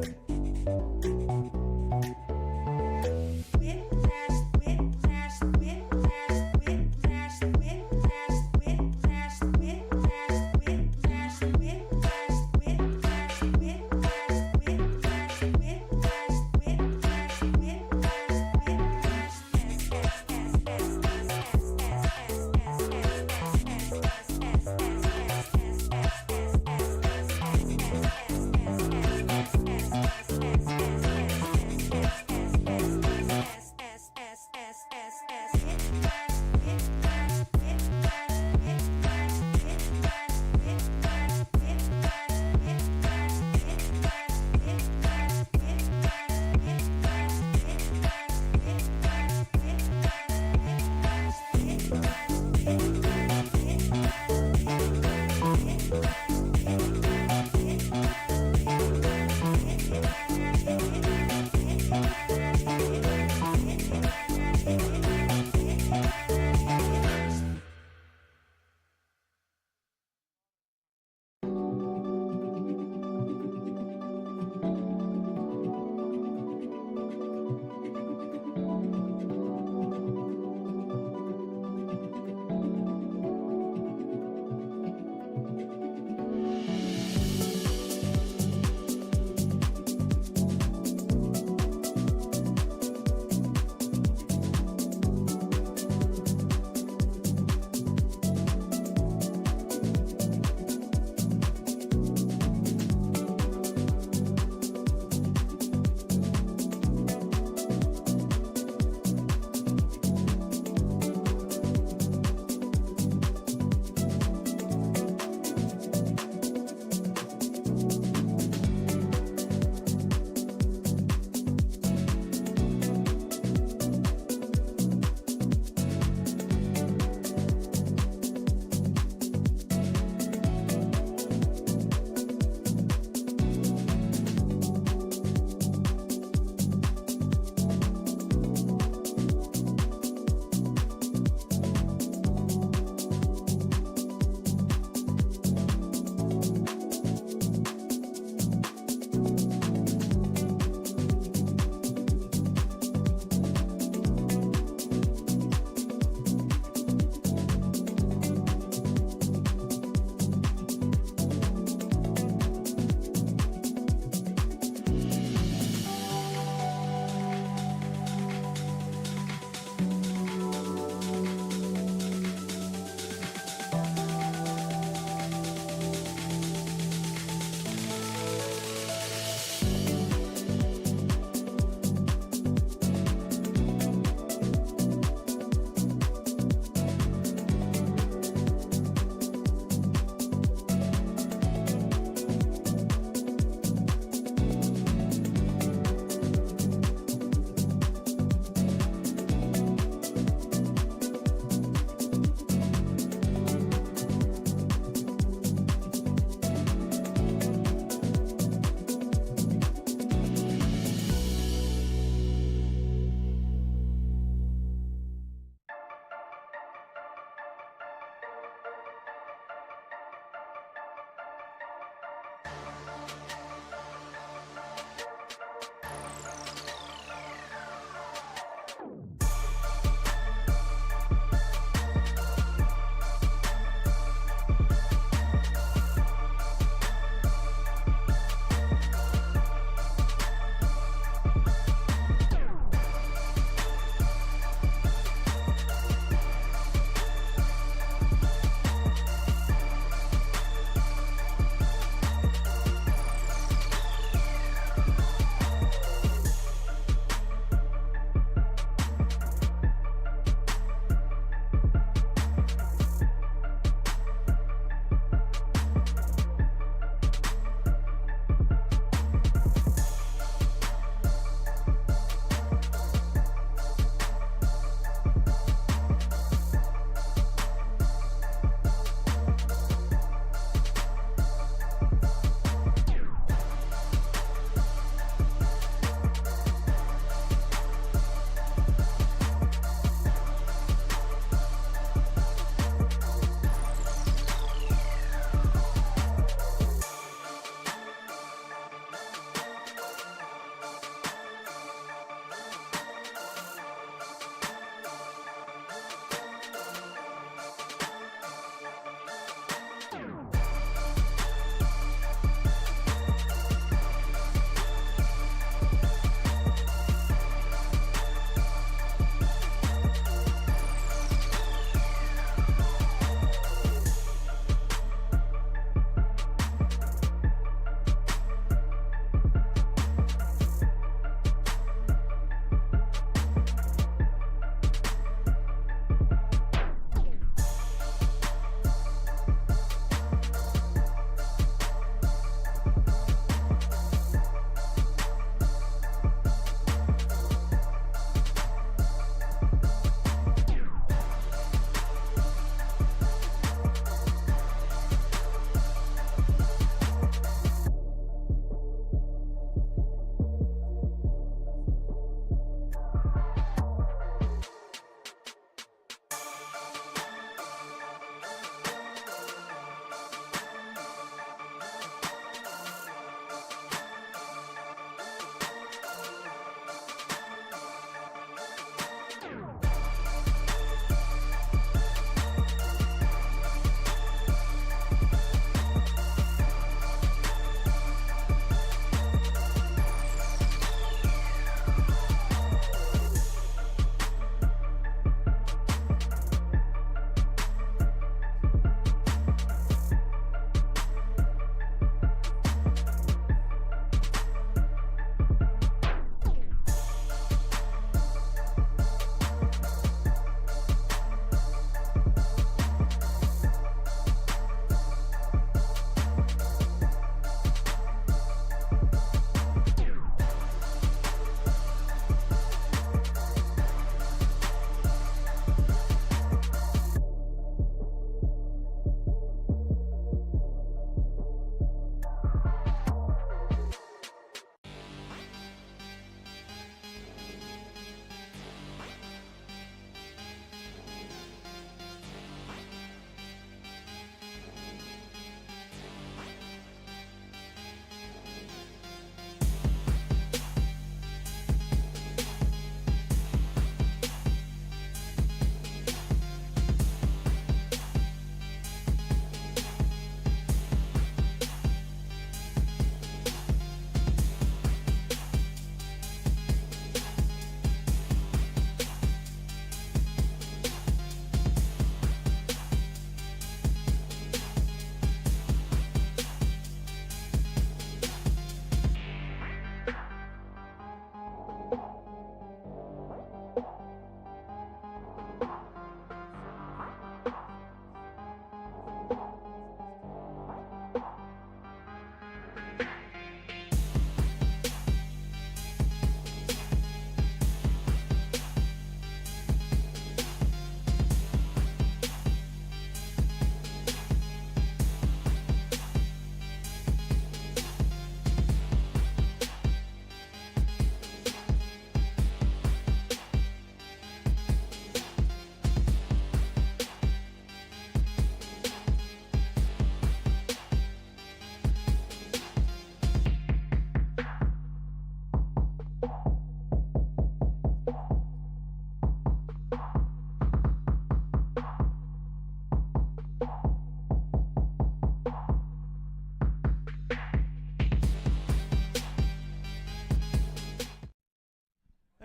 Yes.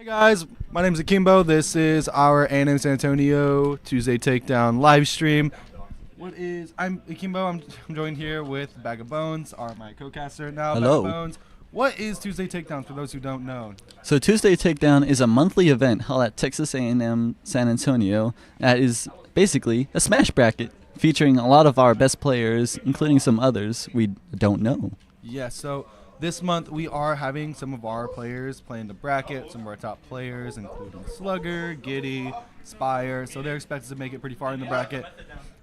Hey guys, my name is Akimbo. This is our A&M San Antonio Tuesday Takedown live stream. I'm Akimbo. I'm joined here with Bag of Bones, my co-caster now. Hello. Bag of Bones. What is Tuesday Takedown for those who don't know? So Tuesday Takedown is a monthly event held at Texas A&M San Antonio that is basically a smash bracket featuring a lot of our best players, including some others we don't know. Yeah, so this month we are having some of our players playing the bracket, some of our top players, including Slugger, Giddy, Spire, so they're expected to make it pretty far in the bracket.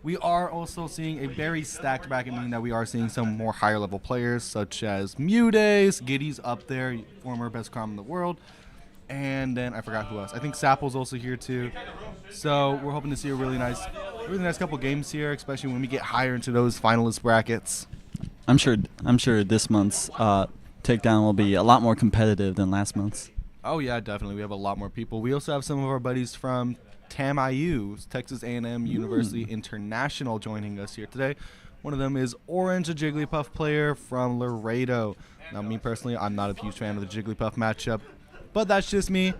We are also seeing a very stacked bracket, meaning that we are seeing some more higher level players, such as Mudace, Giddy's up there, former best crom in the world, and then I forgot who else. I think Sapple's also here too. So we're hoping to see a really nice couple games here, especially when we get higher into those finalist brackets. I'm sure this month's Takedown will be a lot more competitive than last month's. Oh yeah, definitely. We have a lot more people. We also have some of our buddies from TAMIU, Texas A&M University International, joining us here today. One of them is Orange, a Jigglypuff player from Laredo. Now, me personally, I'm not a huge fan of the Jigglypuff matchup, but that's just me.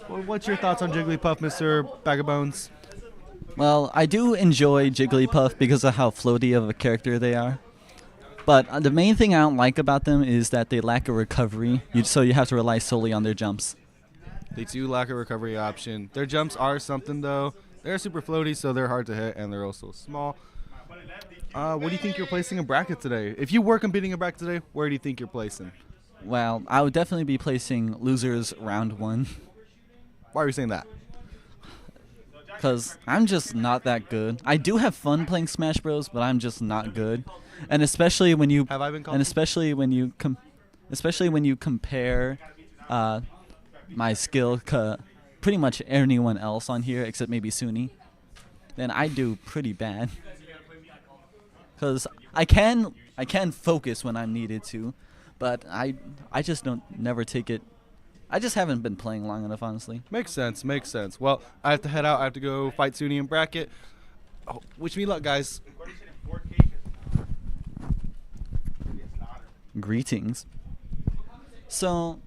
Well, what's your thoughts on Jigglypuff, Mr. Bag of Bones? Well, I do enjoy Jigglypuff because of how floaty of a character they are. But the main thing I don't like about them is that they lack a recovery, so you have to rely solely on their jumps. They do lack a recovery option. Their jumps are something, though. They're super floaty, so they're hard to hit, and they're also small. What do you think you're placing in bracket today? If you were competing in bracket today, where do you think you're placing? Well, I would definitely be placing losers round 1. Why are you saying that? Because I'm just not that good. I do have fun playing Smash Bros, but I'm just not good. And especially when you especially when you compare my skill to pretty much anyone else on here except maybe Suni, then I do pretty bad. Because I can focus when I'm needed to, but I just never take it. I just haven't been playing long enough, honestly. Makes sense. Well, I have to head out. I have to go fight Suni in bracket. Oh, wish me luck, guys. Greetings. So,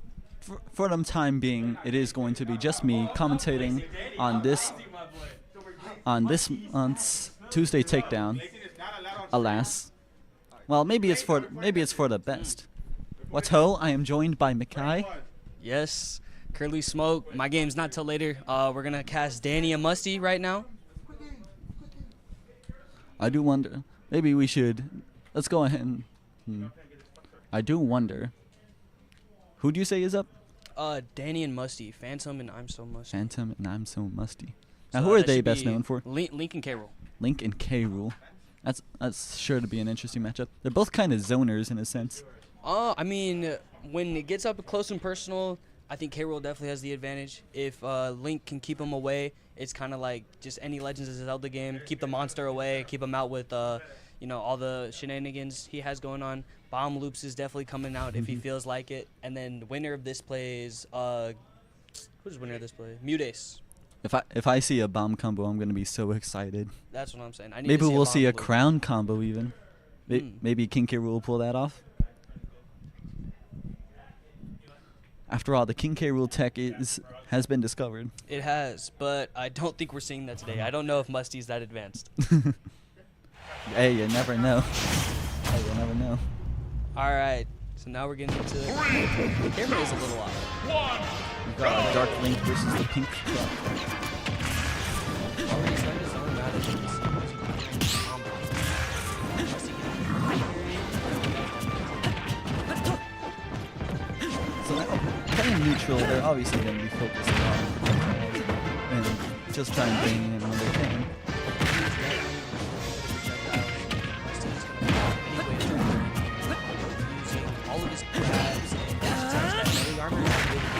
for the time being, it is going to be just me commentating on this month's Tuesday Takedown. Alas, well, maybe it's for the best. What's ho? I am joined by Mikai. Yes, Curly Smoke. My game's not till later. We're gonna cast Danny and Musty right now. I do wonder. Maybe we should. Let's go ahead and. I do wonder. Who do you say is up? Danny and Musty. Phantom and I'm So Musty. Phantom and I'm So Musty. Now, who are they best known for? Link and K-Rool. Link and K-Rool. That's sure to be an interesting matchup. They're both kind of zoners in a sense. I mean, when it gets up close and personal, I think K-Rool definitely has the advantage. If Link can keep him away, it's kind of like just any Legends of Zelda game. Keep the monster away, keep him out with all the shenanigans he has going on. Bomb loops is definitely coming out if he feels like it. And then the winner of this plays, who's winner of this play? Mudace. If I see a bomb combo, I'm gonna be so excited. That's what I'm saying. Maybe we'll see a loop. crown combo even. Maybe King K. Rool will pull that off. After all, the King K. Rool tech has been discovered. It has, but I don't think we're seeing that today. I don't know if Musty's that advanced. Hey, you never know. All right, so now we're getting into the camera is a little off. We've got Dark Link versus the Pink Truck. Already started his own match. So now, playing neutral, they're obviously going to be focused on and just try and bring in when they can. All of his grabs and that melee armor is really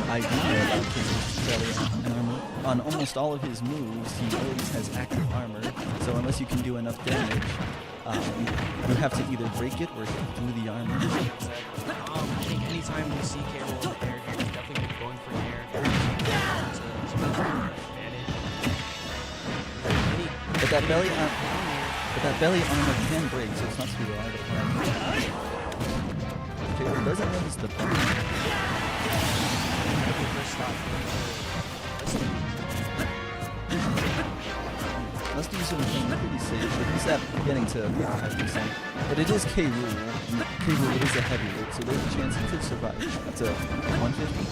I do know about his belly armor. On almost all of his moves, he always has active armor. So unless you can do enough damage, you have to either break it or hit through the armor. I think anytime we see K-Rool in the air, he's definitely been going for an air. But that belly that belly armor can break, so it's not to be relied upon. Taylor doesn't notice the bump. Musty's been playing pretty safe, but he's at getting to 55%. But it is K. Rool, and K. Rool is a heavyweight, so there's a chance he could survive. That's a 150.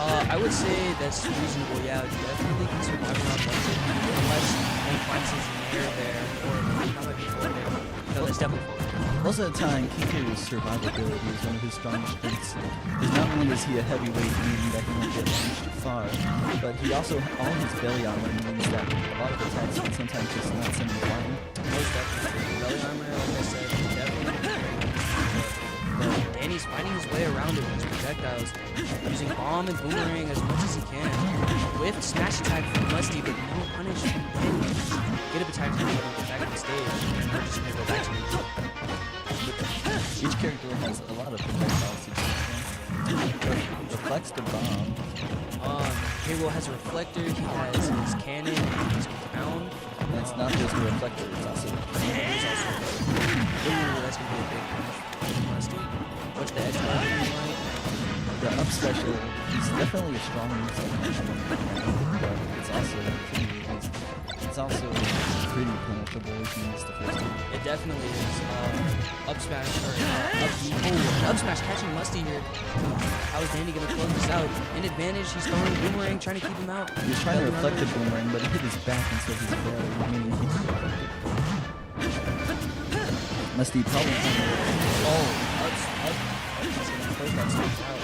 I would say that's reasonable. Yeah, you definitely can survive around 150 unless he finds his nair there, or that might be full nair. No, that's definitely full. Most of the time, Kiku's survivability is one of his strongest strengths. Because not only is he a heavyweight, meaning that he won't get launched far, but he also, all his belly armor means that a lot of attacks can sometimes just not send him flying. Most definitely. Belly armor, like I said, is definitely very but Danny's finding his way around it with his projectiles, using bomb and boomerang as much as he can. With smash attack from Musty, but no punish from Danny. Get up attack from him, get back on the stage, and we're just gonna go back to neutral. Each character has a lot of projectiles to choose from. Reflects the bomb. K-Rool has a reflector, he has his cannon, and his crown. And it's not just a reflector, it's also Ooh, that's gonna be a big punch from Musty. What's the edge guard looking like? the up special is definitely a strong move, but it's also pretty penetrable if you use the first one. It definitely is. Up smash, or up smash catching Musty here. How is Danny gonna close this out? In advantage, he's throwing boomerang, trying to keep him out. He was trying to reflect the boomerang, but it hit his back instead of his belly, meaning he could reflect it. Musty probably. That's gonna close that stage out.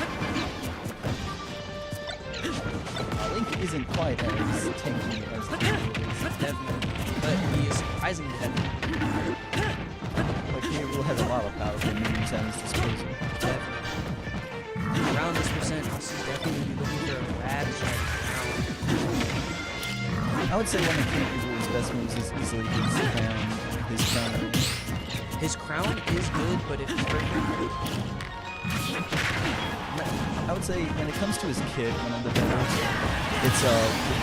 Link isn't quite as tanky as K-Rool is. Definitely. But he is surprisingly heavy. But K-Rool has a lot of powerful moves at his disposal. Definitely. Around this percent, this is definitely looking for a bad strike now. I would say one of K-Rool's best moves is easily his crown. His crown is good, but if it's perfect, I would say when it comes to his kit, one of the better, it's the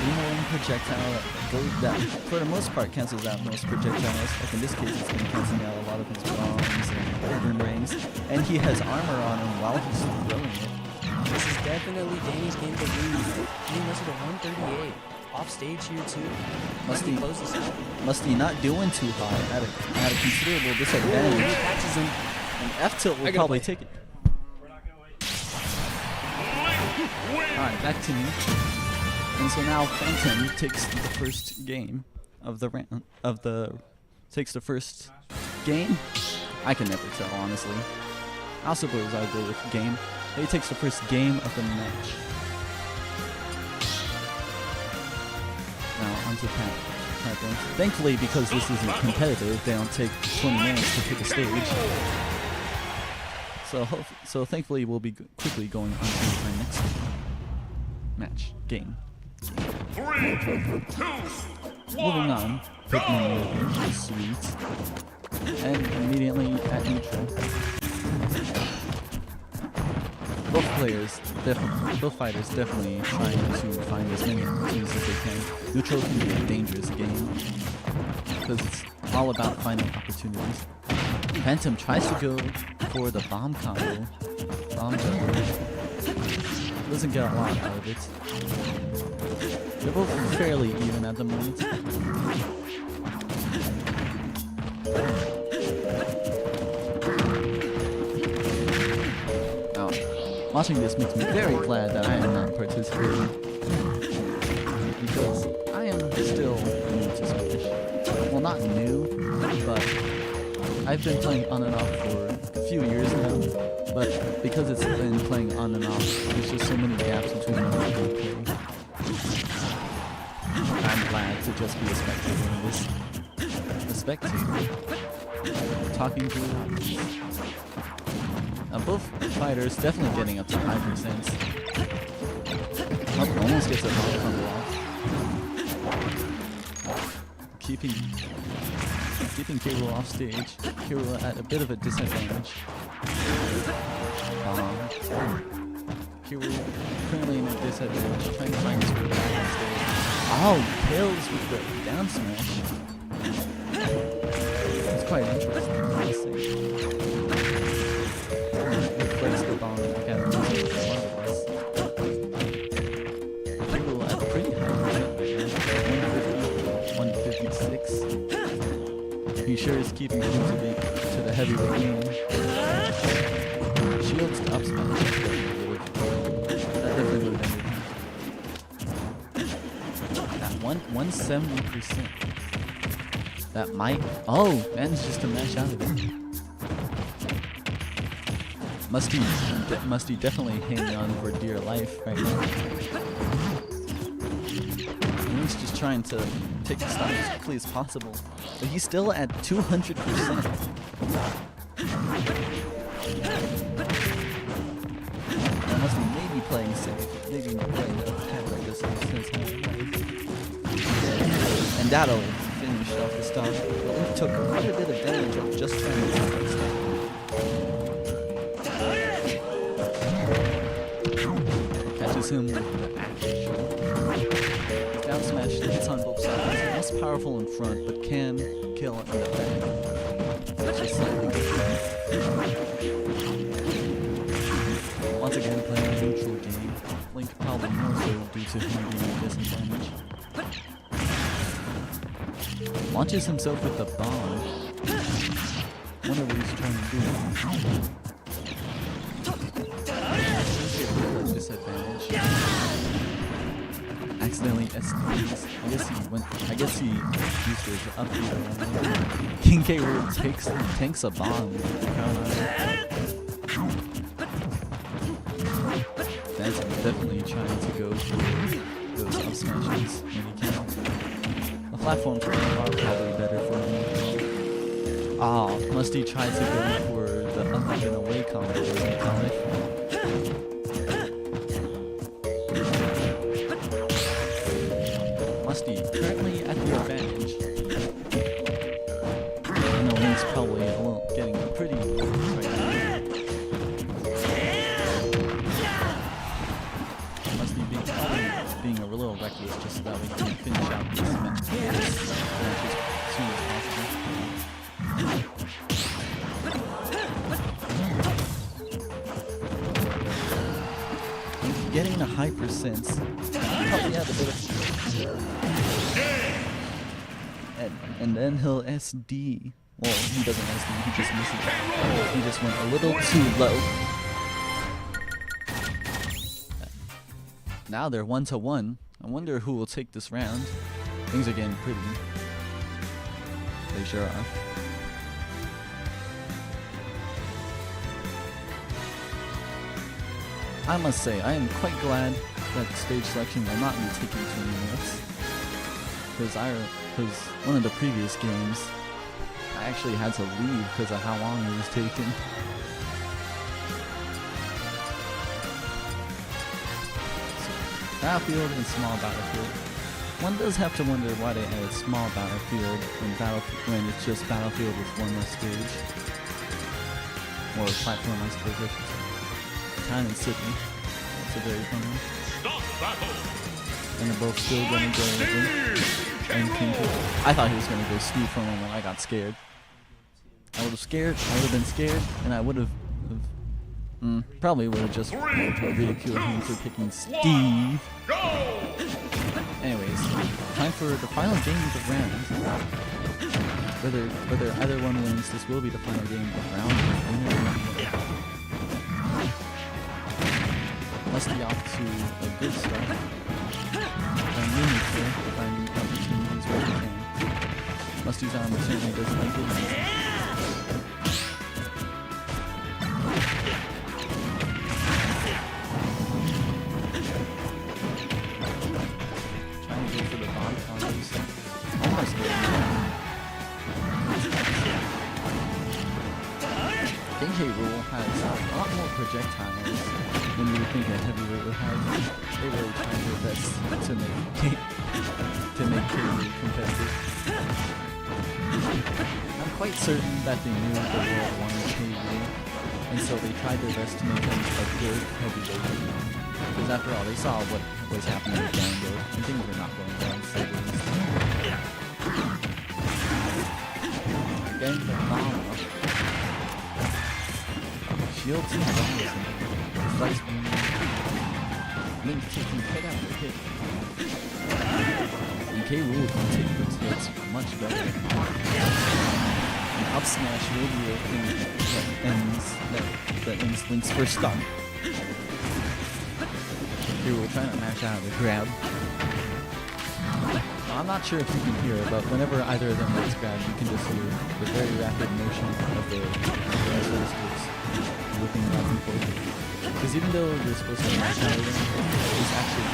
boomerang projectile that for the most part cancels out most projectiles. Like in this case, it's been canceling out a lot of his bombs and boomerangs, and he has armor on him while he's throwing it. this is definitely Danny's game to lose. He must have 138. Off stage here too. Musty Close this out. Musty not doing too hot at a considerable He disadvantage. catches him. And F tilt will gotta probably play. take it. Alright, back to me. And so now Phantom takes the first game of the round takes the first game. I can never tell, honestly. I'll suppose I'll go with game. He takes the first game of the match. Now onto Pat. Thankfully, because this isn't competitive, they don't take 20 minutes to pick a stage. So thankfully, we'll be quickly going on to our next game. 3, 2, 1. Moving on, Pikmin Sweet, and immediately at neutral. Both fighters definitely trying to find as many opportunities as they can. Neutral can be a dangerous game because it's all about finding opportunities. Phantom tries to go for the bomb combo. Bomb juggle. Doesn't get a lot out of it. They're both fairly even at the moment. Now, watching this makes me very glad that I am not participating. Because I am still new to Smash. Well, not new, but I've been playing on and off for a few years now, but because it's been playing on and off, there's just so many gaps between when I play. I'm glad to just be a spectator in this. A spectator. Talking to the audience. Now both fighters definitely getting up to 5%. Oh, almost gets a bomb combo off. Keeping K-Rool off stage. K-Rool at a bit of a disadvantage. K-Rool currently in a disadvantage, trying to find his way back on stage. Oh, kills with the down smash. quite interesting, honestly. Flex the bomb back at him regardless. People at a pretty high percent right now. 156. He sure is keeping him to the heavyweight game. Shields to up smash. That definitely would have ended. That 170%. That might. Oh, managed just to mash out of it. Musty definitely hanging on for dear life right now. And he's just trying to take the stock as quickly as possible. But he's still at 200%. That must be maybe playing safe. Maybe playing the head like this in his life. And that'll finish off the stock. But Link took quite a bit of damage of just trying to stop the stock. Catches him with the axe. Down smash hits on both sides. Most powerful in front, but can kill in the back. Just slightly different. Once again, playing a neutral game. Link probably more so due to him being at disadvantage. Launches himself with the bomb. Wonder what he's trying to do. Disadvantage. Accidentally SDs. I guess he used his up here. King K. Rool tanks a bomb. That's definitely trying to go for those up smashes when he can. The platforms are probably better for him. Ah, Musty tried to go for the up and away combo. Musty currently at the advantage. I know Link's probably a little getting pretty right now. Musty being a little reckless just so that we can finish out this match as soon as possible. Getting a high percent. Probably had a bit of. And then he'll SD. Well, he doesn't SD, he just misses it. He just went a little too low. Now they're 1-1. I wonder who will take this round. Things are getting pretty. They sure are. I must say, I am quite glad that stage selection will not be taking 20 minutes. Because one of the previous games, I actually had to leave because of how long it was taking. So, battlefield and small battlefield. One does have to wonder why they added small battlefield when it's just battlefield with one less stage. Or platform, I suppose I should say. Town and city. That's a very fun one. And they're both still gonna go and I thought he was gonna go Steve for a moment. I got scared. I would have been scared, and I would have probably would have just ridiculed him for picking Steve. Anyways, time for the final game of the round. Whether either one wins, this will be the final game of the round. Musty off to a good start. Finding opportunities where he can. Musty's armor certainly doesn't like it. Trying to go for the bomb combos. Almost getting it. King K. Rool has a lot more projectiles than you would think a heavyweight would have. They really tried their best to make K. Rool competitive. I'm quite certain that they knew the world wanted K. Rool, and so they tried their best to make him a good heavyweight. Because after all, they saw what was happening with Django, and things were not going down so getting the bomb up. Shield 2 bombs. Slice. Link taking hit after hit. And K. Rool can take those hits much better. An up smash will be a thing that ends Link's first stock. K. Rool trying to match out the grab. I'm not sure if you can hear it, but whenever either of them gets grabbed, you can just hear the very rapid motion of the sticks whipping back and forth. Because even though you're supposed to match out of them, it's actually,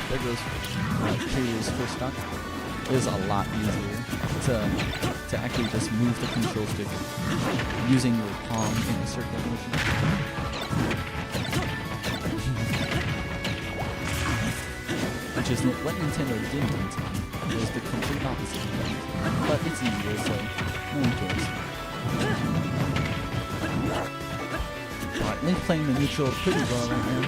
there goes K.Rool's first stock. It is a lot easier to actually just move the control stick using your palm in a circular motion. Which is what Nintendo didn't intend. It was the complete opposite of that. But it's easier, so no one cares. Alright, Link playing the neutral pretty well right now.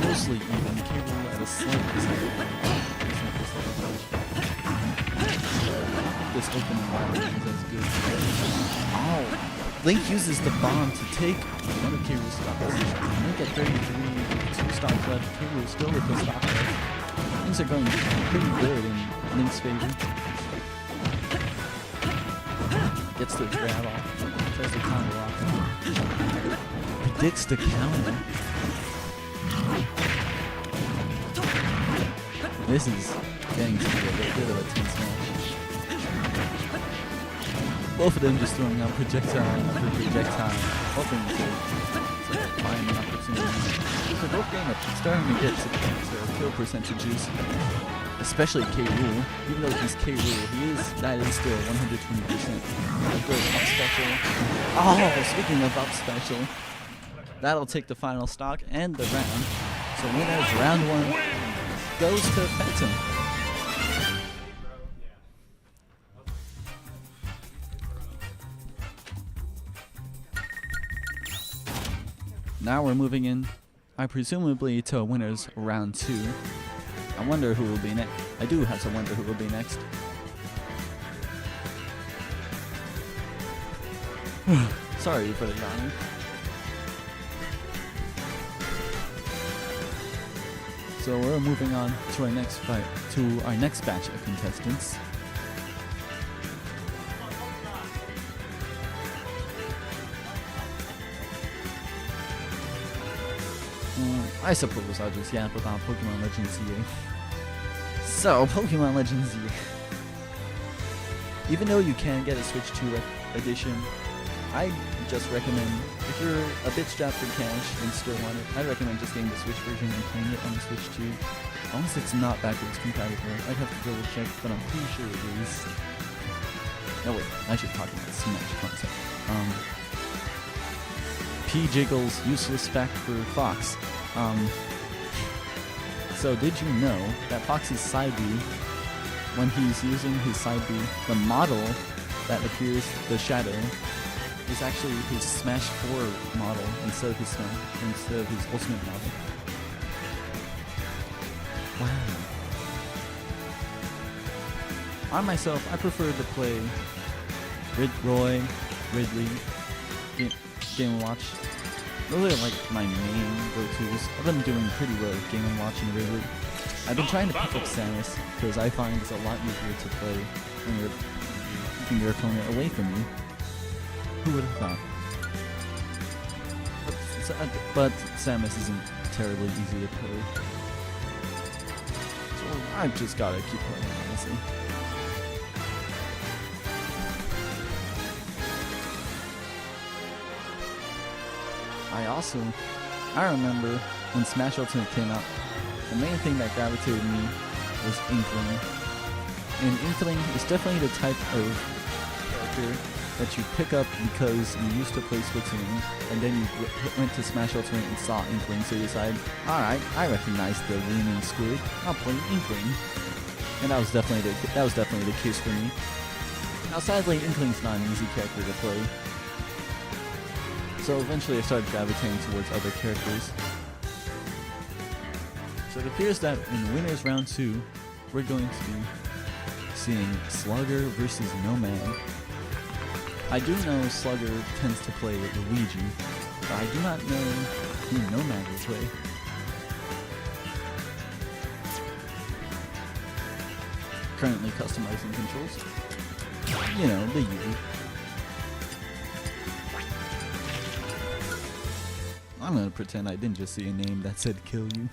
Mostly even, K.Rool at a slight disadvantage. This open environment is as good. Oh! Link uses the bomb to take one of K.Rool's stocks. Link at 33, 2 stocks left. K.Rool still with the stock left. Things are going pretty good in Link's favor. Gets the grab off. Tries to combo off. Predicts the counter. This is getting to be a little bit of a tense match. Both of them just throwing out projectile after projectile, hoping to find an opportunity. So both starting to get to kill percentages, especially K. Rool. Even though he's K. Rool, that is still 120%. Good up special. Oh, speaking of up special, that'll take the final stock and the round. So winners round 1 goes to Phantom. Now we're moving in, presumably to winners round 2. I wonder who will be next. I do have to wonder who will be next. Sorry for the yawn. So we're moving on to our next fight, to our next batch of contestants. I suppose I'll just yap about Pokemon Legends ZA. So, Pokemon Legends ZA. Even though you can get a Switch 2 edition, I just recommend, if you're a bit strapped for cash and still want it, I recommend just getting the Switch version and playing it on the Switch 2. Unless it's not backwards compatible. I'd have to double check, but I'm pretty sure it is. Oh wait, I should talk about the Smash concept. P-Jiggle's useless fact for Fox. So did you know that Fox's side B, when he's using his side B, the model that appears, the shadow, is actually his Smash 4 model instead of his Ultimate model. Wow. I myself, I prefer to play Ridley, Game & Watch. Those are like my main go-tos. I've been doing pretty well with Game & Watch and Ridley. I've been trying to pick up Samus because I find it's a lot easier to play when you're keeping your opponent away from you. Who would have thought? But Samus isn't terribly easy to play. So I've just gotta keep playing, honestly. I remember when Smash Ultimate came out, the main thing that gravitated me was Inkling. And Inkling is definitely the type of character that you pick up because you used to play Splatoon, and then you went to Smash Ultimate and saw Inkling, so you decided, alright, I recognize the Gleaming Squid, I'll play Inkling. And that was definitely the case for me. Now sadly, Inkling's not an easy character to play. So eventually I started gravitating towards other characters. So it appears that in Winners Round 2, we're going to be seeing Slugger versus Nomad. I do know Slugger tends to play Luigi, but I do not know who Nomad will play. Currently customizing controls. You know, the usual. I'm gonna pretend I didn't just see a name that said kill you.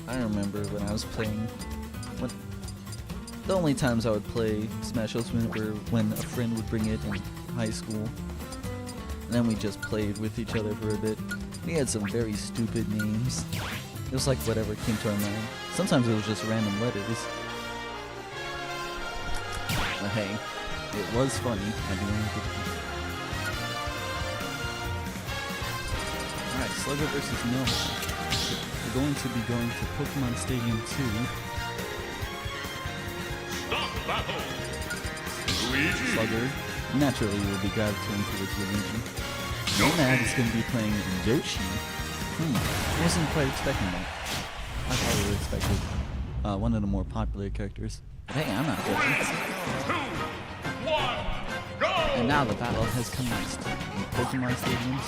I remember when I was playing, the only times I would play Smash Ultimate were when a friend would bring it in high school. And then we just played with each other for a bit. We had some very stupid names. It was like whatever came to our mind. Sometimes it was just random letters. But hey, it was funny at the end of the day. Alright, Slugger versus Nomad. We're going to be going to Pokemon Stadium 2. Stop battle. Luigi. Slugger naturally will be gravitating towards Luigi. Nomad is going to be playing Yoshi. I wasn't quite expecting that. I probably expected one of the more popular characters. But hey, I'm not judging. 2, 1, go! And now the battle has commenced in Pokemon Stadium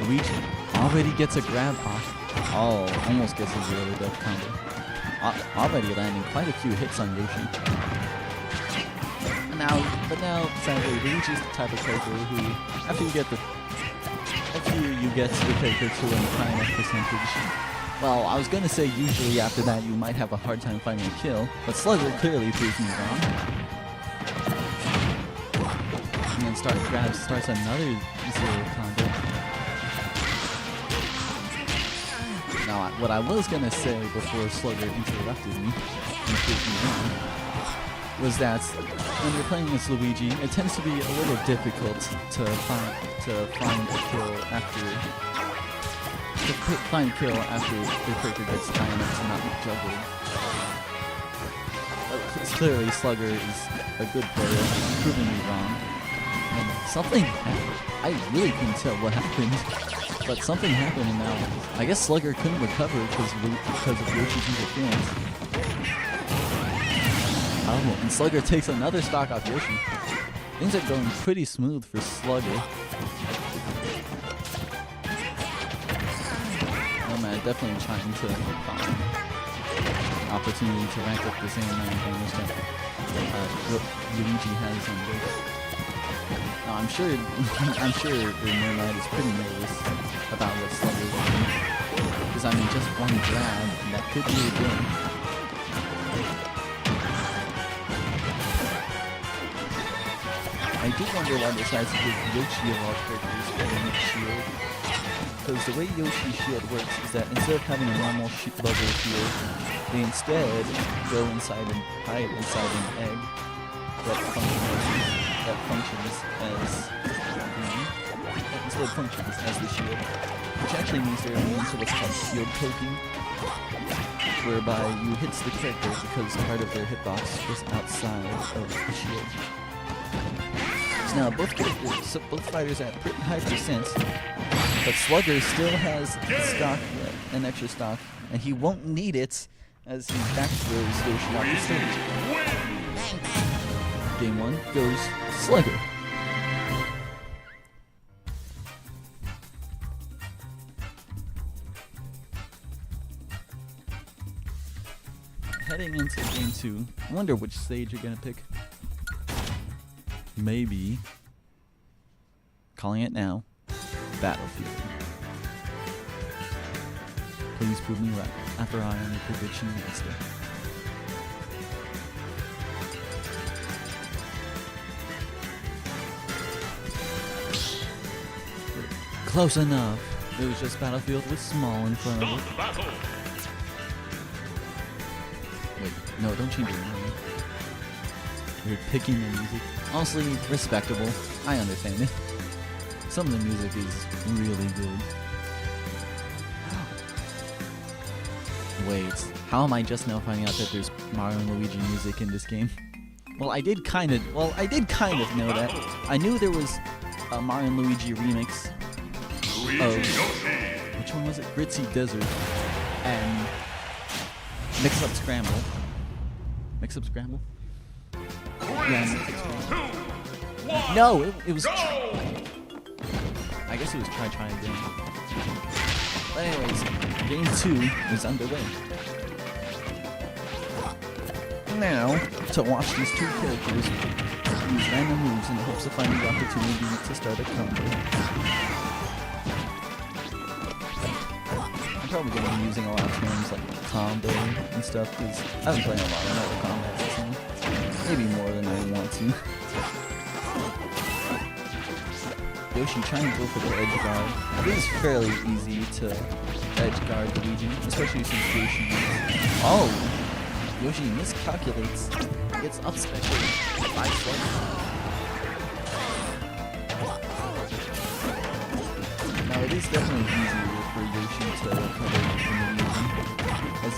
2. Luigi already gets a grab off. Oh, almost gets a zero death combo. Already landing quite a few hits on Yoshi. But now, sadly, Luigi's the type of character who, after you get the character to a high enough percentage, well, I was gonna say usually after that you might have a hard time finding a kill, but Slugger clearly proves me wrong. And then starts another zero combo. Now, what I was gonna say before Slugger interrupted me and proved me wrong was that when you're playing as Luigi, it tends to be a little difficult to find a kill after the character gets high enough to not be juggled. Clearly, Slugger is a good player, proving me wrong. And something happened. I really couldn't tell what happened, but something happened, and now I guess Slugger couldn't recover because of Yoshi's interference. Oh, and Slugger takes another stock off Yoshi. Things are going pretty smooth for Slugger. Nomad definitely trying to find an opportunity to rank up the same amount of damage that Luigi has on this. Now, I'm sure Nomad is pretty nervous about what Slugger is doing. Because I mean, just one grab, and that could be a game. I do wonder why they decided to give Yoshi of all characters a unique shield. Because the way Yoshi's shield works is that instead of having a normal bubble shield, they instead go inside and hide inside an egg that functions as the shield. Which actually means they're immune to what's called shield poking, whereby you hit the character because part of their hitbox is outside of the shield. Now both fighters at pretty high percents, but Slugger still has stock, an extra stock, and he won't need it as he back throws Yoshi off the stage. Game 1 goes Slugger. Heading into game 2, I wonder which stage you're gonna pick. Maybe, calling it now, Battlefield. Please prove me right after I am the prediction master. Close enough. It was just Battlefield with small in front of it. Wait, no, don't change your name. You're picking the music. Honestly, respectable. I understand it. Some of the music is really good. Wait, how am I just now finding out that there's Mario and Luigi music in this game? Well, I did kind of know that. I knew there was a Mario and Luigi remix of, which one was it? Gritzy Desert. and mix up scramble. Mix up scramble? Yeah, mix up scramble. No, it was. I guess it was try again. But anyways, game 2 is underway. Now, to watch these two characters use random moves in the hopes of finding the opportunity to start a combo. I'm probably going to be using a lot of terms like combo and stuff because I've been playing a lot of Mortal Kombat recently. Maybe more than I want to. Yoshi trying to go for the edge guard. It is fairly easy to edge guard Luigi, especially since Yoshi is... Yoshi miscalculates. Gets up special by Slugger. Now it is definitely easier for Yoshi to recover from Luigi. As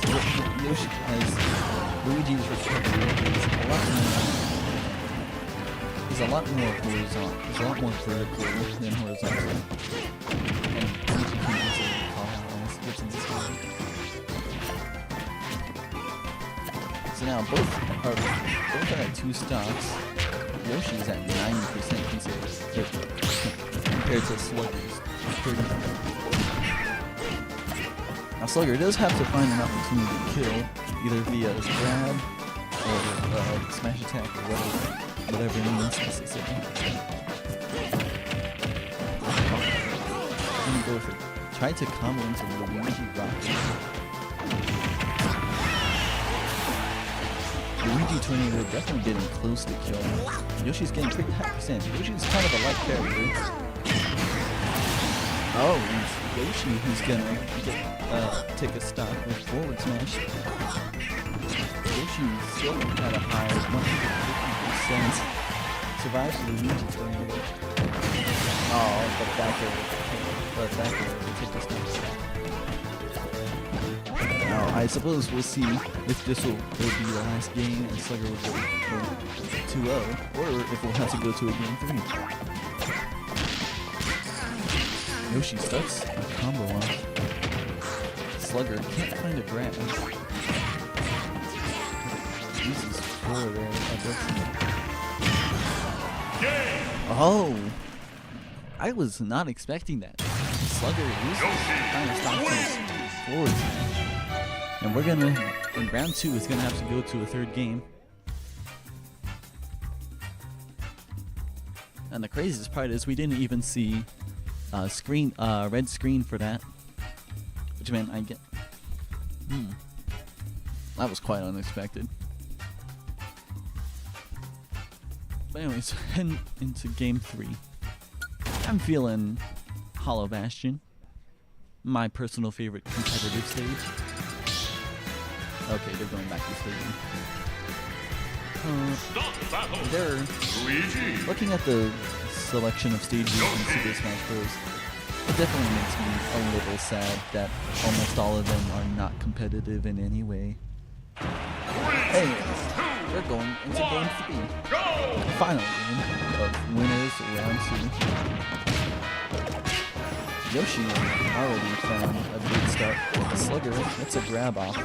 Luigi's recovery is a lot more horizontal. It's a lot more vertical than horizontal. And Luigi can easily call out once he gets into this game. So now both are at 2 stocks. Yoshi's at 90% compared to Slugger's 30%. Now Slugger does have to find an opportunity to kill, either via his grab or smash attack or whatever means necessary. Gonna go for try to combo into the Luigi rocket. Luigi Tornado definitely getting close to kill. Yoshi's getting pretty high percent. Yoshi's kind of a light character. Oh, it's Yoshi who's gonna take a stock with forward smash. Yoshi's still at a high 150%. Survives Luigi Tornado. Oh, but back over to take the stock. Now, I suppose we'll see if this will be the last game and Slugger will go 2-0, or if we'll have to go to a game 3. Yoshi starts a combo off. Slugger can't find a grab. Uses 4 there. Oh! I was not expecting that. Slugger uses kind of stops his forward smash. And we're gonna, in round 2, it's gonna have to go to a 3rd game. And the craziest part is we didn't even see red screen for that. Which meant I get, that was quite unexpected. But anyways, heading into game 3. I'm feeling Hollow Bastion, my personal favorite competitive stage. Okay, they're going back to stadium. They're looking at the selection of stages in Super Smash Bros. It definitely makes me a little sad that almost all of them are not competitive in any way. Anyways, we're going into game 3. Final game of winners round 2. Yoshi already found a good start. Slugger, it's a grab off,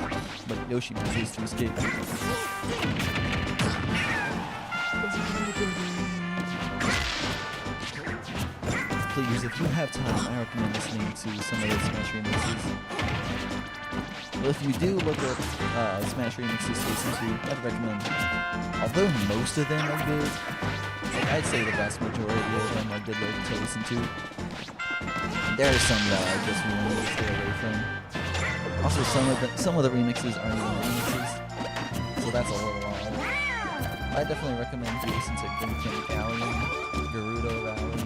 but Yoshi manages to escape. Please, if you have time, I recommend listening to some of the Smash remixes. Well, if you do look up Smash remixes to listen to, I'd recommend, although most of them are good, I'd say the vast majority of them are good to listen to. There are some that I just really need to stay away from. Also, some of the remixes aren't even remixes, so that's a little odd. I definitely recommend you listen to Grimkin Galleon, Gerudo Rally.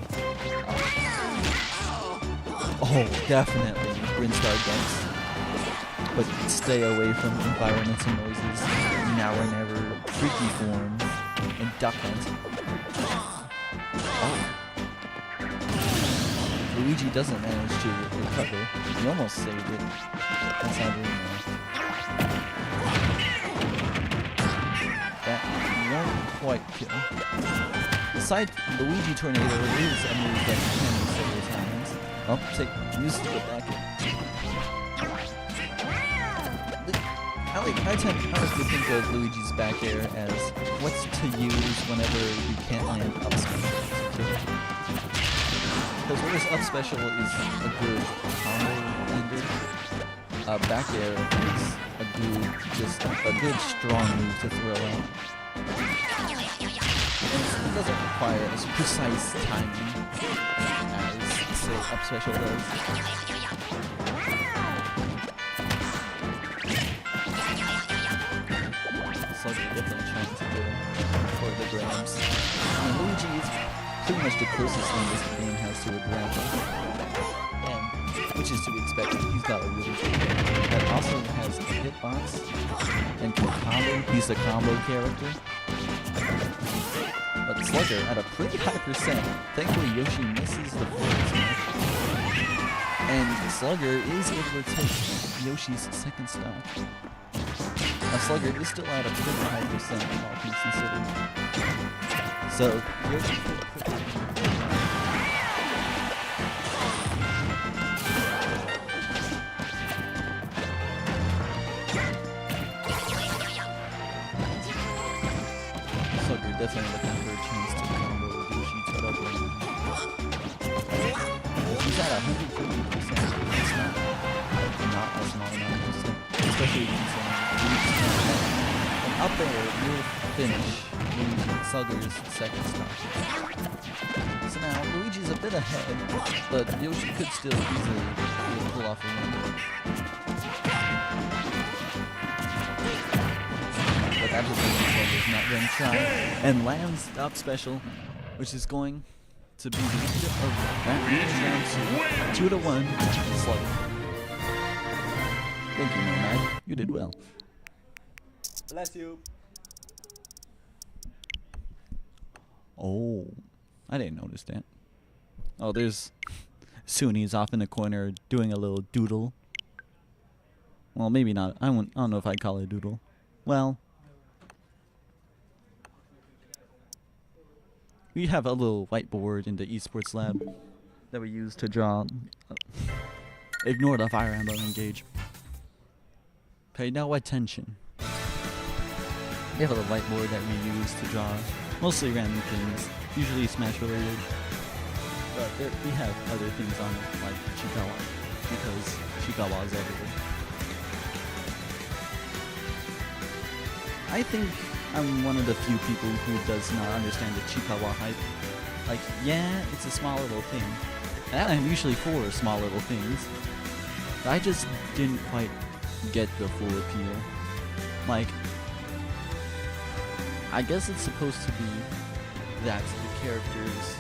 Oh, definitely Grinstar Dunks. But stay away from environmental noises, Now or Never, Freaky Form, and Duck Hunt. Oh. Luigi doesn't manage to recover. He almost saved it. That's not doing that. That won't quite kill. Aside, Luigi Tornado is a move that you can use several times. Oh, use the back. I like to think of Luigi's back air as what's to use whenever you can't land up special. Because whereas up special is a good combo ender, back air is just a good strong move to throw out. It doesn't require as precise timing as say up special does. Slugger definitely trying to go for the grabs. And Luigi is pretty much the closest thing this game has to a grab, and which is to be expected. He's got a really good game that also has a hitbox and can combo. He's a combo character. But Slugger at a pretty high percent. Thankfully Yoshi misses the forward smash. And Slugger is able to take Yoshi's second stock. Now Slugger is still at a pretty high percent, all things considered. So Yoshi Slugger definitely looking for a chance to combo Yoshi to double. He's at 150%. It's not a small amount of percent, especially considering and up there will finish Slugger's second stop. So now Luigi's a bit ahead, but Yoshi could still easily pull off a win. But that doesn't mean Slugger's not going to try and lands up special, which is going to be the end of that round 2 to 1 Slugger. Thank you, Nomad. You did well. Bless you. Oh, I didn't notice that. Oh, there's Suni's off in the corner doing a little doodle. Well, maybe not. I don't know if I'd call it a doodle. Well, we have a little whiteboard in the Esports lab that we use to draw. Ignore the fire emblem engage. Pay no attention. We have a little whiteboard that we use to draw mostly random things, usually Smash related. But we have other things on it, like Chikawa, because Chikawa is everywhere. I think I'm one of the few people who does not understand the Chikawa hype. Like, yeah, it's a small little thing. And I'm usually for small little things. But I just didn't quite get the full appeal. Like, I guess it's supposed to be that the characters,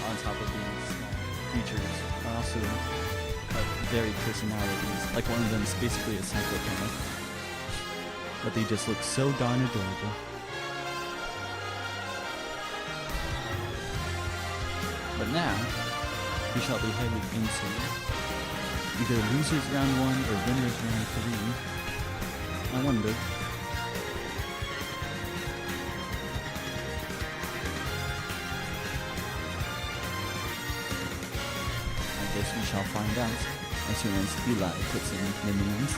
on top of being small creatures, are also varied personalities. Like one of them is basically a psychopath, but they just look so darn adorable. But now, we shall be headed into either losers round 1 or winners round 3. I wonder. I guess we shall find out as soon as Eli puts in the names.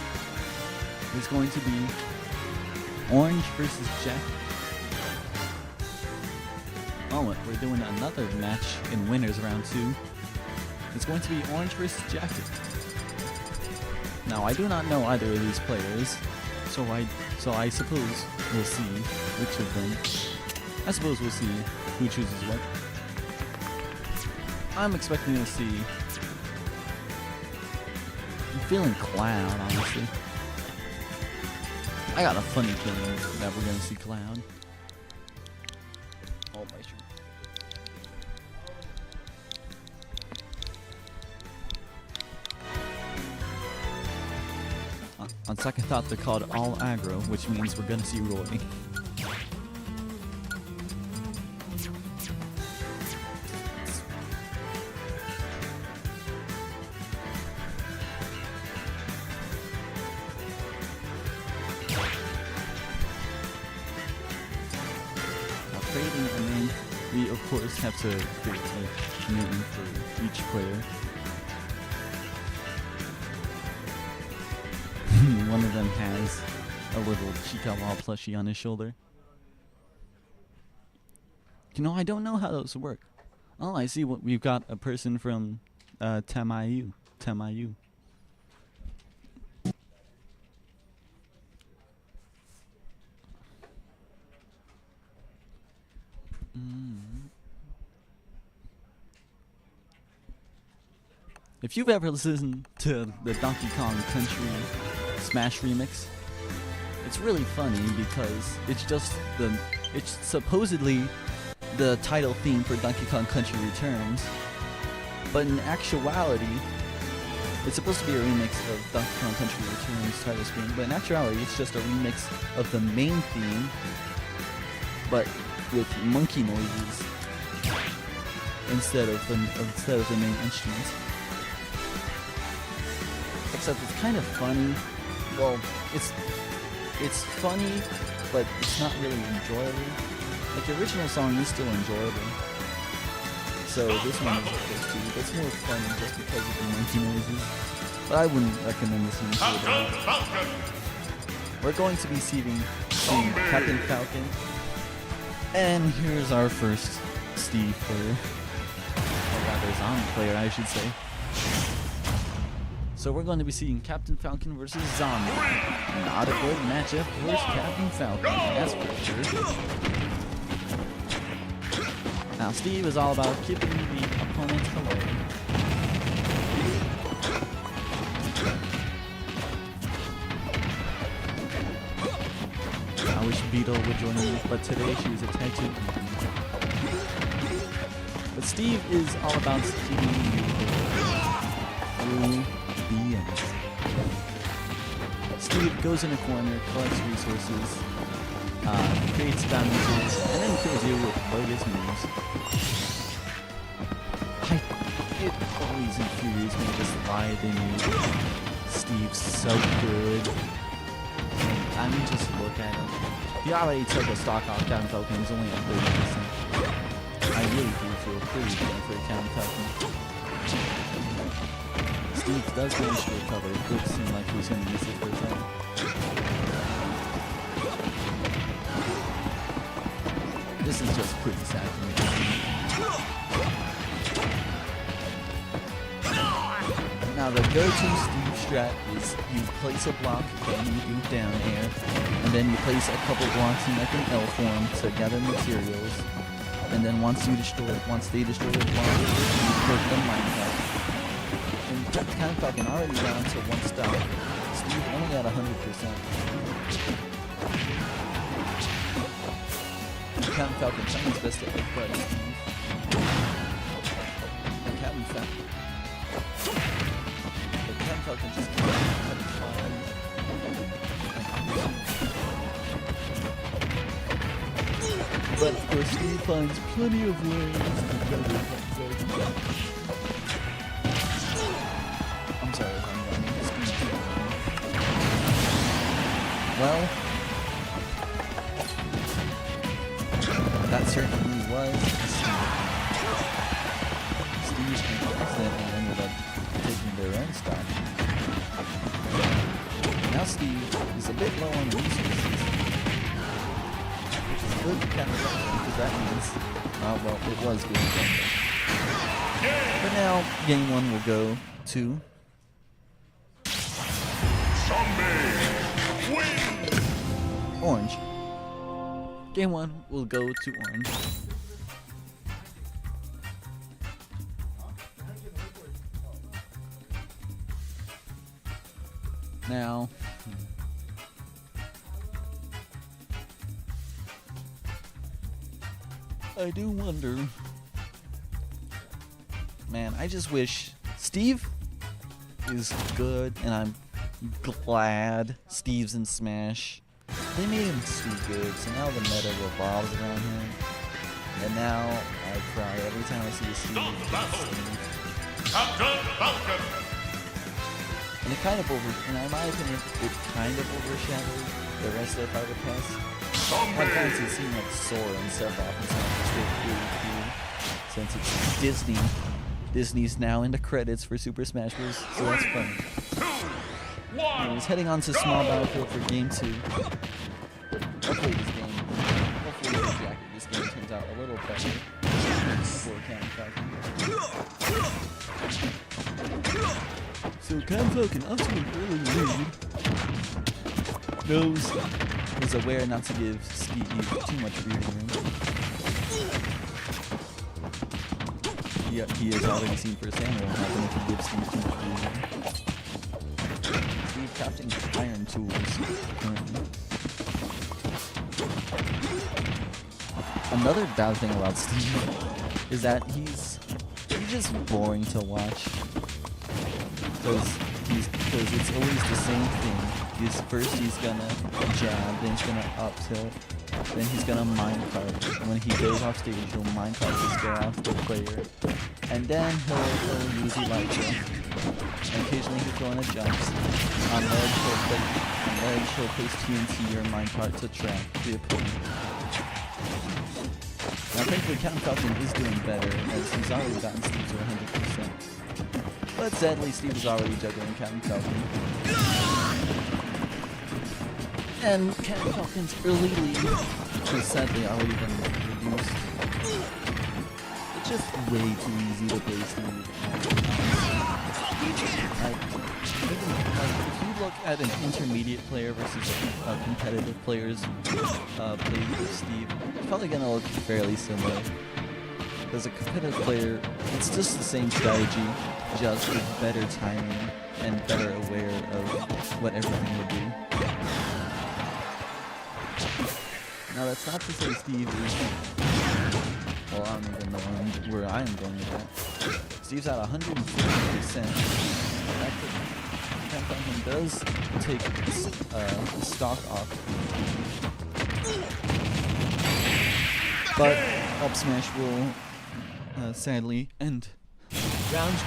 It's going to be Orange versus Jack. Oh, we're doing another match in winners round 2. It's going to be Orange versus Jacket. Now, I do not know either of these players, so I suppose we'll see which of them. I suppose we'll see who chooses what. I'm expecting to see. I'm feeling Cloud, honestly. I got a funny feeling that we're gonna see Cloud. Oh my shoot. On second thought, they're called all aggro, which means we're gonna see Roy. We of course have to create a name for each player. One of them has a little Chiikawa plushie on his shoulder. You know, I don't know how those work. Oh, I see. What we've got a person from Tamusa. Tamusa. If you've ever listened to the Donkey Kong Country Smash remix, it's really funny because it's supposedly the title theme for Donkey Kong Country Returns, but in actuality, it's supposed to be a remix of Donkey Kong Country Returns title screen, but in actuality, it's just a remix of the main theme, but with monkey noises instead of the main instruments. Except it's kind of funny. Well, it's funny, but it's not really enjoyable. Like, the original song is still enjoyable. So this one is supposed to. It's more funny just because of the monkey noises. But I wouldn't recommend listening to it. We're going to be seeing Captain Falcon. And here's our first Steve player. Or rather, Zombie player, I should say. So we're going to be seeing Captain Falcon versus Zombie. Not a good matchup for Captain Falcon, that's for sure. Now Steve is all about keeping the opponent away. I wish Beetle would join me, but today she was a tag team. But Steve is all about keeping through the end. Steve goes in a corner, collects resources, creates damages, and then kills you with bogus moves. It always infuriates me just why they made Steve so good. I mean, just look at him. He already took a stock off Captain Falcon, he's only at 30%. I really do feel pretty bad for Captain Falcon. Steve does manage to recover. It could seem like he's going to use it for a time. This is just pretty sad for me. Now the go-to Steve strat is you place a block, then you do down air, and then you place a couple blocks in like an L form to gather materials, and then once they destroy the block, you put the minecart. And Captain Falcon already down to one stop. Steve only at 100%. Captain Falcon trying his best to outplay Steve. And Captain Falcon. But Captain Falcon just keeps flying. But of course Steve finds plenty of ways to cover Captain Falcon. I'm sorry if I'm running this game. Well, that certainly was Steve accidentally ended up taking their own stock. Now Steve is a bit low on resources, which is good for Captain Falcon because that means, well, it was good for him. But now, game one will go to Orange. Game one will go to Orange. Now, I do wonder. Man, I just wish Steve is good, and I'm glad Steve's in Smash. They made him too good, so now the meta revolves around him. And now I cry every time I see a Steve. And it kind of in my opinion, it kind of overshadowed the rest of Fighter Pass. I find it seem like Sora and Sephiroth and stuff just really cool. Since it's Disney. Disney's now in the credits for Super Smash Bros. So that's funny. And he's heading on to small battlefield for game 2. Hopefully this game turns out a little better for Cam Falcon. So Cam Falcon up to an early lead. Is aware not to give Steve too much breathing room. He has already seen firsthand what will happen if he gives Steve too much breathing room. Steve crafting iron tools currently. Another bad thing about Steve is that he's just boring to watch. Because it's always the same thing. First he's gonna jab, then he's gonna up tilt, then he's gonna minecart. When he goes off stage, he'll minecart to scare off the player. And then he'll use Elytra. And occasionally he'll throw in a jumps. On ledge he'll place TNT or minecart to trap the opponent. Now thankfully Captain Falcon is doing better as he's already gotten Steve to 100%. But sadly Steve is already juggling Captain Falcon. And Captain Falcon's early lead has sadly already been reduced. It's just way too easy to play Steve. If you look at an intermediate player versus a competitive player's play with Steve, it's probably going to look fairly similar. As a competitive player, it's just the same strategy, just with better timing and better aware of what everything would do. Now that's not to say Steve is... Well, I don't even know where I am going with that. Steve's at 150%. Cam Falcon does take stock off. But up smash will sadly end. Round 2.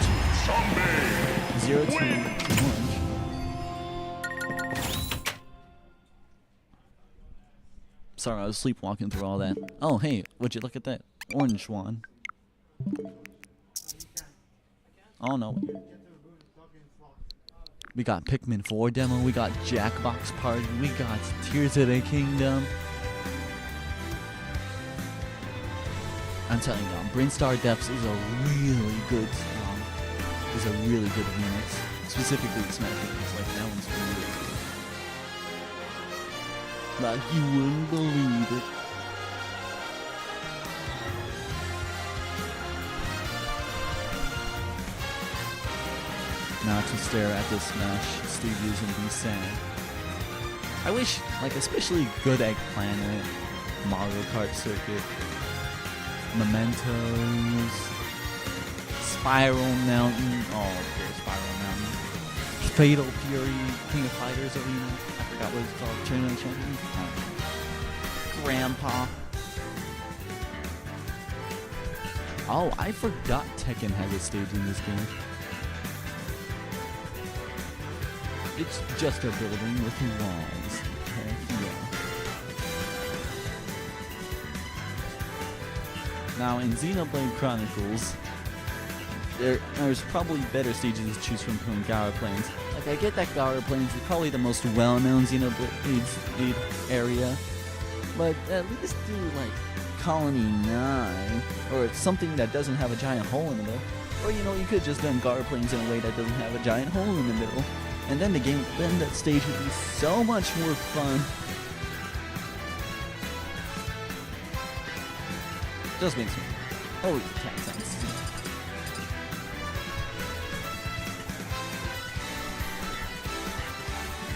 0-2 Orange. Sorry, I was sleepwalking through all that. Oh, hey, would you look at that? Orange one. Oh, no. We got Pikmin 4 demo, we got Jackbox Party, we got Tears of the Kingdom. I'm telling you, Brainstar Depths is a really good song. It's a really good remix. Specifically the Smash remix, like that one's really good. Like you wouldn't believe it. Not to stare at this Smash Studios and be sad. I wish, like, especially Good Egg Planet, Mario Kart Circuit, Mementos, Spiral Mountain, oh, okay, Spiral Mountain, Fatal Fury, King of Fighters Arena, I forgot what it's called, Tournament Champions, Grandpa. Oh, I forgot Tekken has a stage in this game. It's just a building with walls. Heck yeah. Now in Xenoblade Chronicles, there's probably better stages to choose from Gara Plains. Like I get that Gara Plains is probably the most well-known Xenoblade area, but at least do like Colony 9 or something that doesn't have a giant hole in the middle. Or you know, you could just done Gara Plains in a way that doesn't have a giant hole in the middle. And then then that stage would be so much more fun. Just makes me. Oh, thanks.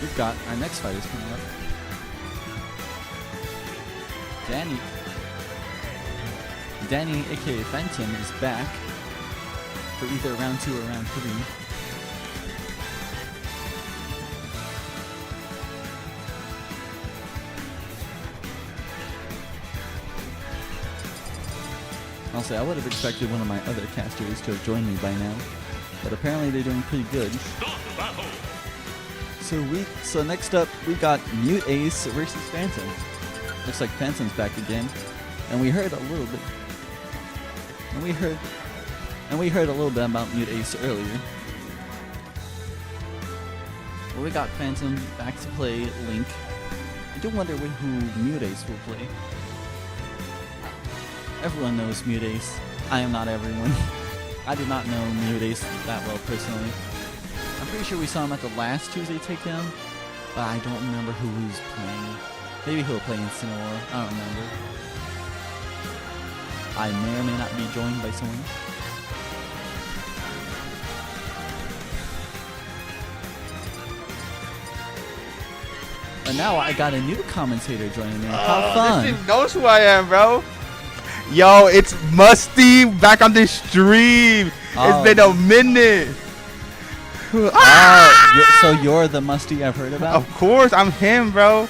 We've got our next fighters coming up. Danny, aka Phantom, is back for either round 2 or round 3. Honestly, I would have expected one of my other casters to have joined me by now, but apparently they're doing pretty good. So next up, we got Mute Ace versus Phantom. Looks like Phantom's back again, and we heard a little bit. And we heard a little bit about Mute Ace earlier. Well, we got Phantom back to play Link. I do wonder who Mutace will play. Everyone knows Mutace. I am not everyone. I do not know Mutace that well personally. I'm pretty sure we saw him at the last Tuesday Takedown, but I don't remember who he's playing. Maybe he'll play Incineroar. I don't remember. I may or may not be joined by someone. But now I got a new commentator joining me. How fun! This dude knows who I am, bro. Yo, it's Musty back on this stream. Oh. It's been a minute. So you're the Musty I've heard about? Of course, I'm him, bro.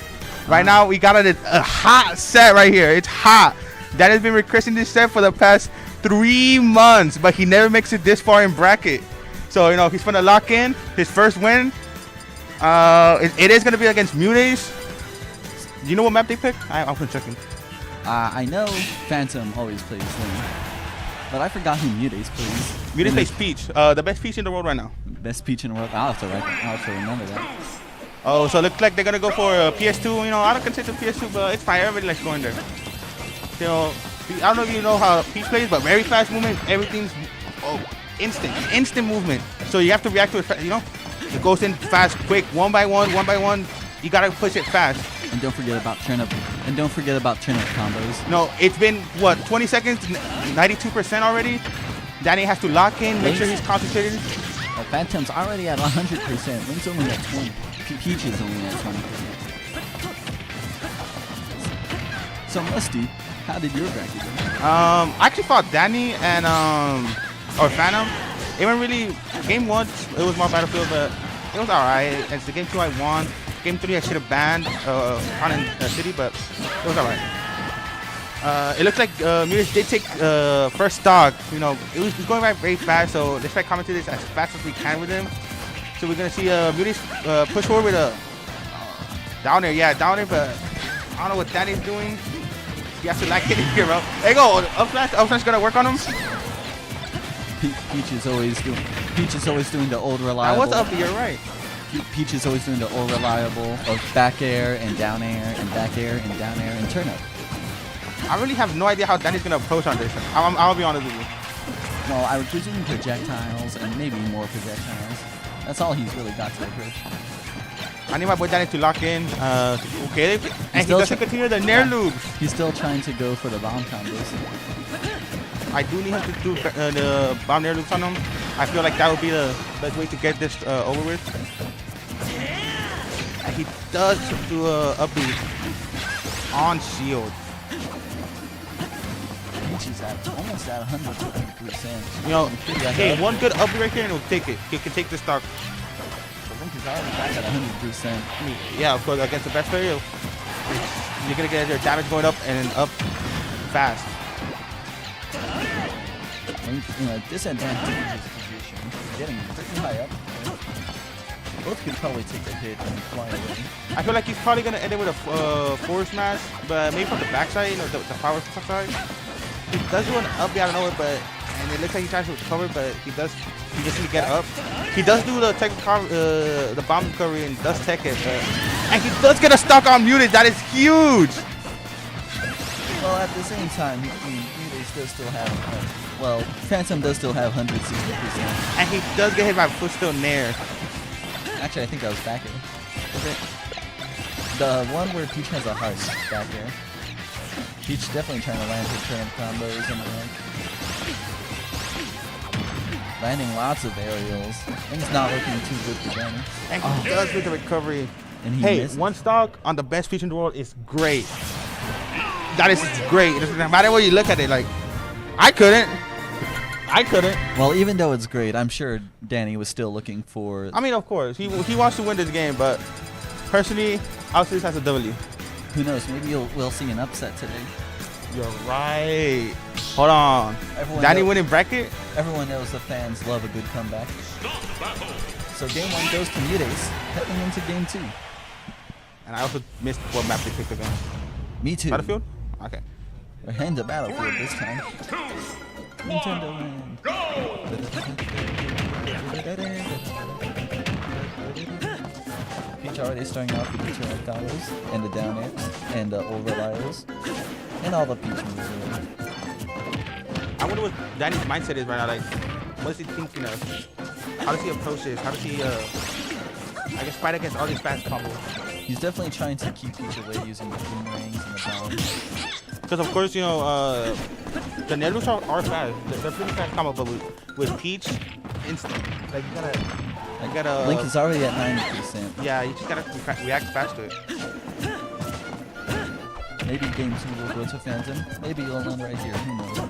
Right now, we got a hot set right here. It's hot. That has been requesting this set for the past 3 months, but he never makes it this far in bracket. So, you know, he's going to lock in his first win. It is going to be against Mutace. Do you know what map they picked? I'm going to check in. I know Phantom always plays Link, but I forgot who Mutace plays. Mutace plays Peach, the best Peach in the world right now. Best Peach in the world. I'll have to remember that. Oh, so it looks like they're going to go for PS2. You know, I don't consider PS2, but it's fine. Everybody likes going there. You know, I don't know if you know how Peach plays, but very fast movement. Everything's instant movement. So you have to react to it fast, you know? It goes in fast, quick, one by one. You got to push it fast. And don't forget about turnip. And don't forget about turnip combos. No, it's been, what, 20 seconds? 92% already? Danny has to lock in, make sure he's concentrated. Well, Phantom's already at 100%. Link's only at 20. Peach is only at 20%. So Musty, how did your bracket go? I actually fought Danny and or Phantom. It went really. Game 1, it was more Battlefield, but it was alright. As the game 2, I won. Game 3, I should have banned on City, but it was alright. It looks like Mutace did take first stock. You know, it was going right very fast, so let's try to commentate this as fast as we can with him. So we're gonna see Mutace push forward with a down there, down there, but I don't know what Danny's doing. He has to like it here, bro. There you go, up smash gonna work on him. Peach is always doing the old reliable. I was up, you're right. Peach is always doing the old reliable of back air and down air and back air and down air and turn up. I really have no idea how Danny's gonna approach on this. I'll be honest with you. Well, I would presume projectiles and maybe more projectiles. That's all he's really got to approach. I need my boy Danny to lock in. Okay, and he doesn't continue the nair loops. He's still trying to go for the bomb combos. I do need him to do the bomb nair loops on him. I feel like that would be the best way to get this over with. And he does do a upbeat on shield. Peach is almost at 100%. You know, hey, one good upbeat right here and he'll take it. He can take the stock. Link is already back at 100%. Yeah, of course, against the best player, you're gonna get your damage going up and up fast. Link, disadvantageous position. Getting pretty high up. Both could probably take a hit and fly away. I feel like he's probably gonna end it with a force smash, but maybe from the backside, you know, the power side. He does do an up, I don't know it, but and it looks like he's trying to recover, but he just needs to get up. He does do the the bomb recovery and does tech it, but and he does get a stock on Mutace. That is huge. Well, at the same time, Mutace does still have, Phantom does still have 160%. And he does get hit by footstool nair. Actually, I think that was back air. Was it? The one where Peach has a heart back air. Peach definitely trying to land her turnip combos and landing lots of aerials. Things not looking too good for Danny. And he does with the recovery. And he hey, missed. One stock on the best Peach in the world is great. That is great. It doesn't matter where you look at it. Like, I couldn't. Well, even though it's great, I'm sure Danny was still looking for... I mean, of course. He wants to win this game, but personally, I'll see this as a W. Who knows? Maybe we'll see an upset today. You're right. Hold on. Danny winning bracket? Everyone knows the fans love a good comeback. So game 1 goes to Mutace, heading into game 2. And I also missed what map they picked again. Me too. Battlefield? Okay. We're heading to Battlefield this time. Nintendo Land. Peach already starting off with the turn combos, and the down airs, and the over-liars, and all the Peach moves really. I wonder what Danny's mindset is right now. Like, what is he thinking of? How does he approach this? How does he, I guess, fight against all these fast combos? He's definitely trying to keep Peach away using the boomerangs and the bombs. Because, of course, you know, the Nerus are fast. They're pretty fast combo, but with Peach, instant. Like, you gotta... Link is already at 90%. Yeah, you just gotta react fast to it. Maybe game 2 will go to Phantom. Maybe it'll land right here. Who knows?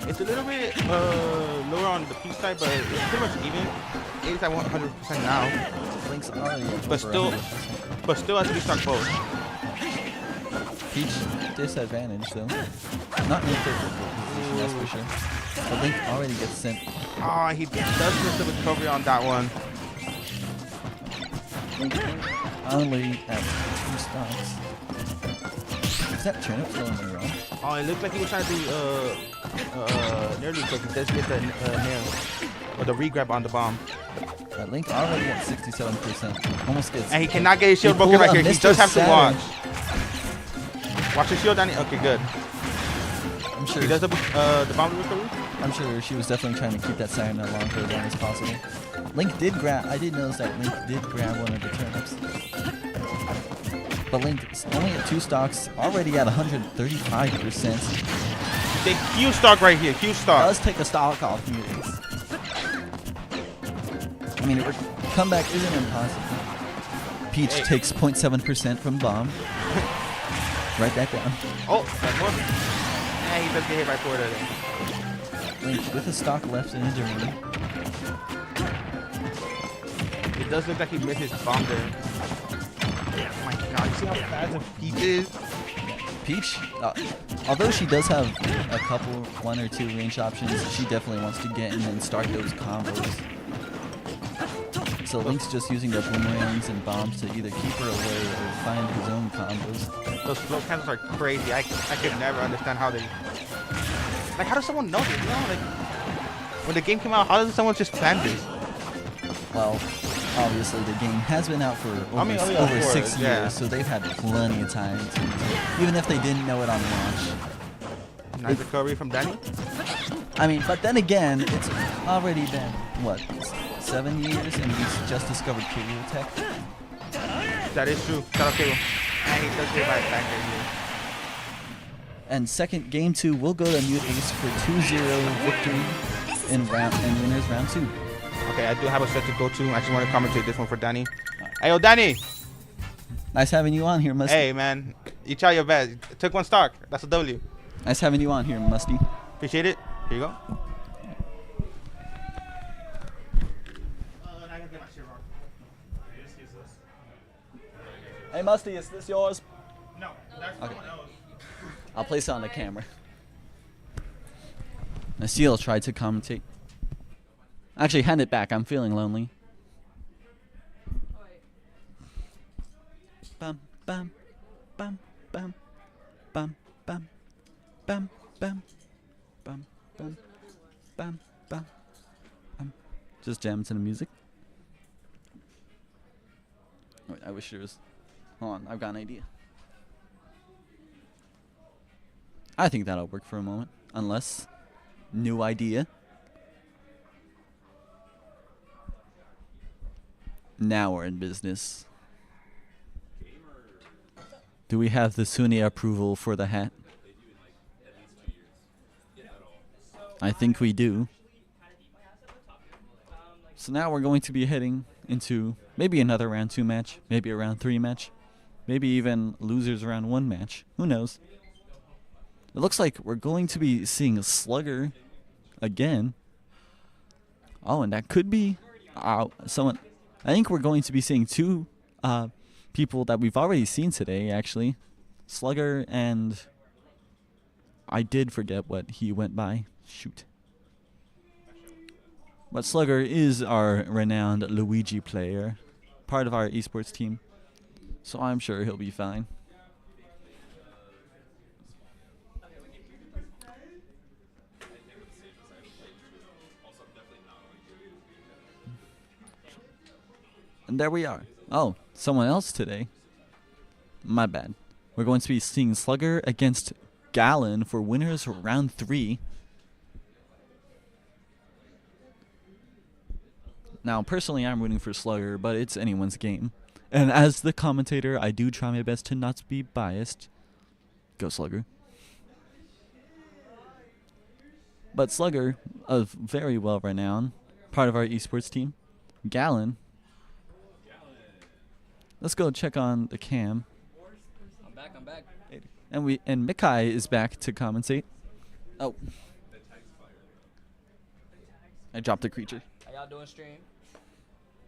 It's a little bit lower on the Peach side, but it's pretty much even. It's at 100% now. Link's already at But over still has to be stuck both. Peach disadvantage though. Not in a favorable position, that's for sure. But Link already gets sent. Oh, he does miss the recovery on that one. Link only at 2 stocks. Is that turnip still in the row? Oh, it looked like he was trying to do near loop, but he does get the nail. Or the re-grab on the bomb. But Link already at 67%. Almost gets. And he cannot get his shield broken right here. He does have to watch. Watch the shield, Danny. Okay, good. I'm sure He does the bomb recovery. I'm sure she was definitely trying to keep that siren along for as long as possible. Link did grab. I did notice that Link did grab one of the turnips. But Link is only at 2 stocks, already at 135%. The Q stock right here. Q stock. Does take a stock off Mutants. I mean, comeback isn't impossible. Peach takes 0.7% from bomb. Write that down. Oh, that's one. Yeah, he does get hit by Florida then. Link with a stock left in his arena. It does look like he missed his bomb there. Oh my god, you see how fast the Peach is? Peach, although she does have a couple, 1 or 2 range options, she definitely wants to get in and start those combos. So Link's just using the boomerangs and bombs to either keep her away or find his own combos. Those flow counters are crazy. I could never understand how they... Like, how does someone know this? You know, like, when the game came out, how does someone just plan this? Well, obviously the game has been out for over, of over course, 6 yeah. years, so they've had plenty of time to, even if they didn't know it on launch. Nice recovery from Danny. I mean, but then again, it's already been, what, 7 years, and he's just discovered Cable Tech. That is true. Shout out Cable. And he does get right back there here. And second game 2 will go to Mute Ace for 2-0 victory in winners round 2. Okay, I do have a set to go to. I just want to commentate this one for Danny. Hey, yo, Danny. Nice having you on here, Musty. Hey, man. You try your best. Took 1 stock. That's a W. Nice having you on here, Musty. Appreciate it. Here you go. Hey, Musty, is this yours? No, that's someone else. I'll place it on the camera. Nasil tried to commentate. Actually, hand it back. I'm feeling lonely. Bum, bum, bum, bum, bum, bum, bum, bum, bum, bum, bum, bum. Just jam to the music. Wait, I wish there was... Hold on, I've got an idea. I think that'll work for a moment. Unless... New idea. Now we're in business. Do we have the Sunni approval for the hat? I think we do. So now we're going to be heading into maybe another round 2 match, maybe a round 3 match, maybe even losers round 1 match. Who knows? It looks like we're going to be seeing a Slugger again. Oh, and that could be someone. I think we're going to be seeing 2 people that we've already seen today, actually. Slugger and... I did forget what he went by. Shoot. But Slugger is our renowned Luigi player, part of our esports team. So I'm sure he'll be fine. And there we are. Oh, someone else today. My bad. We're going to be seeing Slugger against Gallon for winners round 3. Now, personally, I'm rooting for Slugger, but it's anyone's game. And as the commentator, I do try my best to not be biased. Go Slugger. But Slugger, a very well-renowned part of our esports team. Gallon. Let's go check on the cam. I'm back. And Mikai is back to compensate. Oh. I dropped the creature. How y'all doing, stream?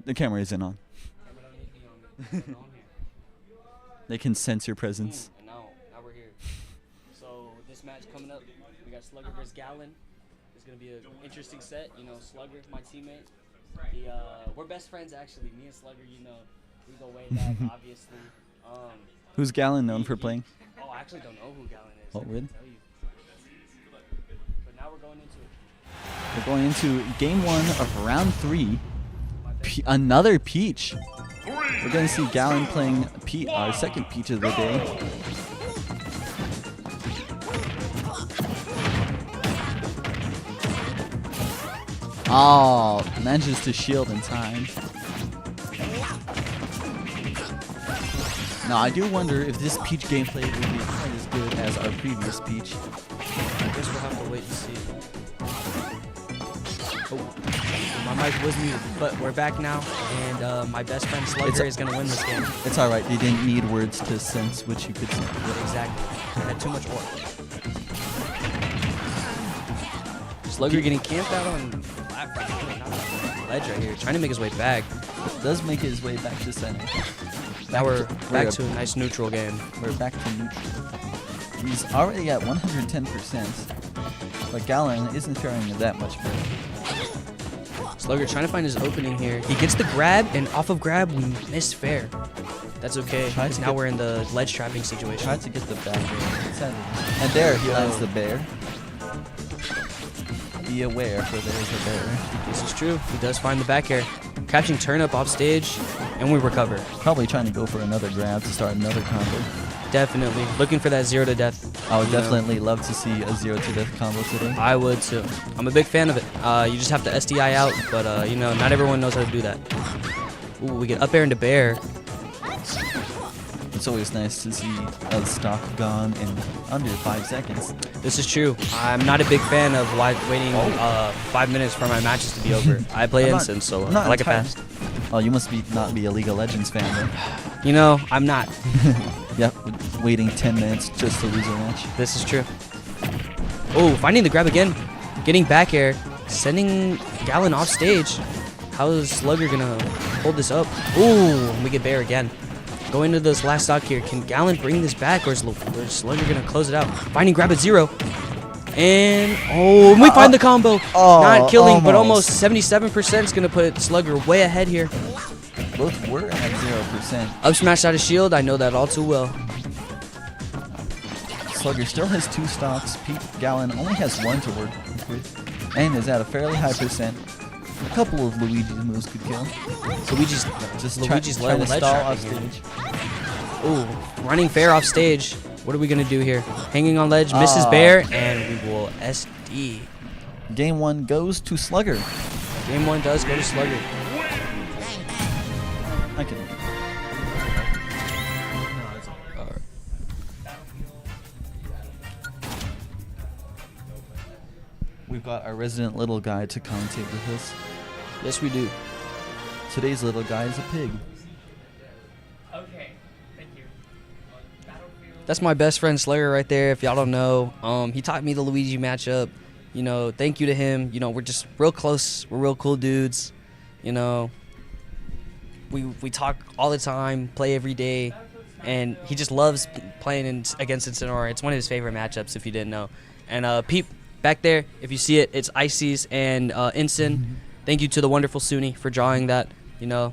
The camera isn't on. Camera don't need to be on me. It's on here. They can sense your presence. And now we're here. So this match coming up, we got Slugger versus Gallon. It's gonna be an interesting set. You know, Slugger, my teammate. We're best friends actually. Me and Slugger, you know, we go way back, obviously. Who's Gallon known for playing? Oh, I actually don't know who Gallon is. Oh, I can't really? tell you. But now we're going into it. We're going into game 1 of round 3. Another Peach. We're going to see Gallon playing our second Peach of the day. Oh, manages to shield in time. Now, I do wonder if this Peach gameplay will be quite as good as our previous Peach. I guess we'll have to wait and see. Oh, my mic was muted, but we're back now, and my best friend Slugger is going to win this game. It's alright, you didn't need words to sense what you could sense. Yeah, exactly. I had too much work. Slugger getting camped out on flat ledge right here, trying to make his way back. Does make his way back to center. Now we're back to a nice neutral game. We're back to neutral. He's already at 110%, but Gallon isn't faring that much better. Slugger trying to find his opening here. He gets the grab, and off of grab, we miss fair. That's okay, because now we're in the ledge trapping situation. Tried to get the back air. And there he lands the bear. Be aware, for there's a bear. This is true. He does find the back air. Catching turnip off stage, and we recover. Probably trying to go for another grab to start another combo. Definitely. Looking for that 0 to death. I would definitely love to see a 0 to death combo today. I would too. I'm a big fan of it. You just have to SDI out, but you know, not everyone knows how to do that. Ooh, we get up air into bear. It's always nice to see a stock gone in under 5 seconds. This is true. I'm not a big fan of waiting 5 minutes for my matches to be over. I play Instance, so I like it fast. Oh, you must not be a League of Legends fan then. You know, I'm not. Yep, waiting 10 minutes just to lose a match. This is true. Oh, finding the grab again. Getting back air. Sending Gallon off stage. How is Slugger gonna hold this up? Ooh, we get bear again. Going into this last stock here. Can Gallon bring this back, or is Slugger gonna close it out? Finding grab at 0. And we find the combo. Not killing, but almost 77% is gonna put Slugger way ahead here. Both were at 0%. Up smash out of shield. I know that all too well. Slugger still has 2 stocks. Pete Gallon only has 1 to work with, and is at a fairly high percent. A couple of Luigi's moves could kill. Luigi's trying to stall off stage. Ooh, running fair off stage. What are we gonna do here? Hanging on ledge, misses bear, and we will SD. Game 1 goes to Slugger. Game 1 does go to Slugger. I can. We've got our resident little guy to commentate with us. Yes, we do. Today's little guy is a pig. Okay, thank you. That's my best friend Slayer right there. If y'all don't know, he taught me the Luigi matchup. You know, thank you to him. You know, we're just real close. We're real cool dudes. You know, we talk all the time, play every day, and he just loves playing against Incineroar. It's one of his favorite matchups, if you didn't know. And Peep, back there, if you see it, it's Ices and Incin. Thank you to the wonderful Suni for drawing that, you know.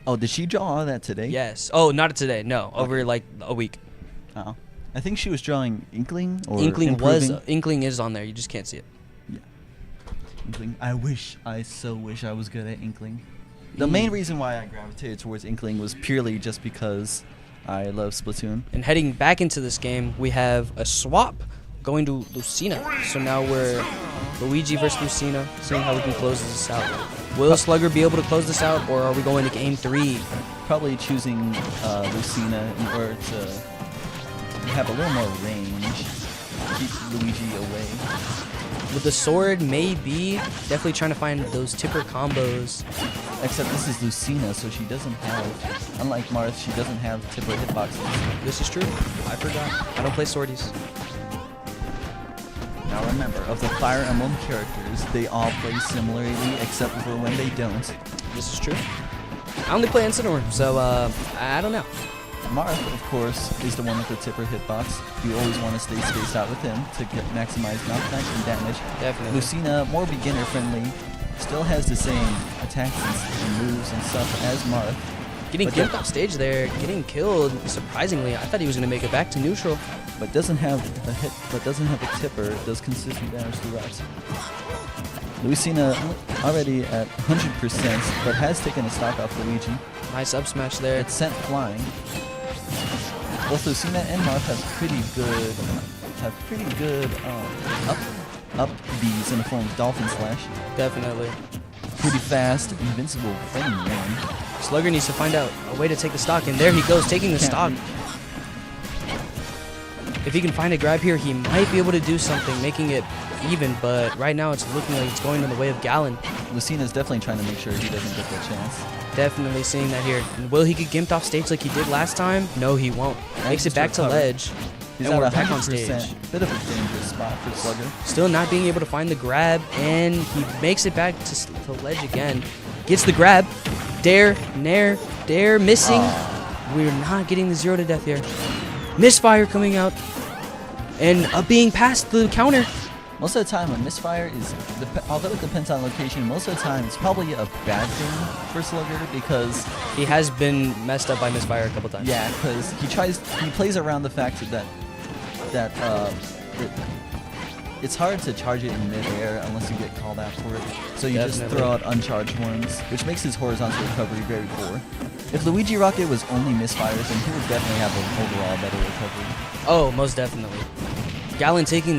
Oh, did she draw all of that today? Yes. Oh, not today. No, over like a week. Oh. I think she was drawing Inkling or Inkling is on there. You just can't see it. Yeah. Inkling. I so wish I was good at Inkling. The main reason why I gravitated towards Inkling was purely just because I love Splatoon. And heading back into this game, we have a swap going to Lucina. So now we're Luigi versus Lucina, seeing how we can close this out. Will Slugger be able to close this out, or are we going to game 3? Probably choosing Lucina in order to have a little more range, keep Luigi away. With the sword, maybe. Definitely trying to find those tipper combos. Except this is Lucina, so she doesn't have, unlike Marth, she doesn't have tipper hitboxes. This is true. I forgot. I don't play swordies. Now remember, of the Fire Emblem characters, they all play similarly except for when they don't. This is true. I only play Incineroar, so I don't know. Marth, of course, is the one with the tipper hitbox. You always want to stay spaced out with him to get maximize knockback and damage. Definitely. Lucina, more beginner friendly, still has the same attacks and moves and stuff as Marth. Getting But gimped off stage there, getting killed. Surprisingly, I thought he was gonna make it back to neutral. But doesn't have a hit, but doesn't have a tipper. Does consistent damage to rocks. Lucina already at 100%, but has taken a stock off Luigi. Nice up smash there. It's sent flying. Both Lucina and Marth have pretty good up Bs in the form of Dolphin Slash. Definitely. Pretty fast, invincible frame range. Slugger needs to find out a way to take the stock, and there he goes, taking the Can't stock. reach. If he can find a grab here, he might be able to do something, making it even, but right now it's looking like it's going in the way of Gallon. Lucina's definitely trying to make sure he doesn't get that chance. Definitely seeing that here. And will he get gimped off stage like he did last time? No, he won't. Makes it back to recover. ledge. He's And at we're back on 100%. stage. Bit of a dangerous spot for Slugger. Still not being able to find the grab, and he makes it back to ledge again. Gets the grab. Dare, nair, dare, missing. We're not getting the 0 to death here. Misfire coming out. And being past the counter. Most of the time, a misfire is, although it depends on location, most of the time it's probably a bad thing for Slugger because He has been messed up by misfire a couple times. yeah, because he plays around the fact that it's hard to charge it in midair unless you get called out for it. So you just Definitely. throw out uncharged ones, which makes his horizontal recovery very poor. If Luigi Rocket was only misfires, then he would definitely have an overall better recovery. Oh, most definitely. Gallon taking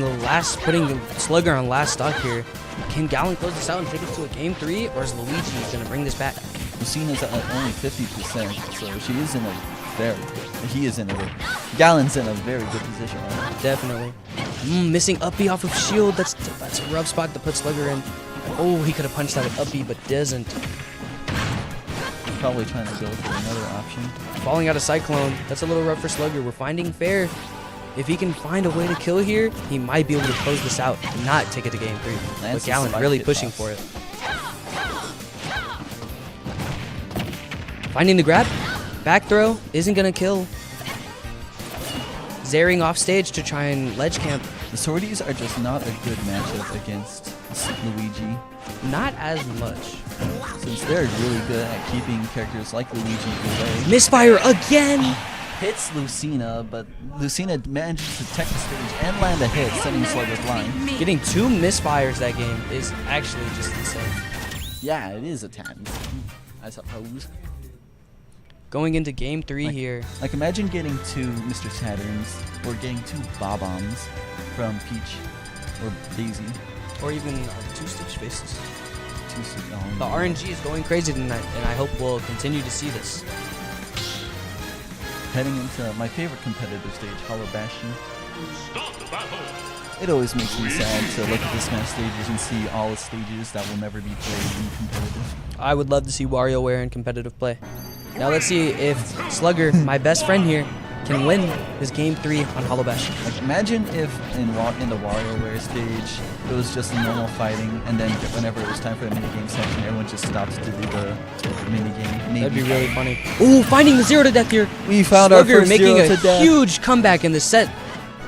putting the Slugger on last stock here. Can Gallon close this out and take it to a game 3, or is Luigi going to bring this back? Lucina's at only 50%, so Gallon's in a very good position right now. Definitely. Missing up B off of shield. That's a rough spot to put Slugger in. Oh, he could have punched that with up B, but doesn't. Probably trying to go for another option. Falling out of Cyclone. That's a little rough for Slugger. We're finding fair. If he can find a way to kill here, he might be able to close this out and not take it to game 3. But Lance's Gallon spike really hitbox. pushing for it. Finding the grab. Back throw isn't going to kill. Zaring off stage to try and ledge camp. The Swordies are just not a good matchup against Luigi, Not as much. since they're really good at keeping characters like Luigi away. Misfire again. Hits Lucina, but Lucina manages to tech the stage and land a hit, sending Slugger flying. Getting 2 misfires that game is actually just insane. Yeah, it is a tad, I suppose. Going into game 3 here. Like imagine getting 2 Mr. Saturns, or getting 2 Bob-Ombs from Peach or Daisy. Or even 2 Stitch faces. 2 The RNG is going crazy tonight, and I hope we'll continue to see this. Heading into my favorite competitive stage, Hollow Bastion. Stop the battle. It always makes me sad to look at the Smash stages and see all the stages that will never be played in competitive. I would love to see WarioWare in competitive play. Now let's see if Slugger, my best friend here, can win his game 3 on Hollow Bastion. Like imagine if in the WarioWare stage it was just normal fighting, and then whenever it was time for the minigame section, everyone just stops to do the minigame. Maybe That'd be really funny. Ooh, finding the 0 to death here. We found Slugger our first making 0 a to death. huge comeback in this set.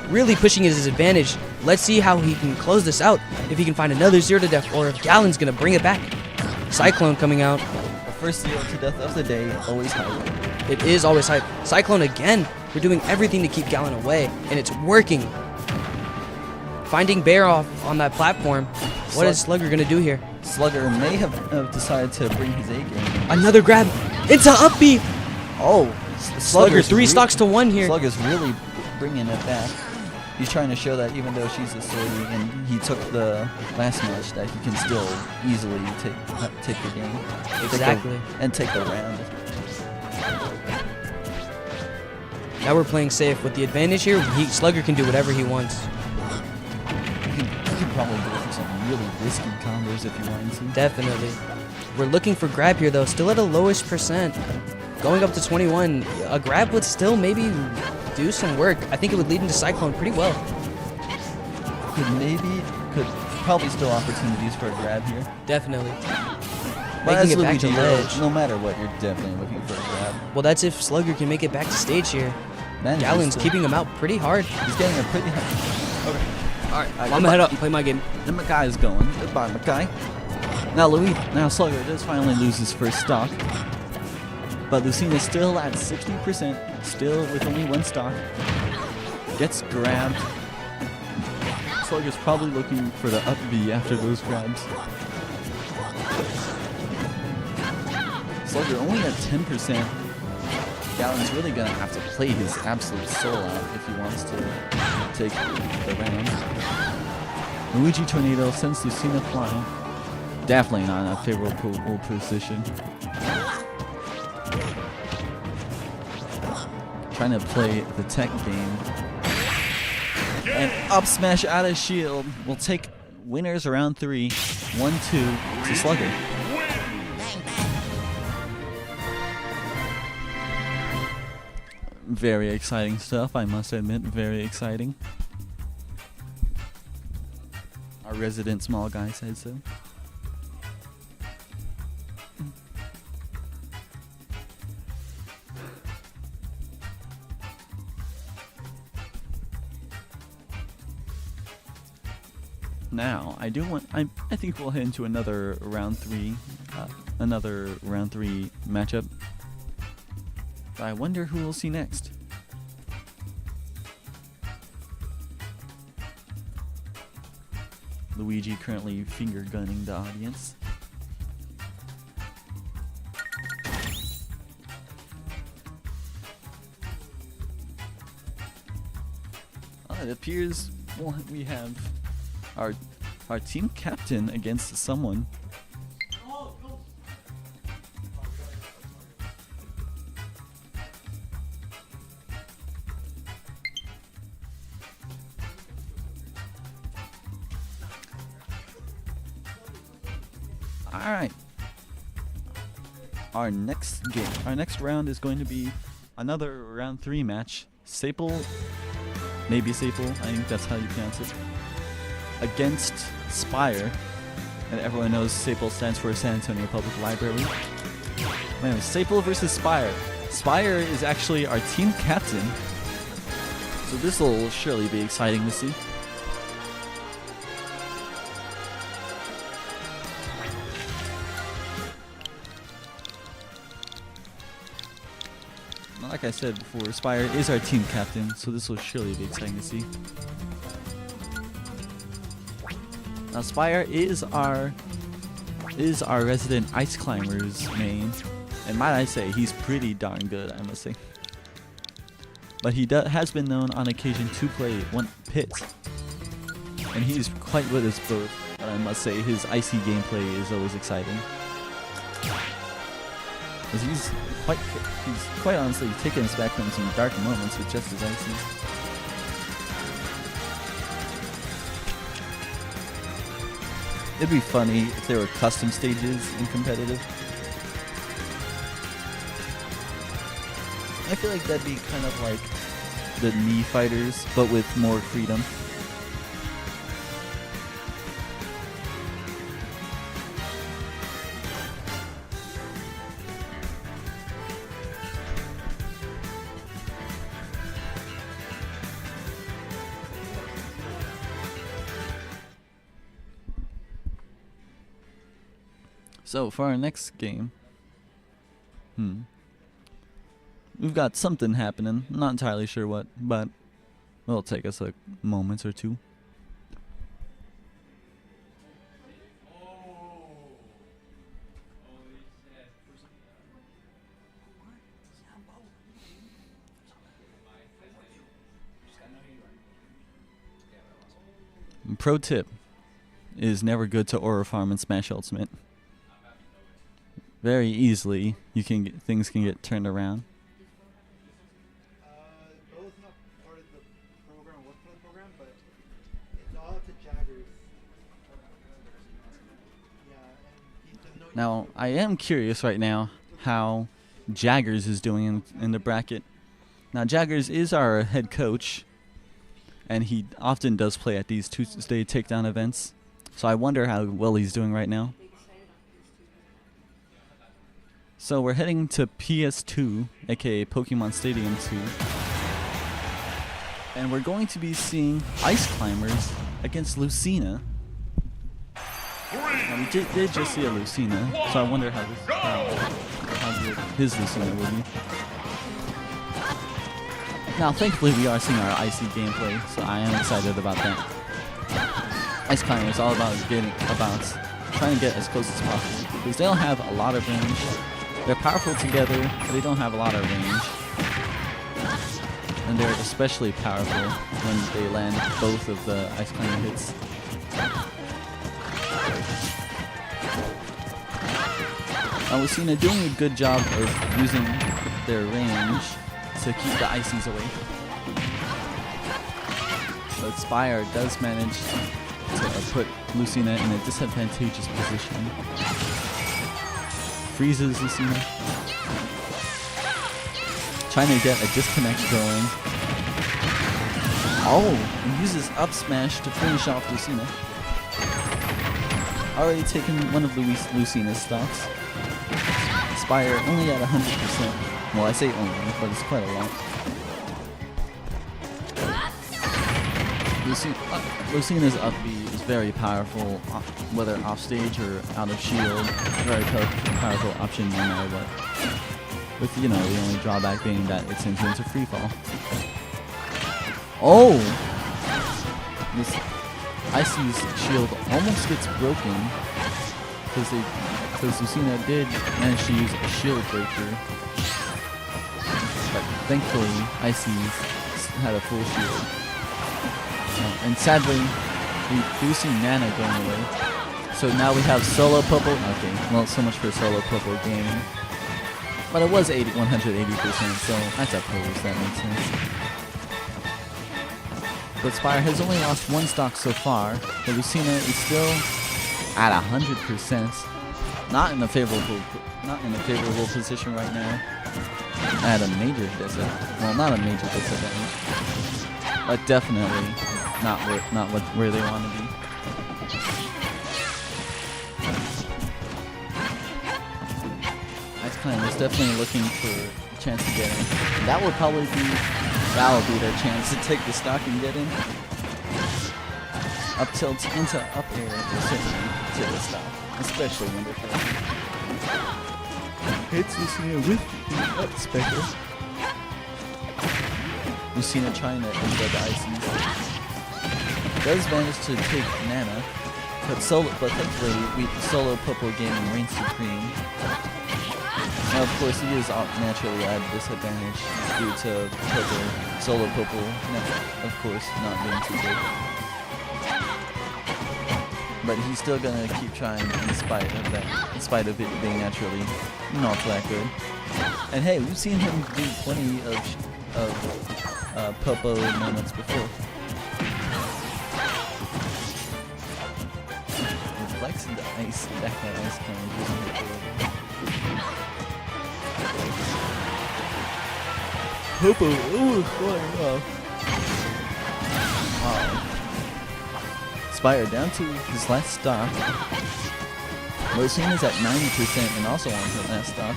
Really pushing his advantage. Let's see how he can close this out. If he can find another 0 to death, or if Gallon's going to bring it back. Cyclone coming out. The first 0 to death of the day, always hype. It is always hype. Cyclone again. We're doing everything to keep Gallon away, and it's working. Finding Bear off on that platform. What is Slugger going to do here? Slugger may have decided to bring his A game. Another grab. It's a up B. Oh, Slugger, 3 stocks to 1 here. Slugger's really bringing it back. He's trying to show that even though she's a sortie and he took the last match, that he can still easily take the game. Exactly. And take the round. Now we're playing safe. With the advantage here, Slugger can do whatever he wants. He can probably go for some really risky combos if he wanted to. Definitely. We're looking for grab here, though. Still at a lowest percent. Going up to 21. A grab would still maybe do some work. I think it would lead into Cyclone pretty well. Could probably still opportunities for a grab here. Definitely. But Making it back to ledge. no matter what, you're definitely looking for a grab. Well, that's if Slugger can make it back to stage here. Man, Gallen's keeping him out pretty hard. He's getting a pretty hard. Okay. Alright, I'm gonna head up and play my game. Then Mackay is going. Goodbye, Mackay. Now Slugger does finally lose his first stock. But Lucina's still at 60%, still with only 1 stock. Gets grabbed. Slugger's probably looking for the up B after those grabs. Slugger only at 10%. Gallen's really gonna have to play his absolute soul out if he wants to take the round. Luigi Tornado sends Lucina flying. Definitely not in a favorable position. Trying to play the tech game. And up smash out of shield. We'll take winners around 3. 1-2 to Slugger. Very exciting stuff, I must admit. Very exciting. Our resident small guy said so. Now, I think we'll head into another round 3 matchup. But I wonder who we'll see next. Luigi currently finger gunning the audience. It appears we have our team captain against someone. All right. Our next round is going to be another round 3 match. Saple, maybe Saple, I think that's how you pronounce it, against Spire. And everyone knows Saple stands for San Antonio Public Library. Man, Saple versus Spire. Spire is actually our team captain, so this will surely be exciting to see. Like I said before, Spire is our team captain, so this will surely be exciting to see. Now, Spire is our resident Ice Climbers main, and might I say, he's pretty darn good, I must say. But he has been known on occasion to play one pit, and he's quite good as both. But I must say, his icy gameplay is always exciting. Because he's quite honestly taken us back from some dark moments with just his icy. It'd be funny if there were custom stages in competitive. I feel like that'd be kind of like the Knee Fighters, but with more freedom. So for our next game, we've got something happening. Not entirely sure what, but it'll take us a moment or two. pro tip is never good to aura farm in Smash Ultimate. Very easily, things can get turned around. Bo's not part of the program, was part of the program, but it's all up to Jaggers. Yeah, and he doesn't know. Now, I am curious right now how Jaggers is doing in the bracket. Now, Jaggers is our head coach, and he often does play at these Tuesday Takedown events. So I wonder how well he's doing right now. So we're heading to PS2, aka Pokemon Stadium 2. And we're going to be seeing Ice Climbers against Lucina. Now, we did just see a Lucina, so I wonder how good his Lucina will be. Now, thankfully, we are seeing our Icy gameplay, so I am excited about that. Ice Climber is all about trying to get as close as possible, because they don't have a lot of range. They're powerful together, but they don't have a lot of range. And they're especially powerful when they land both of the Ice Climber hits. Lucina doing a good job of using their range to keep the Icies away. But Spire does manage to put Lucina in a disadvantageous position. Freezes Lucina. Trying to get a disconnect going. Oh, and uses up smash to finish off Lucina. Already taken one of Lucina's stocks. Spire only at 100%. Well, I say only, but it's quite a lot. Lucina's up B is very powerful, whether off stage or out of shield. Very powerful option no matter what. With, the only drawback being that it sends you into free fall. Oh! This Icy's shield almost gets broken because Lucina did manage to use a shield breaker. But thankfully, Icy's had a full shield. And sadly, we do see Nana going away. So now we have Solo Popo. Okay, well, so much for Solo Popo gaming. But it was 180%, so I suppose that makes sense. But Spire has only lost one stock so far, but Lucina is still at 100%. Not in a favorable position right now. At a major disadvantage. Well, not a major disadvantage, but definitely not where they want to be. Ice Climber is definitely looking for a chance to get in. And that will be their chance to take the stock and get in. Up tilt into up air will certainly take the stock, especially when they're playing. Hits Lucina with the up special. Lucina trying to embed the Ices. Does manage to take Nana, but thankfully Solo Popo Gaming reigns supreme. Now, of course, he is naturally at a disadvantage due to Solo Popo, of course, not being too good. But he's still gonna keep trying in spite of it being naturally not that good. And hey, we've seen him do plenty of Popo moments before. Reflects the ice, that kind of ice climber. Popo, ooh, flying off. Spire down to his last stock. Lucina's at 90% and also on her last stock.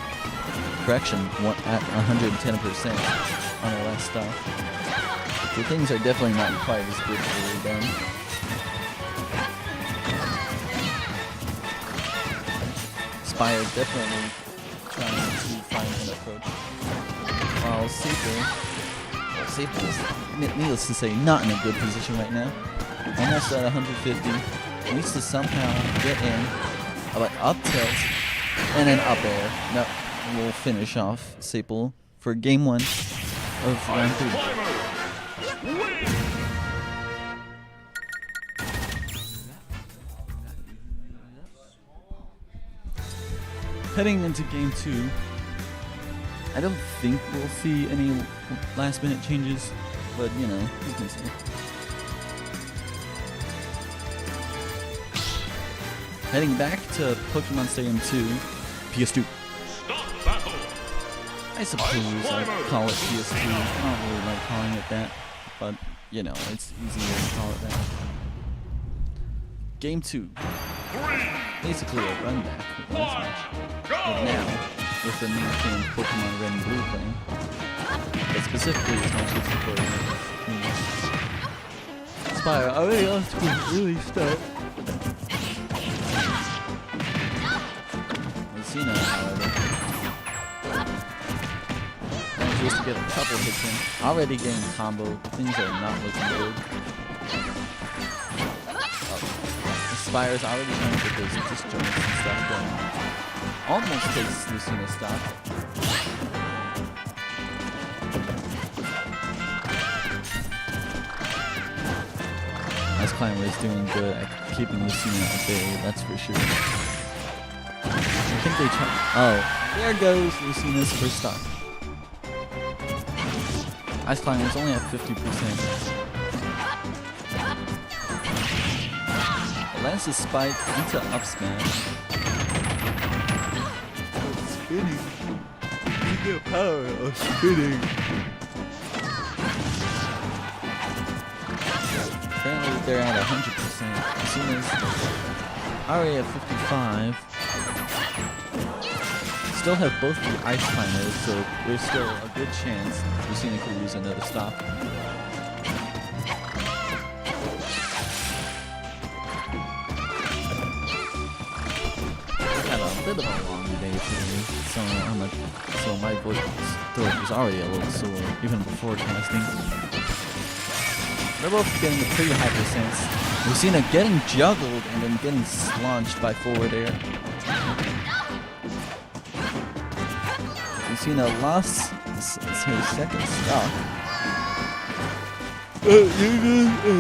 Correction, at 110% on her last stock. So things are definitely not quite as good for them. Spire definitely trying to find an approach. While Safer is, needless to say, not in a good position right now. Almost at 150. Needs to somehow get in. But up tilt and an up air. That will finish off Saple for game 1 of round 3. heading into game 2, I don't think we'll see any last minute changes, but you know, you can see. Heading back to Pokemon Stadium 2, PS2. Stop battle. I suppose I'd call it PS2. I don't really like calling it that, but you know, it's easier to call it that. Game 2. Basically a run back with last match. But now, with the new game Pokemon Red and Blue playing. But specifically as much as the Spire already off to a really start. Lucina, however, manages to get a couple hits in. Already getting combo. Things are not looking good. Spire's already trying to get those disjoints and stuff going. Almost takes Lucina's stop. Ice Climber is doing good at keeping Lucina at bay, that's for sure. I think they try. Oh, there goes Lucina's first stock. Ice Climber is only at 50%. Lances spike into up smash. Spinning. You get power of spinning. Apparently they're at 100%. As soon as already at 55. Still have both the Ice Climbers, so there's still a good chance Lucina could lose another stop. A bit of a long day today, so my voice throat is already a little sore, even before casting. They're both getting a pretty high percent. Lucina getting juggled and then getting launched by forward air. Lucina lost her second stock.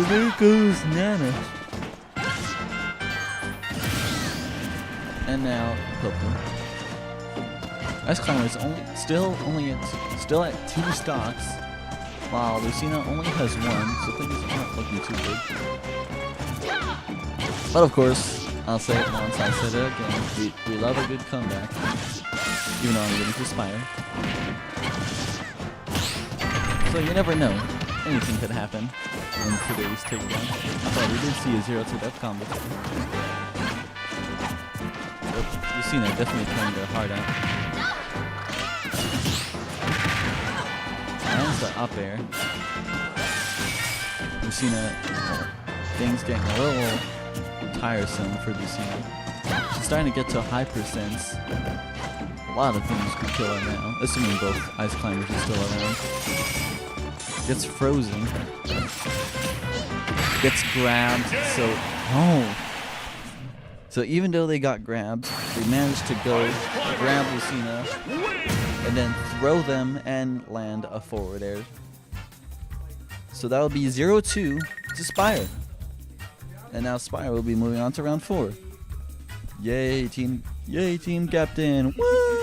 There goes Nana. And now Purple. Ice Climber is still at 2 stocks, while Lucina only has 1, so things aren't looking too good. But of course, I'll say it once, I'll say it again. We love a good comeback, even though I'm getting to Spire. So you never know, anything could happen in today's takedown. I thought we did see a 0-to-death combo. Lucina definitely trying their heart out. Lands the up air. Lucina, things getting a little tiresome for Lucina. She's starting to get to high percents. A lot of things could kill her now, assuming both Ice Climbers are still around. Gets frozen. Gets grabbed, So even though they got grabbed, they managed to go grab Lucina and then throw them and land a forward air. So that would be 0-2 to Spire. And now Spire will be moving on to round 4. Yay team captain. Woo!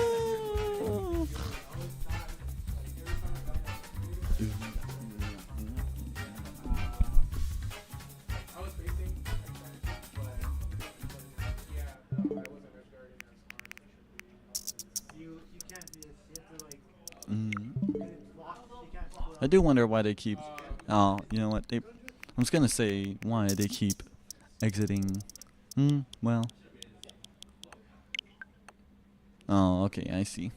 I do wonder why they keep. Oh, you know what? I was gonna say why they keep exiting. Well. Oh, okay, I see.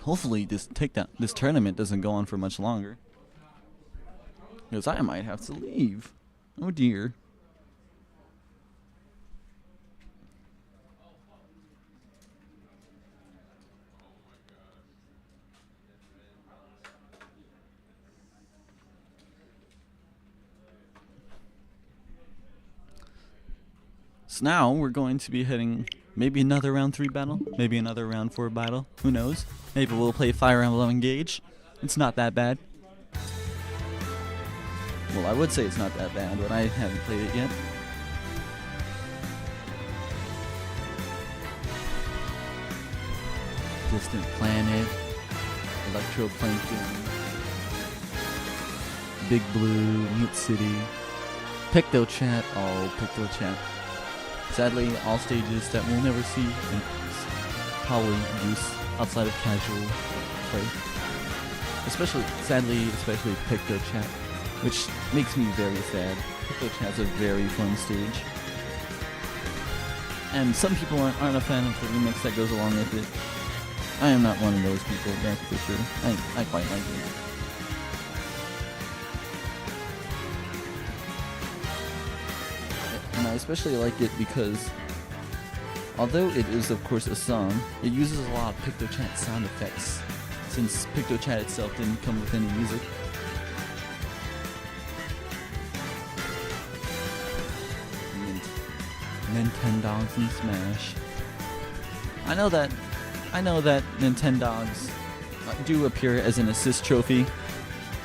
Hopefully this tournament doesn't go on for much longer, because I might have to leave. Oh dear. So now we're going to be hitting maybe another round 3 battle, maybe another round 4 battle. Who knows? Maybe we'll play Fire Emblem Engage. It's not that bad. Well, I would say it's not that bad, but I haven't played it yet. Distant Planet, Electroplankton, Big Blue, Mute City, PictoChat. Oh, PictoChat. Sadly, all stages that we'll never see and probably use outside of casual play. Especially PictoChat, which makes me very sad. PictoChat's a very fun stage. And some people aren't a fan of the remix that goes along with it. I am not one of those people, that's for sure. I quite like it. And I especially like it because, although it is of course a song, it uses a lot of PictoChat sound effects, since PictoChat itself didn't come with any music. Nintendogs and Smash. I know that Nintendogs do appear as an assist trophy,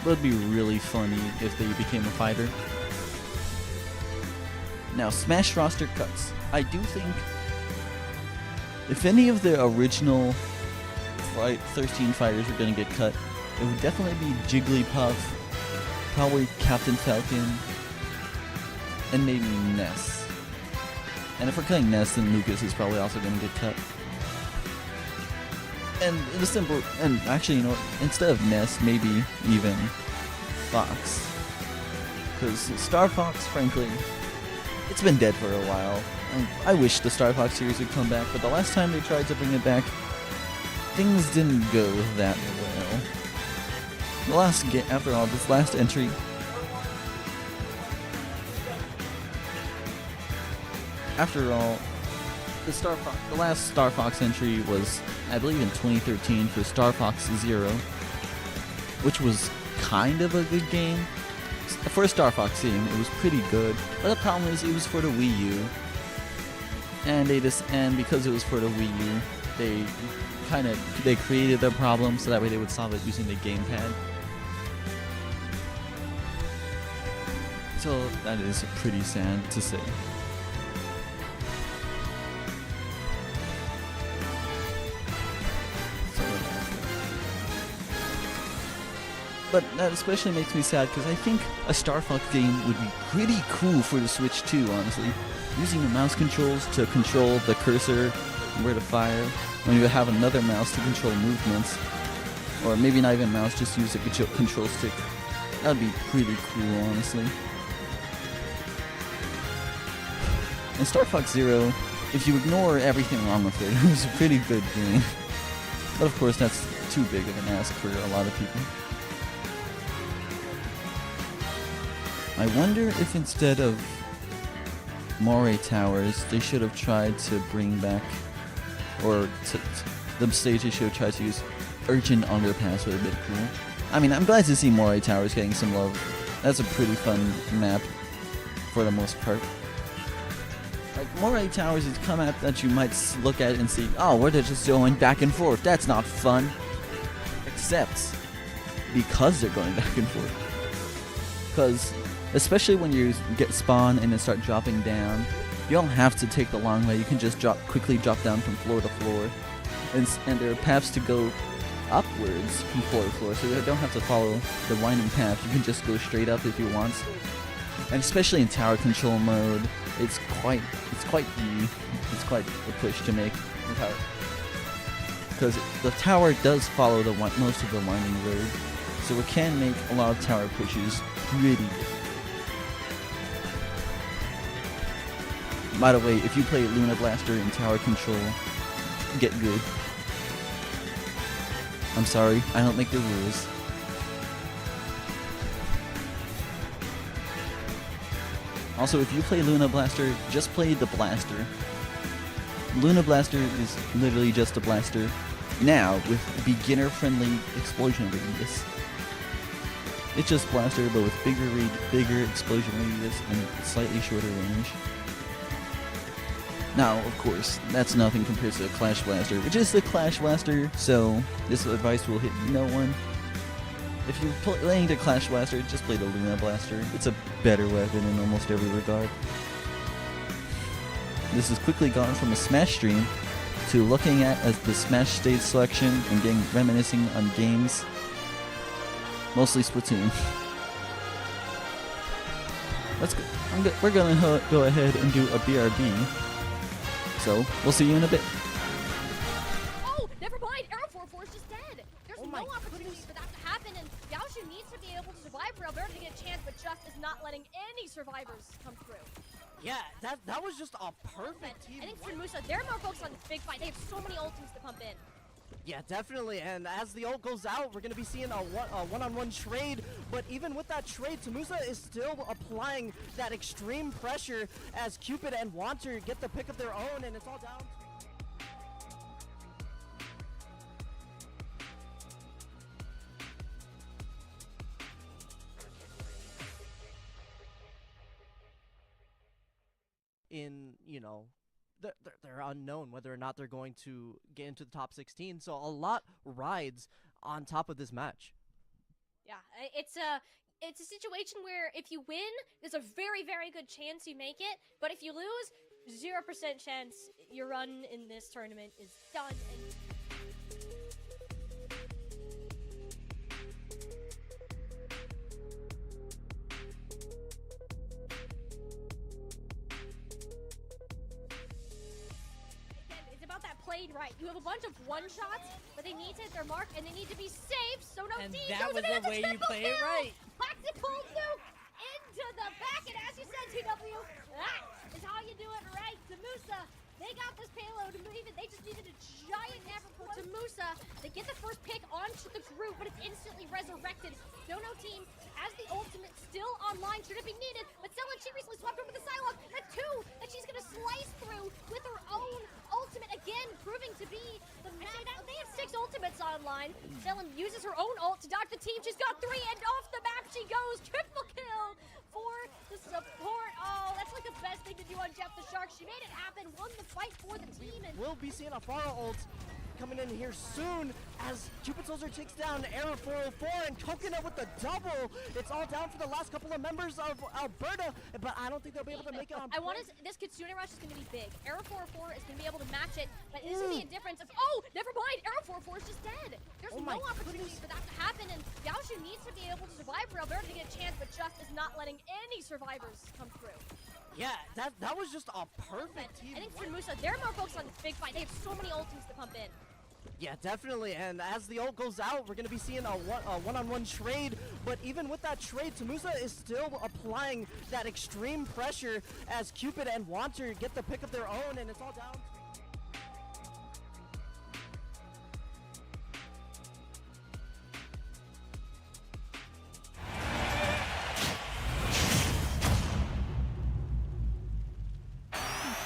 but it'd be really funny if they became a fighter. Now, Smash roster cuts. I do think if any of the original 13 fighters were going to get cut, it would definitely be Jigglypuff, probably Captain Falcon, and maybe Ness. And if we're cutting Ness, then Lucas is probably also going to get cut. And actually, you know, instead of Ness, maybe even Fox. Because Star Fox, frankly, it's been dead for a while. I wish the Star Fox series would come back, but the last time they tried to bring it back, things didn't go that well. After all, this last entry, the last Star Fox entry was, I believe, in 2013 for Star Fox Zero, which was kind of a good game. For a Star Fox game, it was pretty good, but the problem is it was for the Wii U, and because it was for the Wii U, they created the problem so that way they would solve it using the gamepad. So that is pretty sad to say. But that especially makes me sad because I think a Star Fox game would be pretty cool for the Switch too, honestly. Using the mouse controls to control the cursor and where to fire, when you have another mouse to control movements. Or maybe not even mouse, just use a control stick. That would be pretty cool, honestly. And Star Fox Zero, if you ignore everything wrong with it, it was a pretty good game. But of course that's too big of an ask for a lot of people. I wonder if instead of Moray Towers, they should have tried to bring back, or the stage they should have tried to use Urchin Underpass would have been cool. I mean, I'm glad to see Moray Towers getting some love. That's a pretty fun map for the most part. Like, Moray Towers is a map that you might look at and see, oh, we're just going back and forth. That's not fun. Except because they're going back and forth. Because especially when you get spawn and then start dropping down, you don't have to take the long way. You can just quickly drop down from floor to floor, and there are paths to go upwards from floor to floor, so you don't have to follow the winding path. You can just go straight up if you want. And especially in tower control mode, it's quite a push to make the tower, because the tower does follow most of the winding road, so it can make a lot of tower pushes pretty good. By the way, if you play Luna Blaster in tower control, get good. I'm sorry, I don't make the rules. Also, if you play Luna Blaster, just play the blaster. Luna Blaster is literally just a blaster, now with beginner-friendly explosion radius. It's just blaster, but with bigger explosion radius and slightly shorter range. Now, of course, that's nothing compared to the Clash Blaster, which is the Clash Blaster, so this advice will hit no one. If you're playing the Clash Blaster, just play the Luna Blaster. It's a better weapon in almost every regard. This has quickly gone from a Smash stream to looking at as the Smash stage selection and getting reminiscing on games, mostly Splatoon. Let's go. We're gonna go ahead and do a BRB. So we'll see you in a bit. Oh, never mind. Arrow 4-4 is just dead. There's no opportunity for that to happen, and Yaoshu needs to be able to survive for Alberta to get a chance, but just is not letting any survivors come through. Yeah, that was just a perfect team. I think for Tamusa, they're more focused on the big fight. They have so many ultimates to pump in. Yeah, definitely. And as the ult goes out, we're going to be seeing a one-on-one trade. But even with that trade, Tamusa is still applying that extreme pressure as Cupid and Wanter get the pick of their own, and it's all down. In, you know, they're unknown whether or not they're going to get into the top 16, so a lot rides on top of this match. Yeah, it's a situation where if you win, there's a very, very good chance you make it, but if you lose, 0% chance your run in this tournament is done. And played right. You have a bunch of one-shots, but they need to hit their mark, and they need to be safe, so no And D that goes was the way you play it right. Tactical nuke into the back, and as you said, TW, that is how you do it right. Tamusa, they got this payload to move it. They just needed a giant effort for Tamusa. They get the first pick onto the group, but it's instantly resurrected. Dono team has the ultimate still online, should it be needed, but Selen, she recently swapped over the Psylocke, the two that she's gonna slice through with her own ultimate, again, proving to be the max. They have 6 ultimates online. Selen uses her own ult to dodge the team. She's got 3, and off the map she goes. Triple kill for the support. Oh, that's like the best thing to do on Jeff the Shark. She made it happen, won the fight for the team. And we'll be seeing a Pharah ult coming in here soon as Cupid Soldier takes down Error 404 and Coconut with the double. It's all down for the last couple of members of Alberta, but I don't think they'll be able to make it on. I want this Kitsune rush is going to be big. Error 404 is going to be able to match it, but this is the indifference of, oh, never mind, Error 404 is just dead. There's no opportunity for that to happen, and Yaoshu needs to be able to survive for Alberta to get a chance, but just is not letting any survivors come through. Yeah, that was just a perfect team. I think for Tamusa, they're more focused on the big fight. They have so many ultimates to pump in. Yeah, definitely. And as the ult goes out, we're going to be seeing a one-on-one trade. But even with that trade, Tamusa is still applying that extreme pressure as Cupid and Wanter get the pick of their own, and it's all down.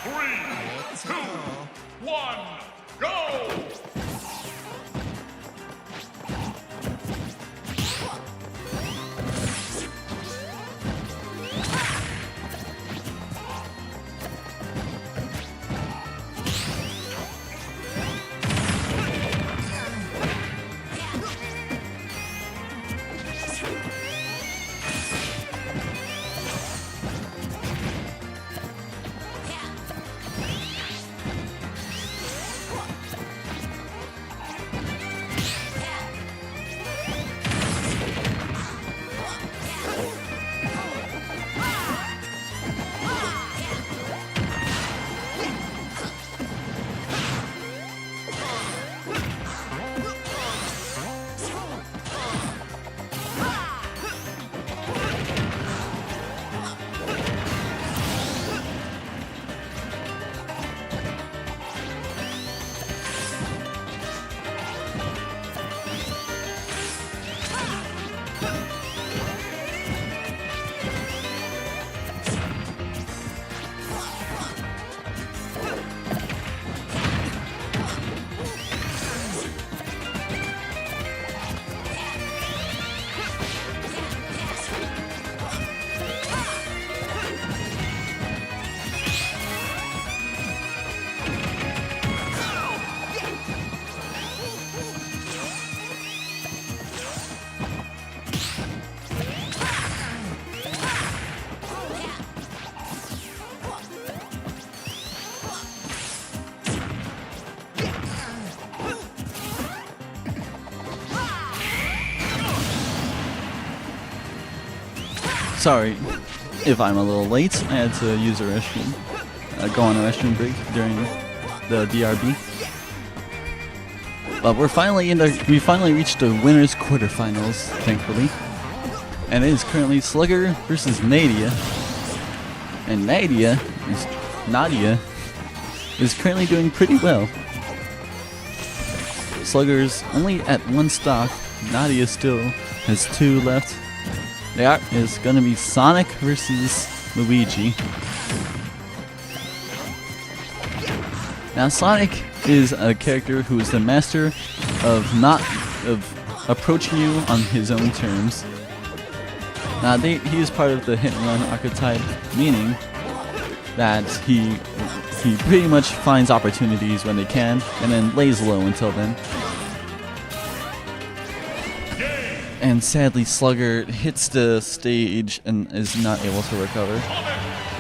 Three, two, one, go! Sorry if I'm a little late. I had to use a restroom, go on a restroom break during the DRB. But we finally reached the winners quarterfinals, thankfully. And it is currently Slugger versus Nadia. And Nadia is currently doing pretty well. Slugger's only at 1 stock. Nadia still has 2 left. There is going to be Sonic versus Luigi. Now Sonic is a character who is the master of approaching you on his own terms. Now he is part of the hit and run archetype, meaning that he pretty much finds opportunities when they can and then lays low until then. And sadly Slugger hits the stage and is not able to recover.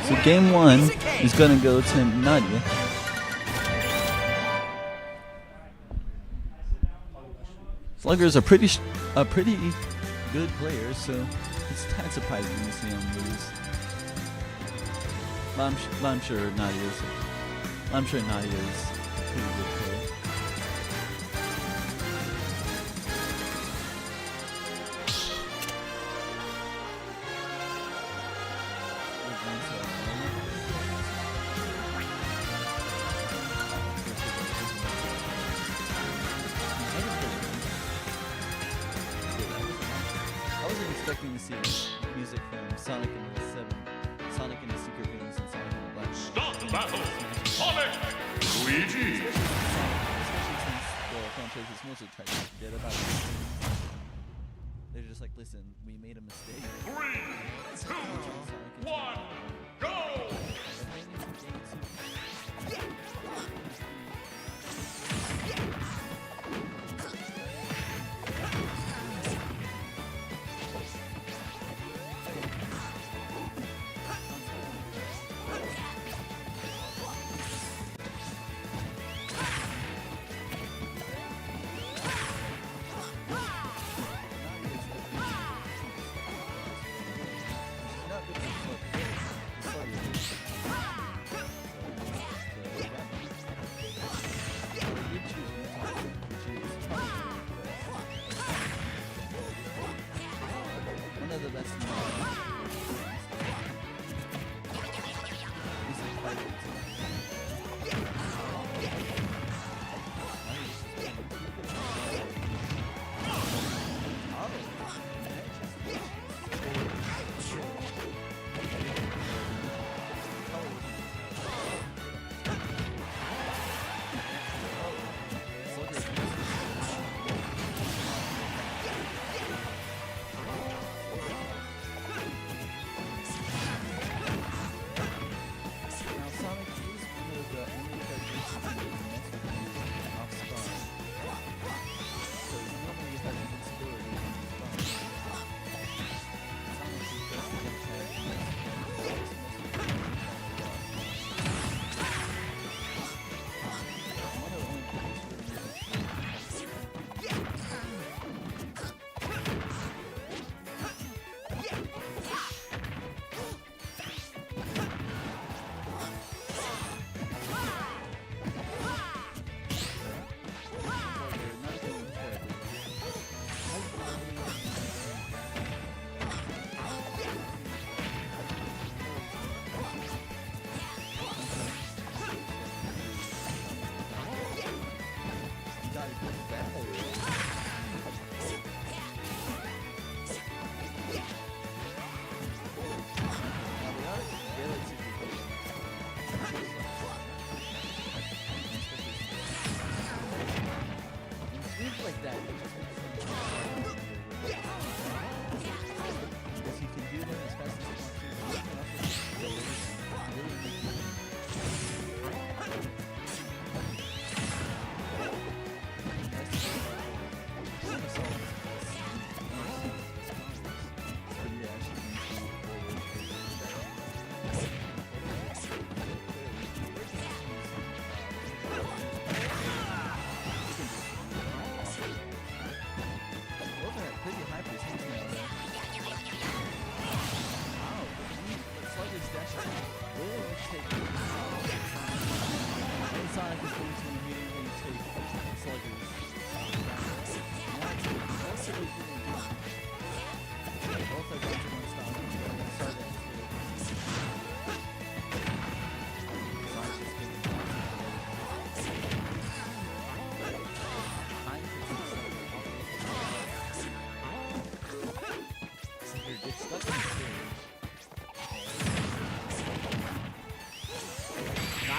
So game 1 is gonna go to Nadia. Slugger's a pretty good player, so it's kind of surprising to see him lose. But I'm sure Nadia is a pretty good player. I wasn't expecting to see music from Sonic and the Sonic and the Secret Rings and Sonic and the Black. Start the battle. Sonic, Luigi. Especially since the franchise is mostly trying to forget about it. They're just like, listen, we made a mistake. 3, 2, 1, go!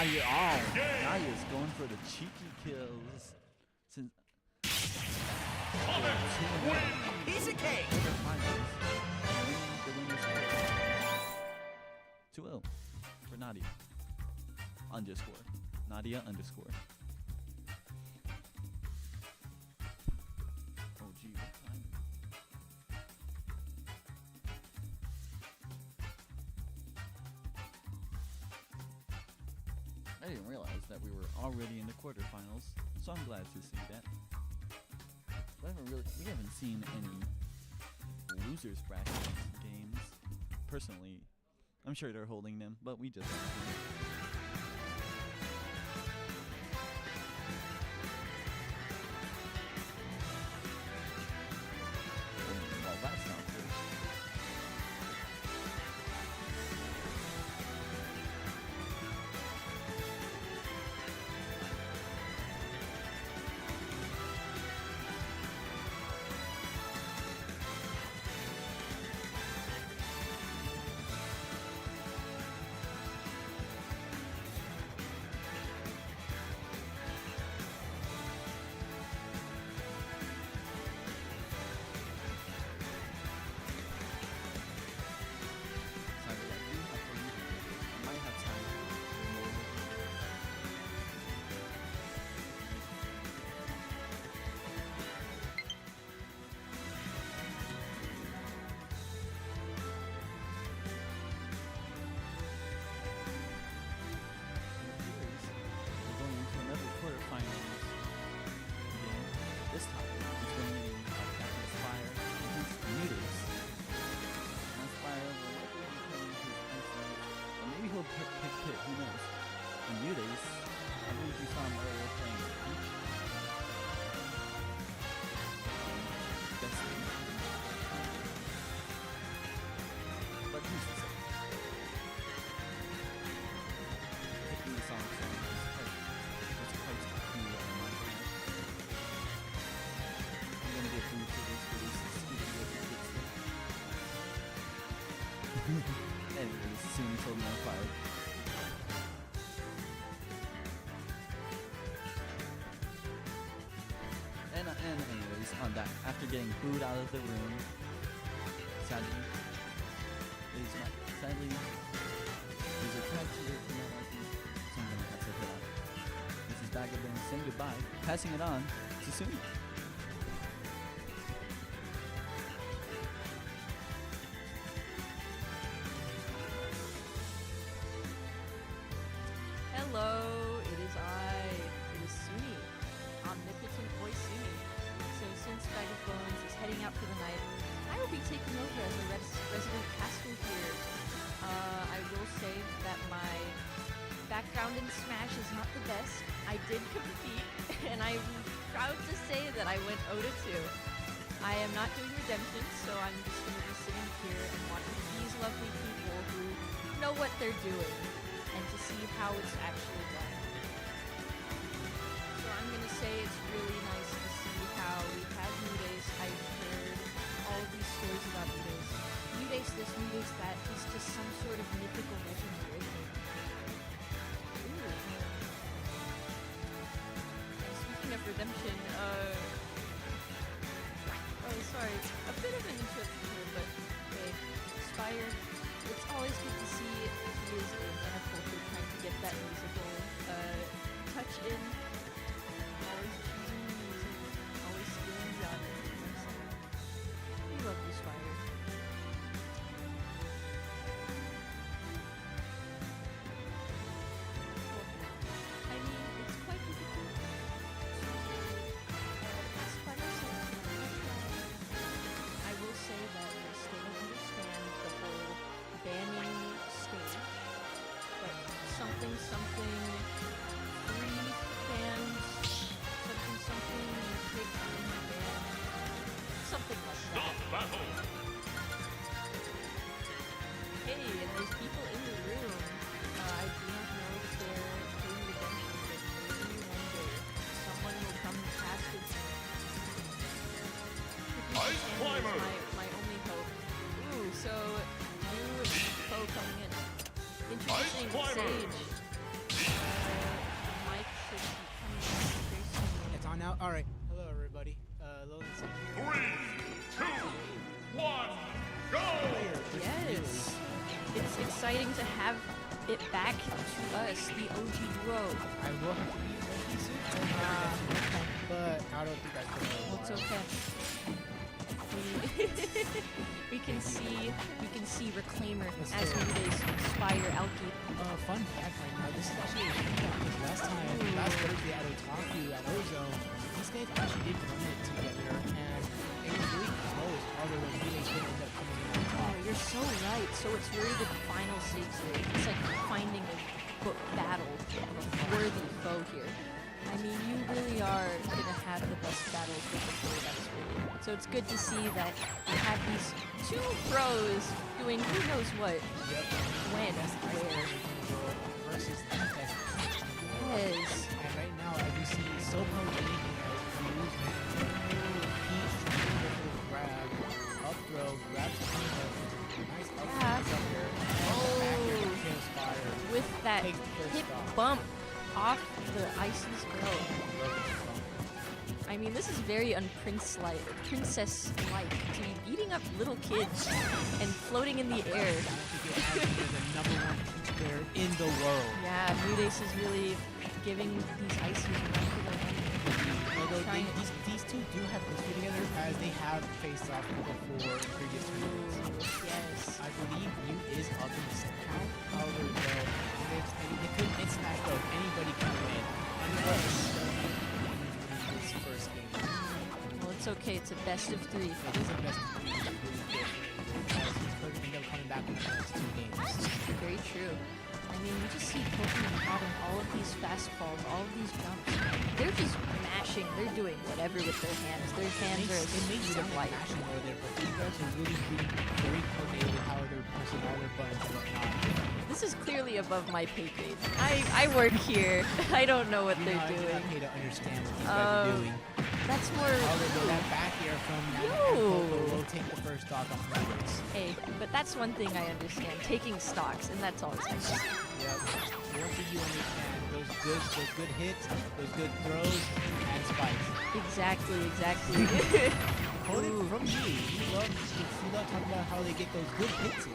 Nadia, oh, Nadia's going for the cheeky kills. Since Piece of cake. 2-0 for Nadia. Underscore. Nadia underscore. Oh gee, what time? I didn't realize that we were already in the quarterfinals, so I'm glad to see that. We haven't seen any losers bracket games. Personally, I'm sure they're holding them, but we just haven't seen it. Well, that sounds good. Who knows? And Mudace, I believe you saw him earlier playing Peach. Destiny. But who's to say? Picking the song is quite cool on my part. I'm gonna get food for this stupid little kids. Anyways, soon told me I'm fired. And anyways, on that, after getting booed out of the room, sadly, there's a tag here for my liking, so I'm gonna have to hit out. This is Bagabin saying goodbye, passing it on to Sumi. Hello, it is I. It is Sumi, omnipotent voice Sumi. So since Bag of Bones is heading out for the night, I will be taking over as a resident caster here. I will say that my background in Smash is not the best. I did compete, and I'm proud to say that I went 0-2. I am not doing Redemption, so I'm just going to be sitting here and watching these lovely people who know what they're doing, and to see how it's actually done. So I'm going to say it's really nice to see how we've had Mudace. I've heard all of these stories about Mudace. Mudace this, Mudace that. He's just some sort of mythical legendary. Ooh. And speaking of Redemption, oh, sorry, a bit of an interruption here, but okay, Spire, it's always good to see he is in a culture trying to get that musical touch in. Always choosing music, always stealing genre. We love you, Spire. I mean, it's quite difficult to express ourselves. I will say that I still don't understand the whole banning stage, but something, 3 fans, something, pick ban, something like that. Stop battle! Hey, and there's people in the room. I do not know if they're doing Redemption, but maybe one day someone will come past it. Ice Climber! My only hope. Ooh, so new foe coming in. Introducing Ice Climber! Sage. All right. Hello, everybody. Logan here. 3, 2, 1, go! Yes. It's exciting to have it back to us, the OG duo. I will have to be lucky soon, but I don't think I can. Well, it's okay. We can see Reclaimer as Mude's Spire Alki. Fun fact right now, this is actually a fun fact because last Thursday at Otaku at Ozone, these guys actually did run it together, and it was really close. Although when Mude's did end up coming in on top. Oh, you're so right. So it's really the final stakes here. It's like finding a battle of a worthy foe here. I mean, you really are going to have the best battles with the foe, that's really. So it's good to see that you have these two pros doing who knows what, when, where. Versus the best. Yes. And right now, as you see, Sopo leading as Cruz, Peach, grab, up throw, grabs the nice up throw up there, and kills Fire. With that Takes the first hip stock. bump off the Ice's girl. I mean, this is very princess-like to be beating up little kids and floating in the air. The number one teach player in the world. Yeah, Mudes is really giving these Ices a run for their money. Although these two do have history together as they have faced off before in previous tournaments. Yes. I believe Mute is up in the set count. However, though, they could mix match though. Anybody can win. This first game. Well, it's okay. It's a best of 3. It is a best of 3. As he's going to end up coming back in the next 2 games. Very true. I mean, you just see Pokemon having all of these fastballs, all of these jumps. They're just mashing. They're doing whatever with their hands. Their hands are a speed of light. Mashing over there, but these guys are really being very coordinated with how they're pressing all their buttons and whatnot. This is clearly above my pay grade. I work here. I don't know what they're You're doing. not paid to understand what these guys are doing. That's more. Although that back air from Poco will take the first stock off the race. Hey, but that's one thing I understand. Taking stocks, and that's always nice. Yep. One thing you understand, those good hits, those good throws, and spikes. Exactly. Quoted from me. You love talking about how they get those good hits in.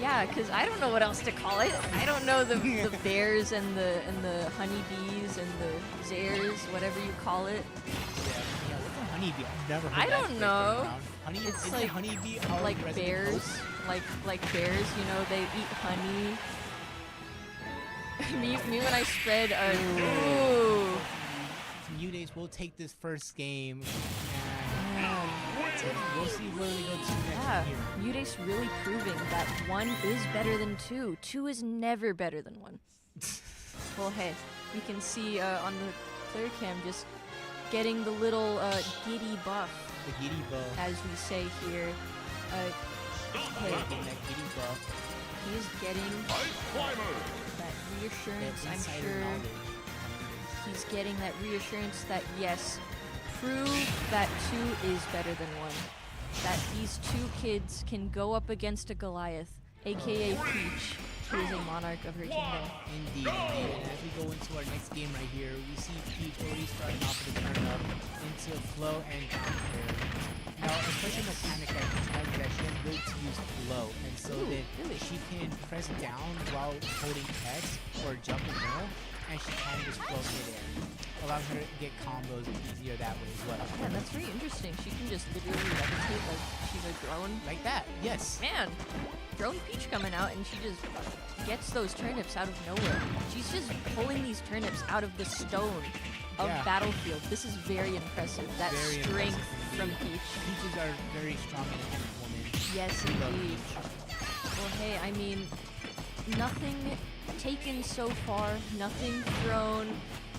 Yeah, because I don't know what else to call it. I don't know the bears and the honeybees and the zares, whatever you call it. Yeah, what's a honeybee? I've never heard I that don't know. It's It's like honeybee like bears, like bears. You know, they eat honey. me when I spread ooh. Mudes will take this first game, and we'll see where we go to next Yeah, here. Mudes really proving that 1 is better than 2. 2 is never better than 1. Well, hey, we can see on the player cam just getting the little giddy buff, The giddy buff. as we say here. Hey, Getting that giddy buff. he is getting Ice Climber! that reassurance, That I'm insider sure. knowledge. He's getting that reassurance that yes, prove that 2 is better than 1. That these 2 kids can go up against a Goliath, aka Peach, who is a monarch of her kingdom. Indeed. And as we go into our next game right here, we see Peach already starting off with a turn up into flow and down air. Now, a special mechanic that Peach has is that she has ability to use flow, and so that really? she can press down while holding X or jump and middle, and she can just flow midair, allowing her to get combos easier that way as well. Yeah, that's very interesting. She can just literally levitate like she's a drone. Like that, yes. Man, drone Peach coming out and she just gets those turnips out of nowhere. She's just pulling these turnips out of the stone of Yeah. Battlefield. This is very impressive. That Very strength impressive from indeed. Peach. Peaches are very strong independent women. Yes, We love indeed. Peach. Well, hey, I mean, nothing taken so far, nothing thrown.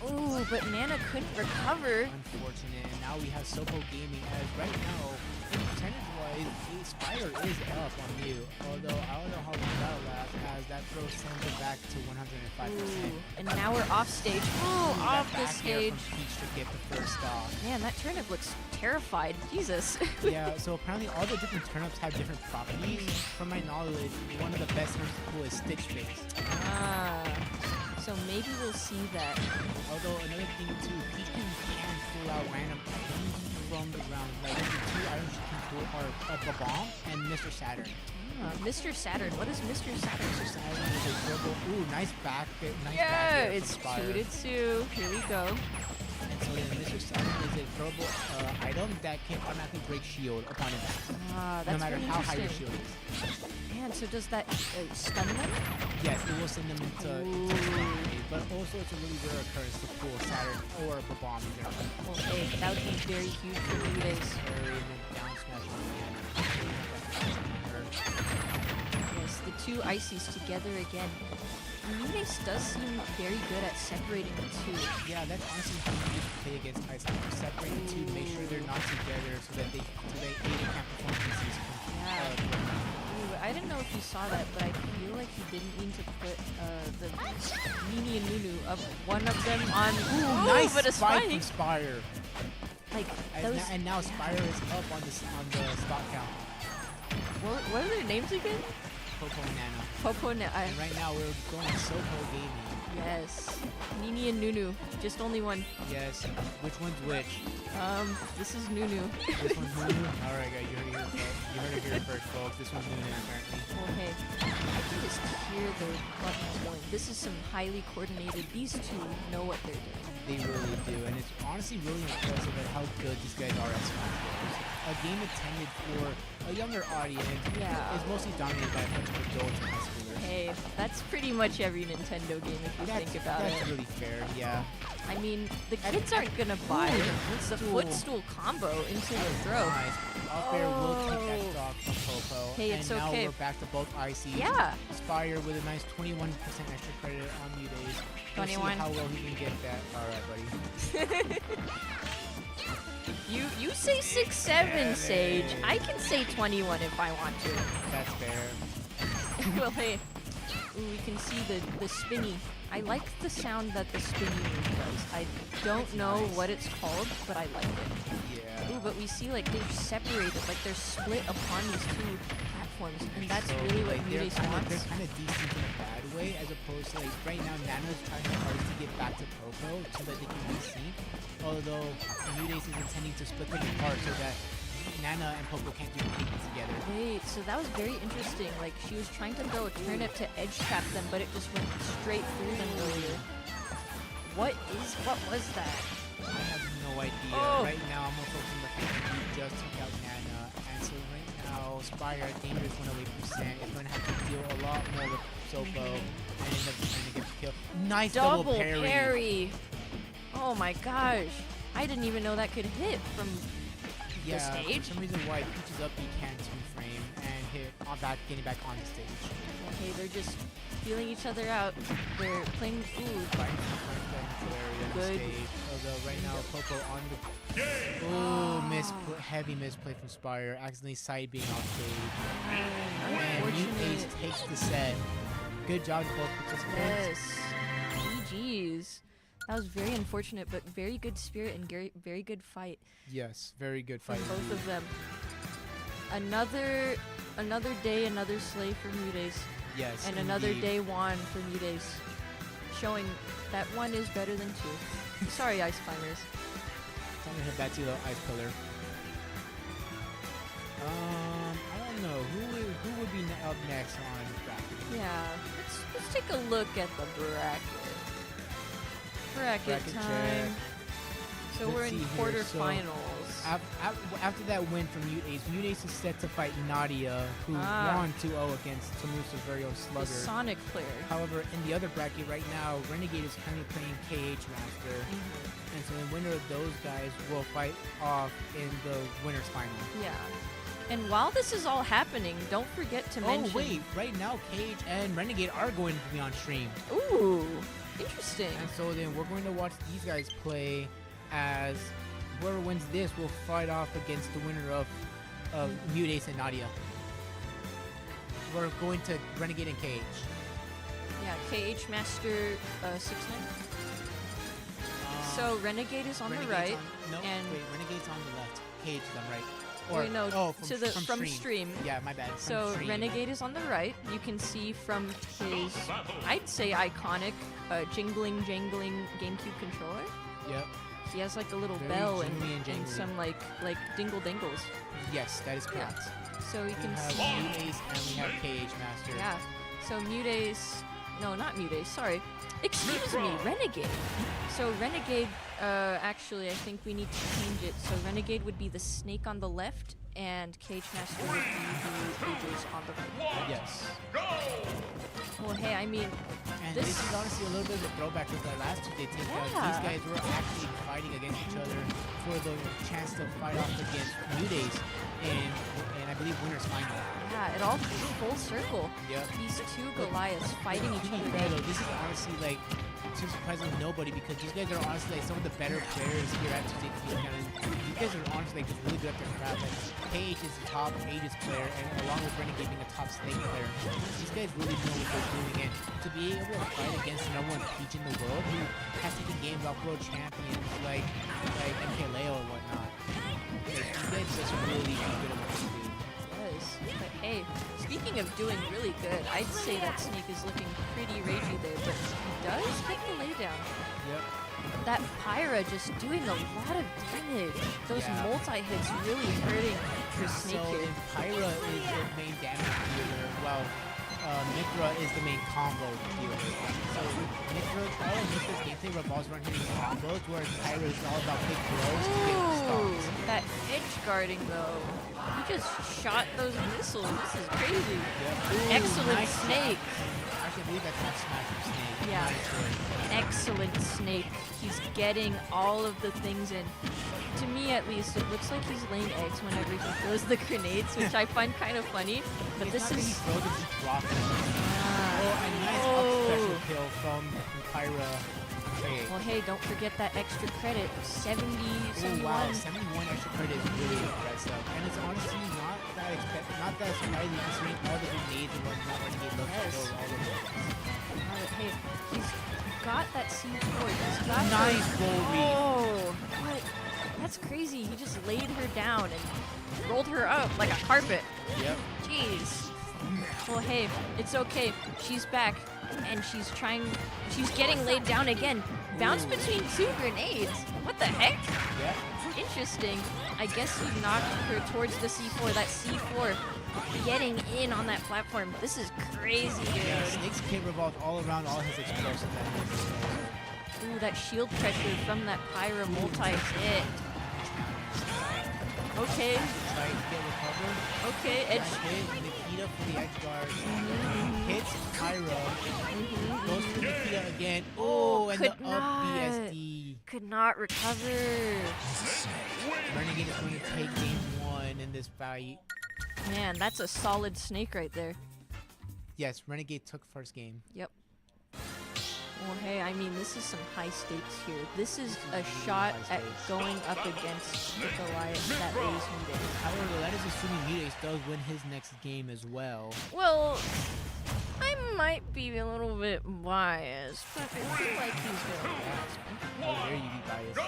Ooh, but Nana couldn't recover. Unfortunate. And now we have Sopo Gaming as right now, in percentage-wise, Spire is up on you. Although I don't know how long that'll last, as that throw sends it back to 105%. Ooh, and now we're off stage. Ooh, off the stage. Peach to get the first off. Man, that turnip looks terrified. Jesus. Yeah, so apparently all the different turnips have different properties. From my knowledge, one of the best turnips to pull is Stitch Face. Ah. So maybe we'll see that. Although another thing too, Peach can pull out random items from the ground. Like the two items she can pull are the bomb and Mr. Saturn. Mr. Saturn. What is Mr. Saturn? Mr. Saturn is a dribble. Ooh, nice back. Nice Yeah, back air it's from Spire. 2-2. Here we go. And so then Mr. Saturn is a throwable item that can automatically break shield upon impact. That's no matter very how high your interesting. shield is. Man, so does that stun them? Yes, it will send them into stun phase, but also it's a really rare occurrence to pull Saturn or the bomb in general. Well, hey, that would be very huge for Blue Jays. Down smash on the end. Yes, the two ices together again. Nunes does seem very good at separating the two. Yeah, that's honestly how you used to play against Ice. Separate the two, make sure they're not together so that they can't perform PCs. Ooh, I didn't know if you saw that, but I feel like he didn't mean to put the Nini and Nunu up one of them on. Ooh, nice but a spike spike. from Spire. Like As and now Spire is up on the stock count. What are their names again? Popo and Nana. Popo and And right now we're going Soko gaming. Yes. Nini and Nunu. Just only one. Yes. Which one's which? This is Nunu. This one's Nunu? Alright guys, you heard it here first, folks. This one's Nunu apparently. Well, hey, I can just hear the buttons going. This is some highly coordinated. These two know what they're doing. They really do, and it's honestly really impressive at how good these guys are at Smash Bros. A game intended for a younger audience is mostly dominated by a bunch of adults and high schoolers. Hey, that's pretty much every Nintendo game if you think about it. That's really fair, yeah. I mean, the kids aren't gonna buy the footstool combo into the throw. Nice. Up air will take that stock from Popo. Hey, it's and now okay. we're back to both ICs. Yeah. Spire with a nice 21% extra credit on Mudays. We'll see 21. how well he can get that. Alright, buddy. You say 6-7, Sage. I can say 21 if I want to. That's fair. Well, hey. Ooh, we can see the spinny. I like the sound that the spinny move does. I don't know what it's called, but I like it. Yeah. Ooh, but we see like they're separated, like they're split upon these two platforms, and that's So, really what like, Mudays they're wants. kind of decent in a bad way, as opposed to like right now Nana's trying her hardest to get back to Popo so that they can resync. Although Mudays is intending to split them apart so that Nana and Popo can't do anything together. Wait, so that was very interesting. Like she was trying to throw a turnip to edge trap them, but it just went straight through them earlier. What was that? I have no idea. Oh. Right now I'm more focused on the fact that we just took out Nana, and so right now Spire, dangerous one away from Sand, is going to have to deal a lot more with Sofo and end up trying to get the kill. Nice double parry. Oh my gosh. I didn't even know that could hit from Yeah, the stage. for some reason why Peach's up B can two-frame and hit on back, getting back on the stage. Okay, they're just feeling each other out. They're playing food. Good. Although right now Popo on the heavy misplay from Spire, accidentally side being off stage. And Mute takes the set. Good job to both participants. Yes. GG's. That was very unfortunate, but very good spirit and very good fight. Yes, very good From fight. both of them. Another day, another slay for Mudays. Yes, And another indeed. day one for Mudays. Showing that one is better than two. Sorry, Ice Climbers. Time to hit back to the ice pillar. I don't know who would be up next on bracket. Yeah, let's take a look at the bracket. Bracket time. check. So Let's we're see in here. quarterfinals. After that win from Mute Ace is set to fight Nadia, who won 2-0 against Tamusa's very own The Slugger. Sonic player. However, in the other bracket right now, Renegade is currently playing KH Master, and so the winner of those guys will fight off in the winner's final. Yeah. And while this is all happening, don't forget to mention. Oh wait, right now KH and Renegade are going to be on stream. Ooh, interesting. And so then we're going to watch these guys play, as whoever wins this will fight off against the winner of Mute Ace and Nadia. We're going to Renegade and KH. Yeah, KH Master 6-9. So Renegade is on the right. No, and wait, Renegade's on the left. KH is on the right. Or Wait, no, oh, from stream. Yeah, my bad. From So stream. Renegade is on the right. You can see from his, I'd say, iconic jingling GameCube controller. Yep. He has like a little Very bell jingly and and jangly. some like dingle dingles. Yes, that is correct. So you We can have see. Mutace and we have KH Master. Yeah. So Mutace, no, not Mutace. Sorry. Excuse me, Renegade. So Renegade, actually, I think we need to change it. So Renegade would be the snake on the left, and Cage Master would be who is on the right. Yes. Well, hey, I mean, And this is honestly a little bit of a throwback to the last 2 day takedowns. Yeah. These guys were actually fighting against each other for the chance to fight off against Mutace and I believe winners final. Yeah, it all came full circle. Yep. These two Goliaths fighting each To be other. fair though, this is honestly like to surprising nobody because these guys are honestly like some of the better players here at 2 day takedowns. These guys are honestly like just really good at their craft. Like KH is the top Aegis player and along with Renegade being a top Snake player. These guys really know what they're doing and to be able to fight against the #1 Peach in the world who has taken games off world champions like MKLeo or whatnot. Like, these guys just really good at what they do. Yes. But hey, speaking of doing really good, I'd say that Snake is looking pretty ragey there, but he does get the laydown. Yep. That Pyra just doing a lot of damage. Those Yeah. multi-hits really hurting for Snake So here. if Pyra is the main damage dealer, well, Mithra is the main combo dealer. So all of Mithra's gameplay revolves around hitting combos, whereas Pyra is all about big blows to get Ooh, stocks. that edge guarding though. He just shot those missiles. This is crazy. Ooh, Excellent nice Snake. Actually, I believe that's not Smash from Snake. Yeah. Nice choice. Excellent Snake. He's getting all of the things in. To me, at least, it looks like he's laying eggs whenever he throws the grenades, which I find kind of funny. But It's this not that he is. throws it, he drops it. Ah. Oh, a nice up special kill from Pyra. Okay. Well, hey, don't forget that extra credit. 70, Oh 71. wow, 71 extra credit is really impressive. And it's honestly not that surprising considering all the grenades and whatnot when he looks Yes. to go all over the place. Hey, he's got that C4. He's got Nice those- goal read. Oh, but that's crazy. He just laid her down and rolled her up like a carpet. Yep. Jeez. Well, hey, it's okay. She's back, and she's getting laid down again. Bounce between 2 grenades. What the heck? Yep. Interesting. I guess he knocked her towards the C4. That C4 getting in on that platform. This is crazy, Yeah, dude. Snake's kit revolves all around all his explosive enemies. Ooh, that shield pressure from that Pyra multi-hit. Okay, Try to get recovered. okay, edge. Nice hit. Nikita for the edge guard. Hits Pyra. Goes for Nikita again. Oh, and could the up not. BSD. Could not recover. Renegade is going to take game 1 in this fight. Man, that's a solid Snake right there. Yes, Renegade took first game. Yep. Well, hey, I mean, this is some high stakes here. This is a shot high at stakes. going up against the Goliath that lays me down. However, that is assuming Mutace does win his next game as well. Well, I might be a little bit biased, but I feel like he's gonna win. How dare you be biased?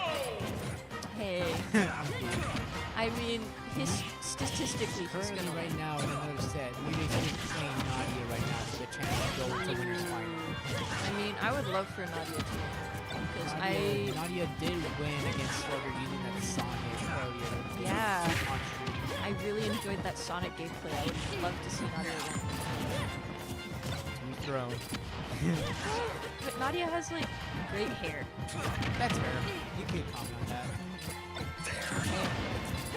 Hey, I'm kidding. I mean, statistically, he's Currently, gonna right win. now, in another set, Mutace is playing Nadia right now for the chance to go to winner's final. I mean, I would love for Nadia to win because Nadia did win against Slugger using that Sonic earlier. Yeah. On stream. I really enjoyed that Sonic gameplay. I would love to see Nadia win. To be thrown. But Nadia has like great hair. That's fair. You can comment on that.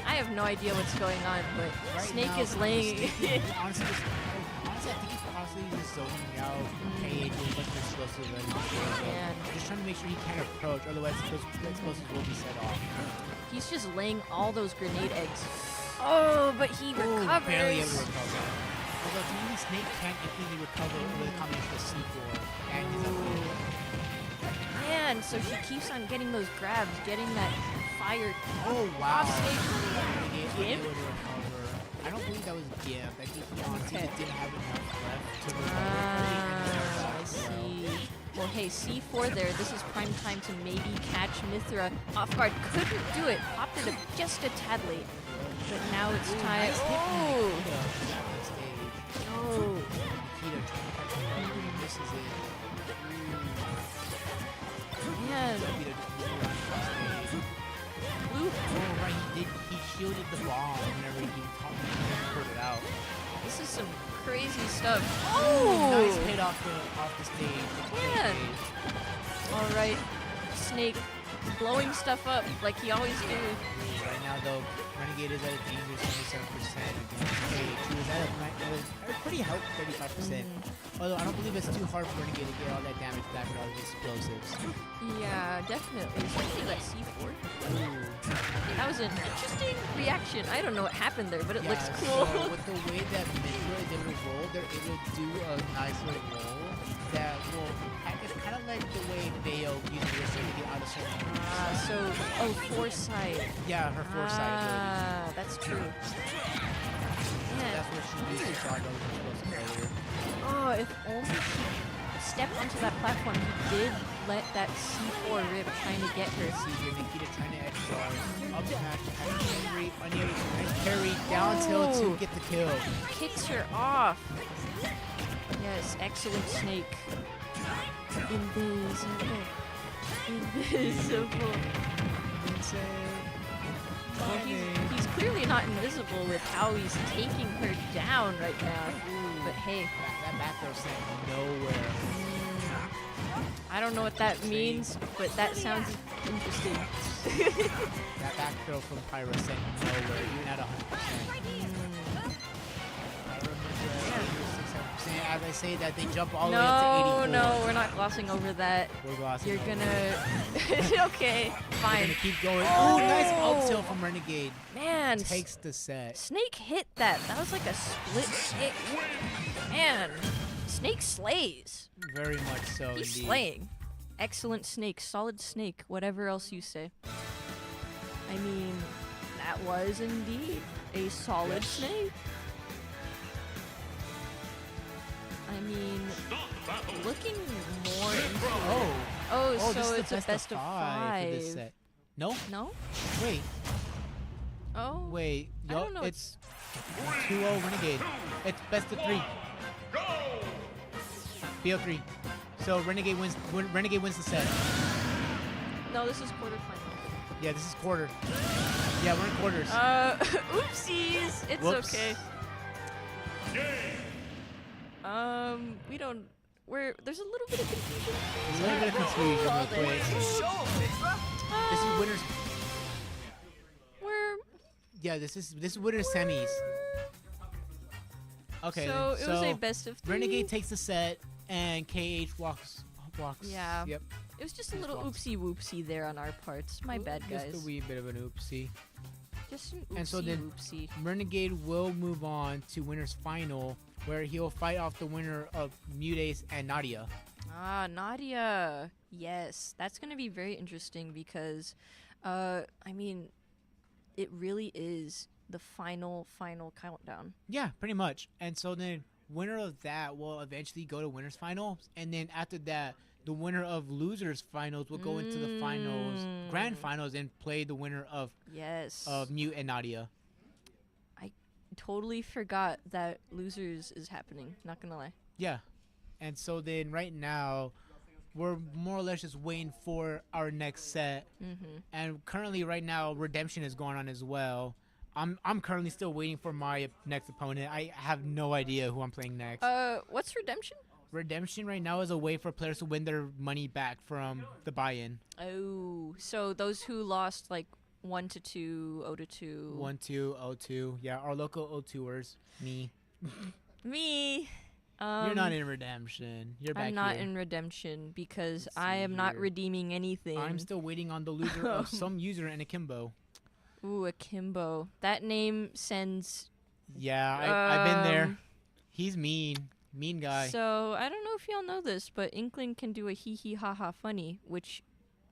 I have no idea what's going on, but Right Snake now, is laying. honestly, I think he's possibly just zoning out KH with a bunch of explosives ready to go. Man. Just trying to make sure he can't approach, otherwise those explosives will be set off. He's just laying all those grenade eggs. Oh, but he Ooh, barely able to recovers. recover. Although technically Snake can't instantly recover with a combination of C4 and his ability. Man, so she keeps on getting those grabs, getting that fire. Oh wow. Off stage. Renegade was Gimp? able to recover. I don't believe that was Gimp. I think he honestly Okay. didn't have enough left to recover. Ah, I see. Well, hey, C4 there. This is prime time to maybe catch Mithra off guard. Couldn't do it. Popped it up just a tad late. But now it's time. Nice hit from Oh! Nikita on stage. Oh! Nikita trying to catch him up, misses it. Man. Nikita just moved around on stage. Blue. Oh, right, he shielded the bomb whenever he put it out. This is some crazy stuff. Nice Oh! hit off the stage. Man. All right, Snake blowing stuff up like he always do. Right now, though, Renegade is at a dangerous 27% against Cage, who is at a pretty healthy 35%. Although I don't believe it's too hard for Renegade to get all that damage back with all the explosives. Yeah, definitely. Especially that C4. That was an interesting reaction. I don't know what happened there, but it looks cool. So with the way that Midway did a roll, they're able to do a nice little roll that will. It's kind of like the way Bayo uses her to get out of certain. Foresight. Yeah, her foresight ability. That's true. That's what she used to charge all the explosive later. Oh, if only she stepped onto that platform, he did let that C4 rip trying to get her. See here, Nikita trying to edge guard. Up smash, angry, and carry down tilt to get the kill. Kicks her off. Yes, excellent Snake. Invisible. Invisible. Well, he's clearly not invisible with how he's taking her down right now. But hey. That back throw sent nowhere. I don't know what that means, but that sounds interesting. That back throw from Pyro sent nowhere, even at 100%. I remember 6-7%. As I say that, they jump all the way up to 84. No, we're not glossing over that. We're glossing You're over gonna... Okay, fine. We're gonna keep going. Oh, nice up tilt from Renegade. Man. Takes the set. Snake hit that. That was like a split hit. Man. Snake slays. Very much so, He's indeed. slaying. Excellent Snake. Solid Snake. Whatever else you say. I mean, that was indeed a solid Snake. I mean, looking more into Oh, so it's a best of 5 for this set. No? No? Wait. Oh. Wait. I don't know. It's 2-0 Renegade. It's best of 3. BO3. So Renegade wins the set. No, this is quarterfinal. Yeah, this is quarter. Yeah, we're in quarters. Oopsies. It's Whoops. okay. We don't. There's a little bit of confusion. There's a little bit of confusion real quick. This is winners. Yeah, this is winners semis. Okay. So it was a best of 3. Renegade takes the set, and KH walks. Yeah. Yep. It was just a little oopsie whoopsie there on our parts. My bad, guys. Just a wee bit of an oopsie. Just an oopsie And so then whoopsie. Renegade will move on to winners final, where he'll fight off the winner of Mutace and Nadia. Ah, Nadia. Yes, that's going to be very interesting because, I mean, it really is the final countdown. Yeah, pretty much. And so then winner of that will eventually go to winners finals, and then after that, the winner of losers finals will go into the finals, grand finals, and play the winner of Mute and Nadia. I totally forgot that losers is happening. Not gonna lie. Yeah, and so then right now, we're more or less just waiting for our next set. And currently, right now, Redemption is going on as well. I'm currently still waiting for my next opponent. I have no idea who I'm playing next. What's Redemption? Redemption right now is a way for players to win their money back from the buy-in. Oh, so those who lost like 1-2, 0-2. 1-2, 0-2. Yeah, our local 0-2ers. Me. Me. You're not in Redemption. You're back I'm not here. in Redemption because I am not redeeming anything. I'm still waiting on the loser of some user and Akimbo. Ooh, Akimbo. That name sends... Yeah, I've been there. He's mean. Mean guy. So, I don't know if y'all know this, but Inkling can do a hee-hee-ha-ha funny, which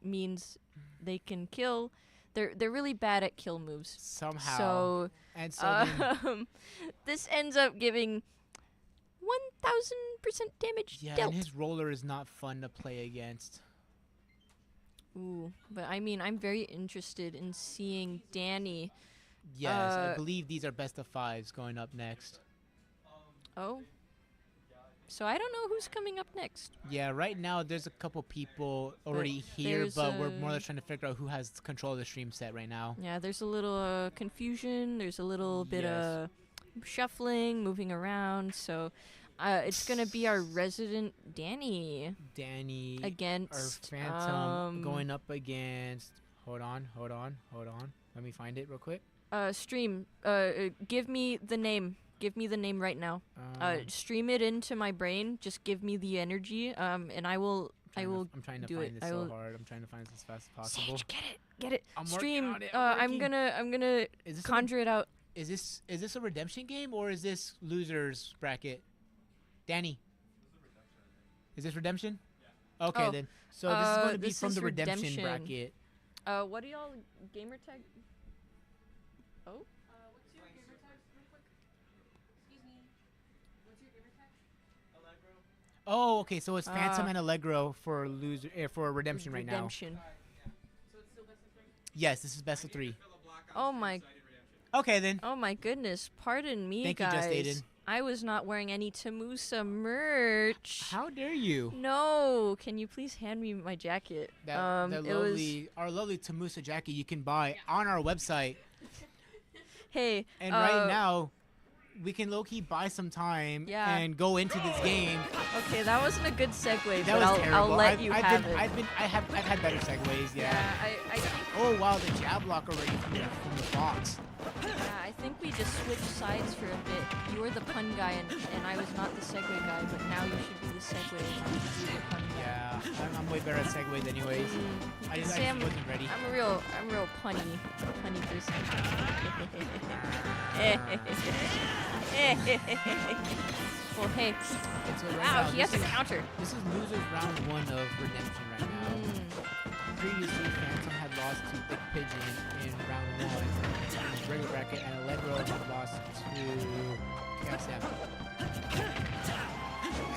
means they can kill... They're really bad at kill moves. Somehow. So, and so this ends up giving 1,000% damage yeah, dealt. and his roller is not fun to play against. Ooh, but I mean, I'm very interested in seeing Danny Yes, I believe these are best of 5s going up next. Oh. So I don't know who's coming up next. Yeah, right now there's a couple people already here, but we're more or less trying to figure out who has control of the stream set right now. Yeah, there's a little confusion. There's a little bit of shuffling, moving around. So it's going to be our resident Danny. Danny against or Phantom going up against. Hold on. Let me find it real quick. Stream. Give me the name. Give me the name right now. Stream it into my brain. Just give me the energy. And I will. I'm trying to find this so hard. I'm trying to find this as fast as possible. Sage, get it. I'm Stream. working on it. I'm gonna conjure it out. Is this a redemption game or is this losers bracket? Danny. Is this redemption? Yeah. Okay then. So this is going to be from the redemption bracket. What do y'all gamer tag? Oh. What's your gamer tag, real quick? Excuse me. What's your gamer tag? Allegro. Oh, okay. So it's Phantom and Allegro for for redemption right now. Redemption. So it's still best of 3? Yes, this is best of 3. Oh my. Okay then. Oh my goodness. Pardon me, Thank guys. you, Just Aiden. I was not wearing any Tamusa merch. How dare you? No. Can you please hand me my jacket? Our lovely Tamusa jacket you can buy on our website. Hey. And right now, we can low-key buy some time and go into this game. Okay, that wasn't a good segue, That but was terrible. I'll let you have it. I've had better segues, yeah. I think. Oh wow, the jab block already from the Fox. Yeah, I think we just switched sides for a bit. You were the pun guy, and I was not the segue guy, but now you should be the segue, and I should be the pun guy. Yeah, I'm way better at segues anyways. I just wasn't ready. I'm a real punny person. Well, hey. So right Wow, now, he has a counter. This is losers round 1 of redemption right now. Previously, Phantom had lost to Big Pigeon in round 1 in his regular bracket, and Allegro had lost to KSM.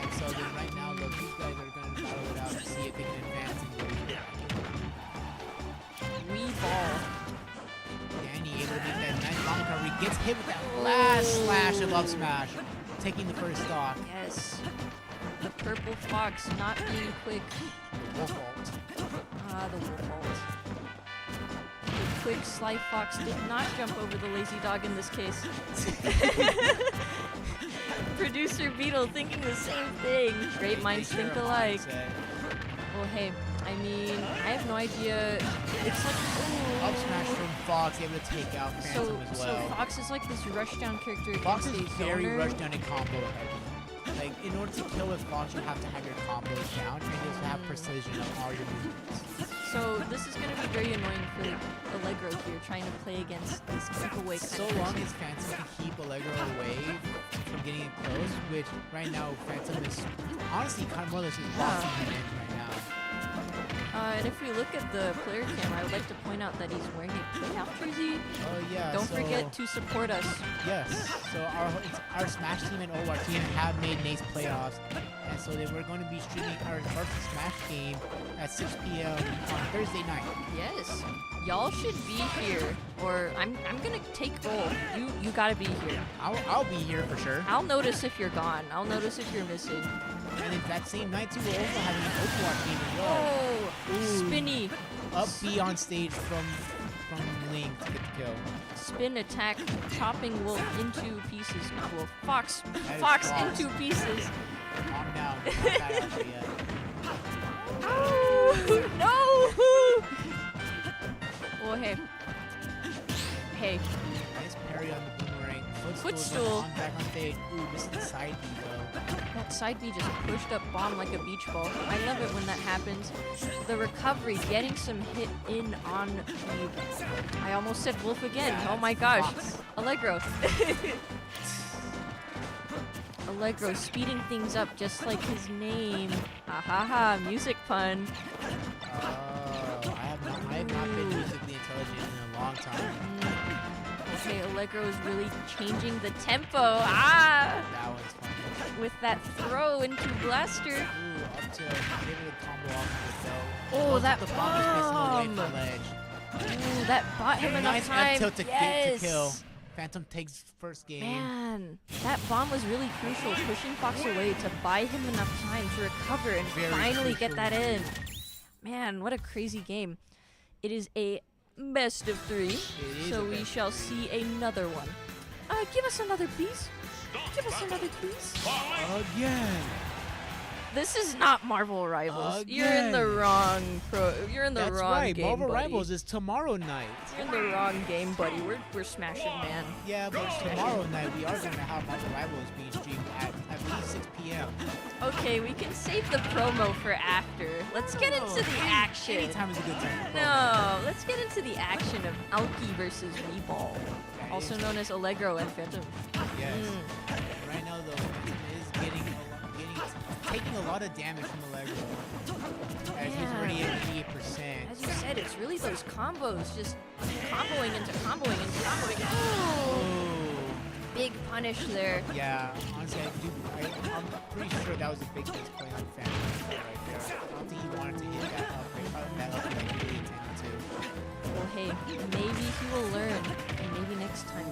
And so then right now, these guys are going to battle it out to see if they can advance and go to the bracket. We ball. Danny able to get that nice long recovery, gets hit with that last slash of up smash, taking the first stock. Yes. The purple fox not being quick. Wolf ult. The wolf ult. The quick sly fox did not jump over the lazy dog in this case. Producer Beetle thinking the same thing. Great minds think alike. Well, hey, I mean, I have no idea. It's like, ooh. Up smash from Fox, able to take out Phantom as well. So Fox is like this rushdown character. Fox is very zoner. rushdown and combo heavy. Like, in order to kill with Fox, you have to have your combos down, and you have to have precision of all your movements. So this is going to be very annoying for Allegro here, trying to play against this giveaway kind So of long person. as Phantom can keep Allegro away from getting it close, which right now Phantom is honestly kind of more or less just blocking him in right now. And if we look at the player cam, I would like to point out that he's wearing a playoff jersey. Oh yeah. Don't forget to support us. Yes. So our Smash team and OR team have made NACE playoffs, and so we're going to be streaming our first Smash game at 6 p.m. on Thursday night. Yes. Y'all should be here, or I'm gonna take roll. You gotta be here. I'll be here for sure. I'll notice if you're gone. I'll notice if you're missing. And in that same night too, we're also having an Overwatch game as well. Oh, spinny. Up B on stage from Link to get the kill. Spin attack, chopping Wolf into pieces. Not Wolf. Fox. That Fox is Fox. into pieces. Calm down. Not that out there yet. Oh, no! Well, hey. Hey. Nice parry on the boomerang. Footstool. Back on stage. Ooh, this is the side B though. That side B just pushed up bomb like a beach ball. I love it when that happens. The recovery, getting some hit in on the... I almost said Wolf again. Yeah, Oh my it's gosh. Fox. Allegro. Allegro speeding things up just like his name. Ha ha ha, music pun. Oh, I have not been musically intelligent in a long time. Okay, Allegro is really changing the tempo. Ah! That one's fun. With that throw into Blaster. Ooh, up to give it a combo off of the belt. Oh, that the bomb is missing away bomb. from ledge. Ooh, that bought him enough Nice time. F tilt to, Yes. to kill. Phantom takes first game. Man, that bomb was really crucial, pushing Fox away to buy him enough time to recover and Very finally get crucial. that in. Man, what a crazy game. It is a best of 3, is so a we best of shall see another one. Give us another, please. Give us another, please. Again. This is not Marvel Rivals. You're in the Again. wrong You're in the That's wrong right. game, Marvel buddy. Rivals is tomorrow night. You're in the wrong game, buddy. We're smashing, man. Yeah, but tomorrow night we are going to have Marvel Rivals being streamed at least 6 p.m. Okay, we can save the promo for after. Let's get into the action. Anytime is a good time. No, let's get into the action of Alki versus V-Ball, also known as Allegro and Phantom. Yes. Mm. Right now, though, Phantom is taking a lot of damage from Allegro. As he's already at 88%. As you said, it's really those combos, just comboing into comboing into comboing. Oh, big punish there. Yeah, honestly, I'm pretty sure that was a big face play on Phantom right there. I don't think he wanted to hit that up. That up like he really intended to. Well, hey, maybe he will learn, and maybe next time.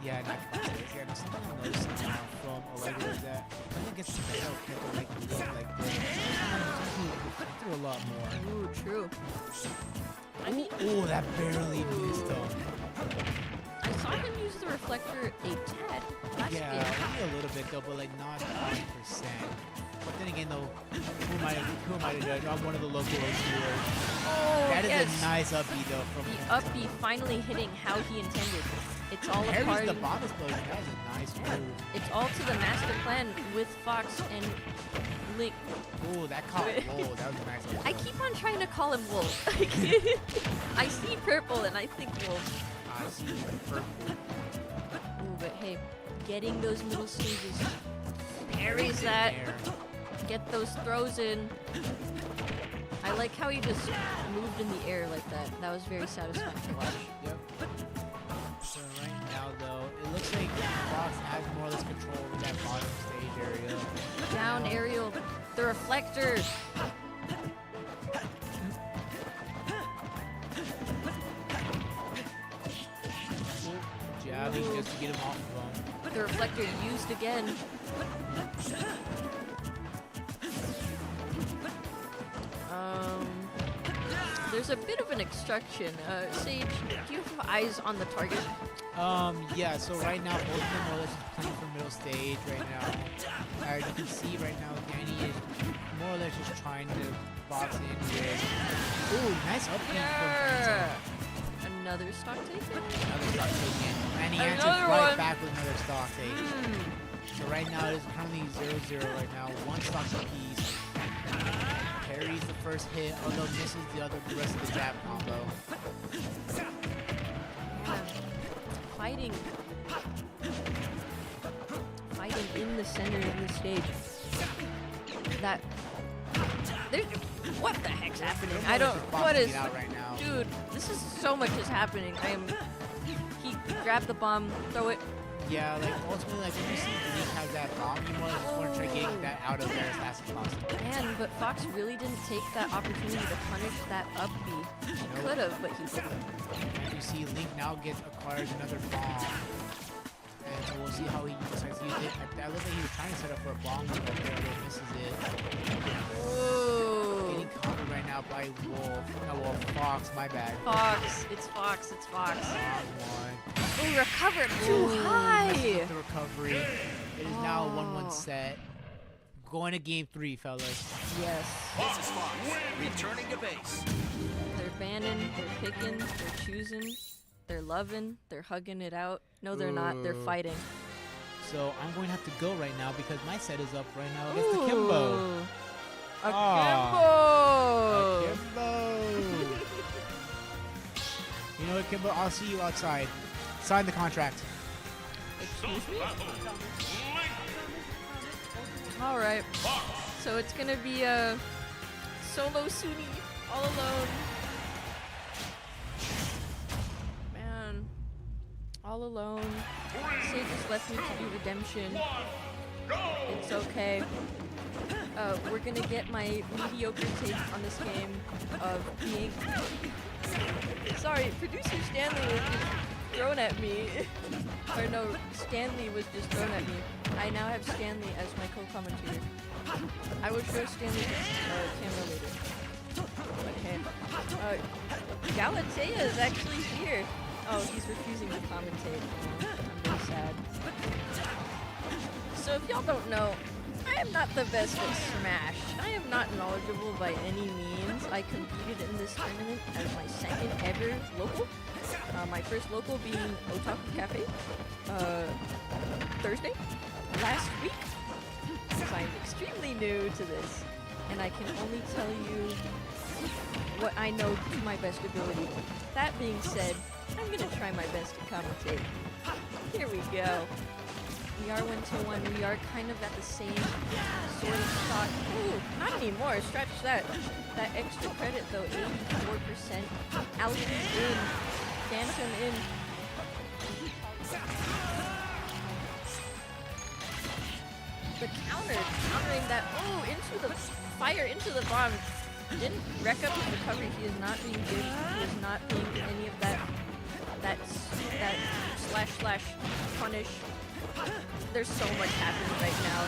Yeah, not yeah, something I noticed from Allegro is that when it gets to the help, people like look like this. Sometimes through a lot more. Ooh, true. Ooh, that barely missed though. I saw him use the reflector a tad last Yeah, game. only a little bit though, but like not 100%. But then again though, who am I to judge? I'm one of the local viewers. Oh, That is yes. a nice upbeat though from The up B finally hitting how he intended. It's all a Harry's part. the bomb explosion. That is a nice move. It's all to the master plan with Fox and Link. Ooh, that caught. Whoa, that was a nice upbeat. I keep on trying to call him Wolf. I see purple and I think Wolf. I see purple. Ooh, but hey, getting those middle stages. Parries that. Get those throws in. I like how he just moved in the air like that. That was very satisfying to watch. Yep. So right now though, it looks like Fox has more or less control over that bottom stage area. Down aerial. The reflector. Jabbing just to get him off of him. The reflector used again. There's a bit of an obstruction. Sage, do you have eyes on the target? Yeah, so right now both of them are just playing for middle stage right now. As you can see right now, Danny is more or less just trying to box in with. Ooh, nice up Yeah. Another stock take? Another stock take in. And he answers Another right one. back with another stock take. So right now it is currently 0-0 right now. One stock apiece. Parries the first hit, although misses the rest of the jab combo. Man. Fighting in the center of the stage. That what the heck's happening? I don't. What is? Out right now. Dude, this is so much is happening. He grabbed the bomb, throw it. Yeah, like ultimately, like when you see Link has that bomb, you want to try getting that out of there as fast as possible. Man, but Fox really didn't take that opportunity to punish that up B. He could have, but he didn't. As you see, Link now acquires another bomb. And we'll see how he decides to use it. I look like he was trying to set up for a bomb, but barely misses it. Ooh. Getting covered right now by Wolf. Oh, well, Fox, my bad. Fox. It's Fox. It's Fox. Wrong one. Oh, recovered too high. Messes up the recovery. It is now a 1-1 set. Going to game 3, fellas. Yes. This is Fox, returning to base. They're banning, they're picking, they're choosing, they're loving, they're hugging it out. No, they're not. They're fighting. So I'm going to have to go right now because my set is up right now against the Kimbo. A Kimbo! A Kimbo! You know what, Kimbo? I'll see you outside. Sign the contract. Excuse me? Alright. So it's gonna be a solo Suni all alone. Man. All alone. Sage just left me to do redemption. It's okay. we're gonna get my mediocre take on this game of being. Sorry, producer Stanley was just thrown at me. Or no, Stanley was just thrown at me. I now have Stanley as my co-commentator. I will show Stanley camera later. Okay. Galatea is actually here. Oh, he's refusing to commentate. I'm very sad. So if y'all don't know, I am not the best at Smash. I am not knowledgeable by any means. I competed in this tournament as my second ever local. My first local being Otaku Cafe, Thursday, last week. So I'm extremely new to this, and I can only tell you what I know to my best ability. That being said, I'm gonna try my best to commentate. Here we go. We are 1-1. We are kind of at the same sort of spot. Ooh, not anymore. Stretch that. That extra credit though, 84%. Alex is in. Phantom in. The countering that. Oh, into the fire, into the bomb. Didn't wreck up his recovery. He is not being good. He is not being any of that slash punish. There's so much happening right now.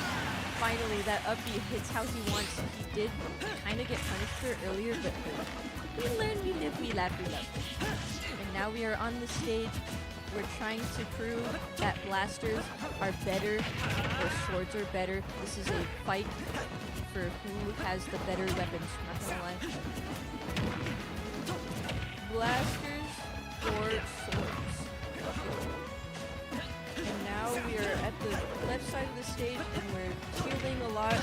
Finally, that up B hits how he wants. He did kind of get punished for it earlier, but we learn, we live, we laugh, we love. And now we are on the stage. We're trying to prove that blasters are better, or swords are better. This is a fight for who has the better weapons, not gonna lie. Blasters or swords. And now we are at the left side of the stage and we're shielding a lot.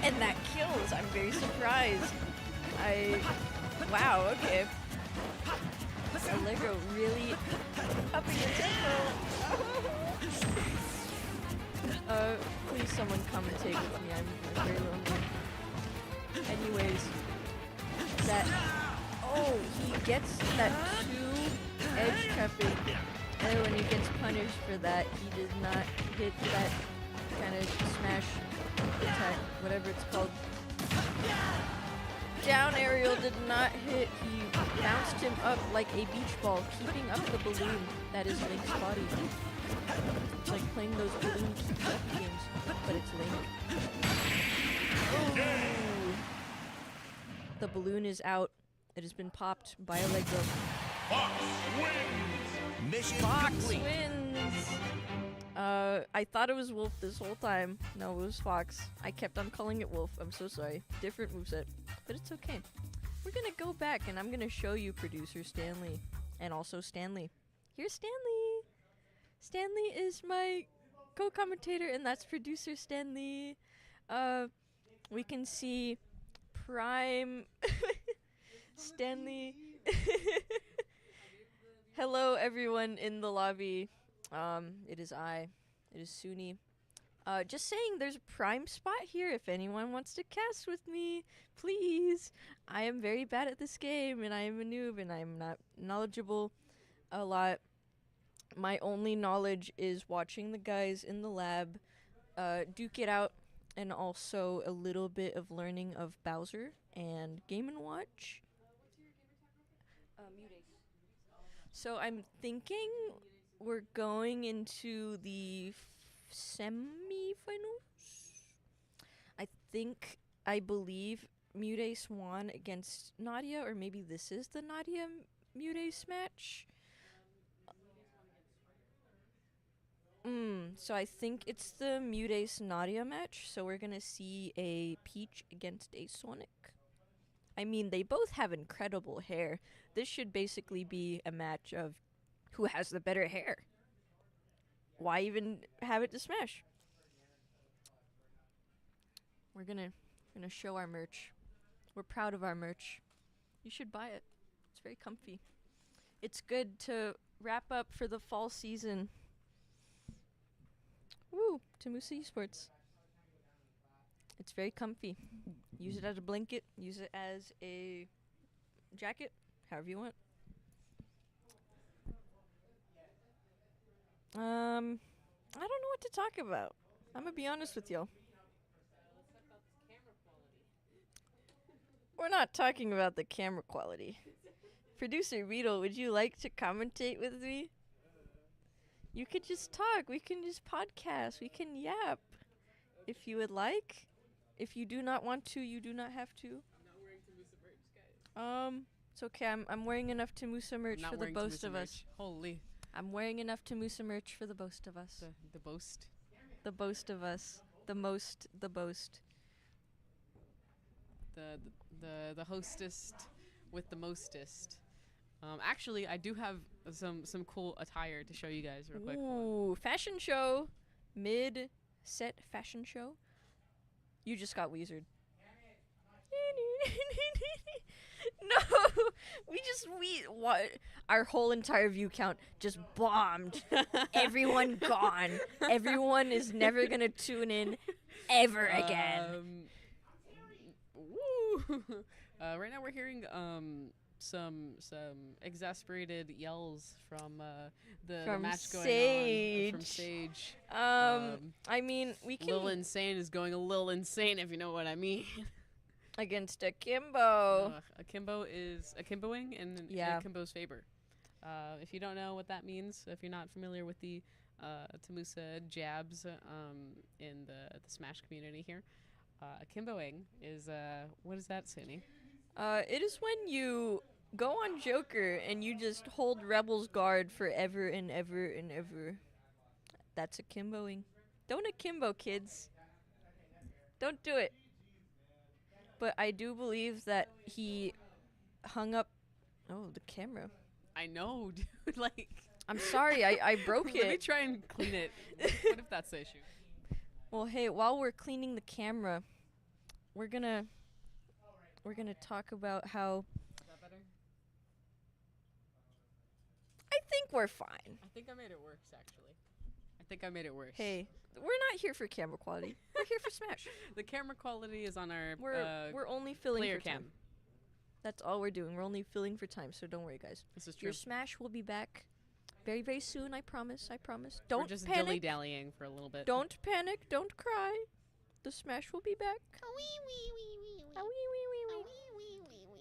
And that kills! I'm very surprised. Wow, okay. Allegro really upping the tempo. Please someone commentate with me, I'm very lonely. Anyways, he gets that 2 edge trapping, and when he gets punished for that, he does not hit that kind of smash attack, whatever it's called. Down aerial did not hit. He bounced him up like a beach ball, keeping up the balloon that is Link's body. It's like playing those balloon keep-up games, but it's Link. Ooh. The balloon is out. It has been popped by Allegro. Fox wins! Mission Fox complete. wins! I thought it was Wolf this whole time. No, it was Fox. I kept on calling it Wolf. I'm so sorry. Different moveset. But it's okay. We're gonna go back and I'm gonna show you producer Stanley. And also Stanley. Here's Stanley! Stanley is my co-commentator and that's producer Stanley. We can see Prime Stanley. Hello everyone in the lobby. It is I. It is Suni. Just saying there's a prime spot here if anyone wants to cast with me. Please. I am very bad at this game and I am a noob and I'm not knowledgeable a lot. My only knowledge is watching the guys in the lab duke it out and also a little bit of learning of Bowser and Game & Watch. So I'm thinking we're going into the semi-finals. I believe Mute won against Nadia, or maybe this is the Nadia Mute match. So I think it's the Mute Nadia match. So we're gonna see a Peach against a Sonic. I mean, they both have incredible hair. This should basically be a match of who has the better hair. Why even have it to Smash? We're gonna show our merch. We're proud of our merch. You should buy it. It's very comfy. It's good to wrap up for the fall season. Woo! Tamusa Esports. It's very comfy. Use it as a blanket. Use it as a jacket. However you want. I don't know what to talk about. I'm gonna be honest with y'all. We're not talking about the camera quality. Producer Beetle, would you like to commentate with me? You could just talk. We can just podcast. We can yap. If you would like. If you do not want to, you do not have to. I'm not wearing Tamusa merch, guys. It's okay. I'm wearing enough Tamusa merch for the both of us. Holy. I'm wearing enough Tamusa merch for the both of us. The boast. The boast of us. The most. The boast. The hostess with the mostest. Actually, I do have some cool attire to show you guys real quick. Ooh, fashion show. Mid-set fashion show. You just got Weezered. No, what? Our whole entire view count just bombed. Everyone gone. Everyone is never gonna tune in ever again. Woo! Right now we're hearing some exasperated yells from the match going on from Sage. I mean, we can. Lil Insane is going a little insane, if you know what I mean. Against Akimbo. Akimbo is akimboing in Akimbo's favor. If you don't know what that means, if you're not familiar with the Tamusa jabs in the Smash community here, akimboing is what is that, Suni? It is when you go on Joker and you just hold Rebel's guard forever and ever and ever. That's akimboing. Don't akimbo, kids. Don't do it. But I do believe that he hung up. Oh, the camera. I know, dude. Like, I'm sorry, I broke it. Let me try and clean it. What if that's the issue? Well, hey, while we're cleaning the camera, we're gonna talk about how. Is that better? I think we're fine. I think I made it worse, actually. I think I made it worse. Hey, we're not here for camera quality. We're here for Smash. The camera quality is on our We're only filling player for time. cam. That's all we're doing. We're only filling for time, so don't worry, guys. This is true. Your Smash will be back very, very soon. I promise. I promise. We're Don't just panic. dilly-dallying for a little bit. Don't panic. Don't cry. The Smash will be back.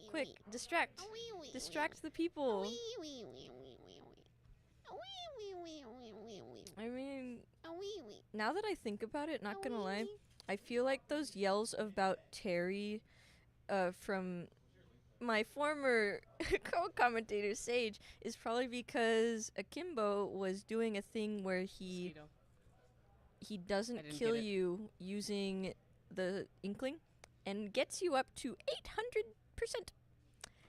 Quick, distract. Distract the people. I mean, now that I think about it, not gonna lie, I feel like those yells about Terry from my former co-commentator Sage is probably because Akimbo was doing a thing where he doesn't kill you using the Inkling and gets you up to 800%.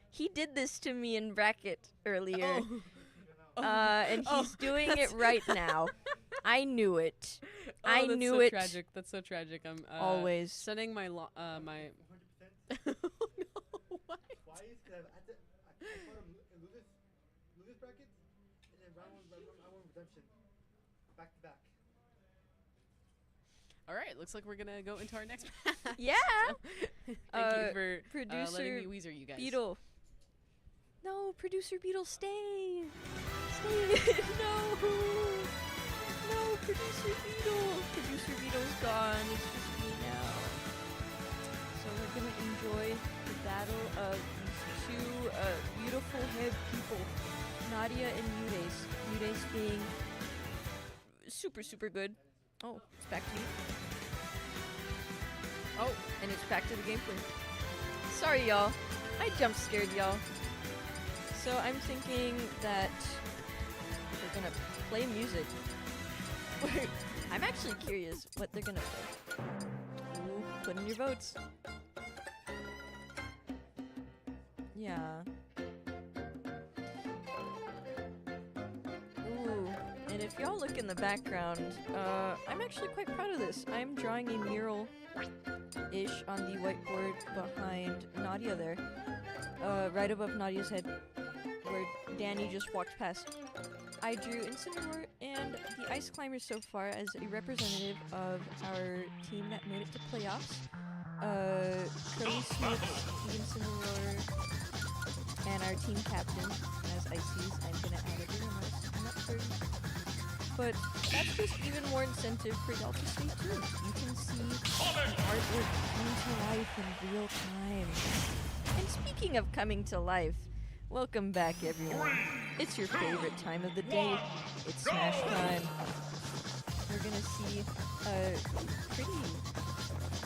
He did this to me in bracket earlier. And he's doing it right now. I knew it. I knew it. That's so tragic. That's so tragic. I'm always sending my my. Oh no! Why? Why is that? I fought him lose bracket, and then round one redemption, back to back. All right, looks like we're gonna go into our next match. Yeah. Thank you for producer letting me Weezer you guys. Beetle. No, producer Beetle, stay. Stay. No. No, producer Beetle. Producer Beetle's gone. It's just me now. So we're gonna enjoy the battle of these two beautiful head people, Nadia and Udace. Udace being super, super good. Oh, it's back to me. Oh, and it's back to the gameplay. Sorry, y'all. I jump scared y'all. So I'm thinking that we're gonna play music. I'm actually curious what they're gonna play. Ooh, put in your votes. Yeah. Ooh, and if y'all look in the background, I'm actually quite proud of this. I'm drawing a mural-ish on the whiteboard behind Nadia there. Right above Nadia's head, where Danny just walked past. I drew Incineroar and the Ice Climbers so far as a representative of our team that made it to playoffs. Curly Smith, Incineroar, and our team captain as Ices. I'm gonna add everyone else. I'm not certain. But that's just even more incentive for y'all to stay tuned. You can see the artwork come to life in real time. And speaking of coming to life, welcome back everyone. It's your favorite time of the day. It's Smash time. We're gonna see pretty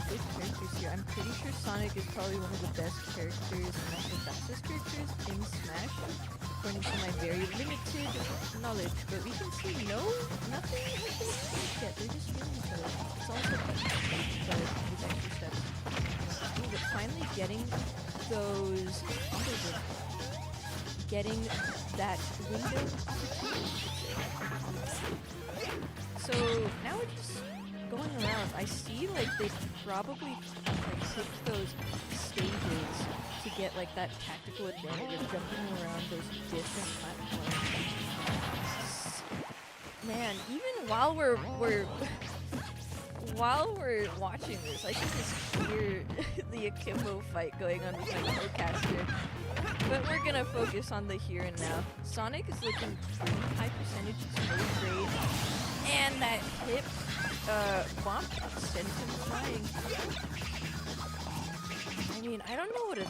good characters here. I'm pretty sure Sonic is probably one of the best characters and also fastest characters in Smash, according to my very limited knowledge. But we can see nothing has been exchanged yet. They're just healing each other. It's also but with extra steps. Ooh, but finally getting those getting that window opportunity. So now we're just going around. I see like they probably took those stages to get like that tactical advantage of jumping around those different platforms. Man, even while we're while we're watching this, I can just hear the akimbo fight going on with my co-caster. But we're gonna focus on the here and now. Sonic is looking pretty high percentage, it's really great. And that hip bump sends him flying. I mean, I don't know what a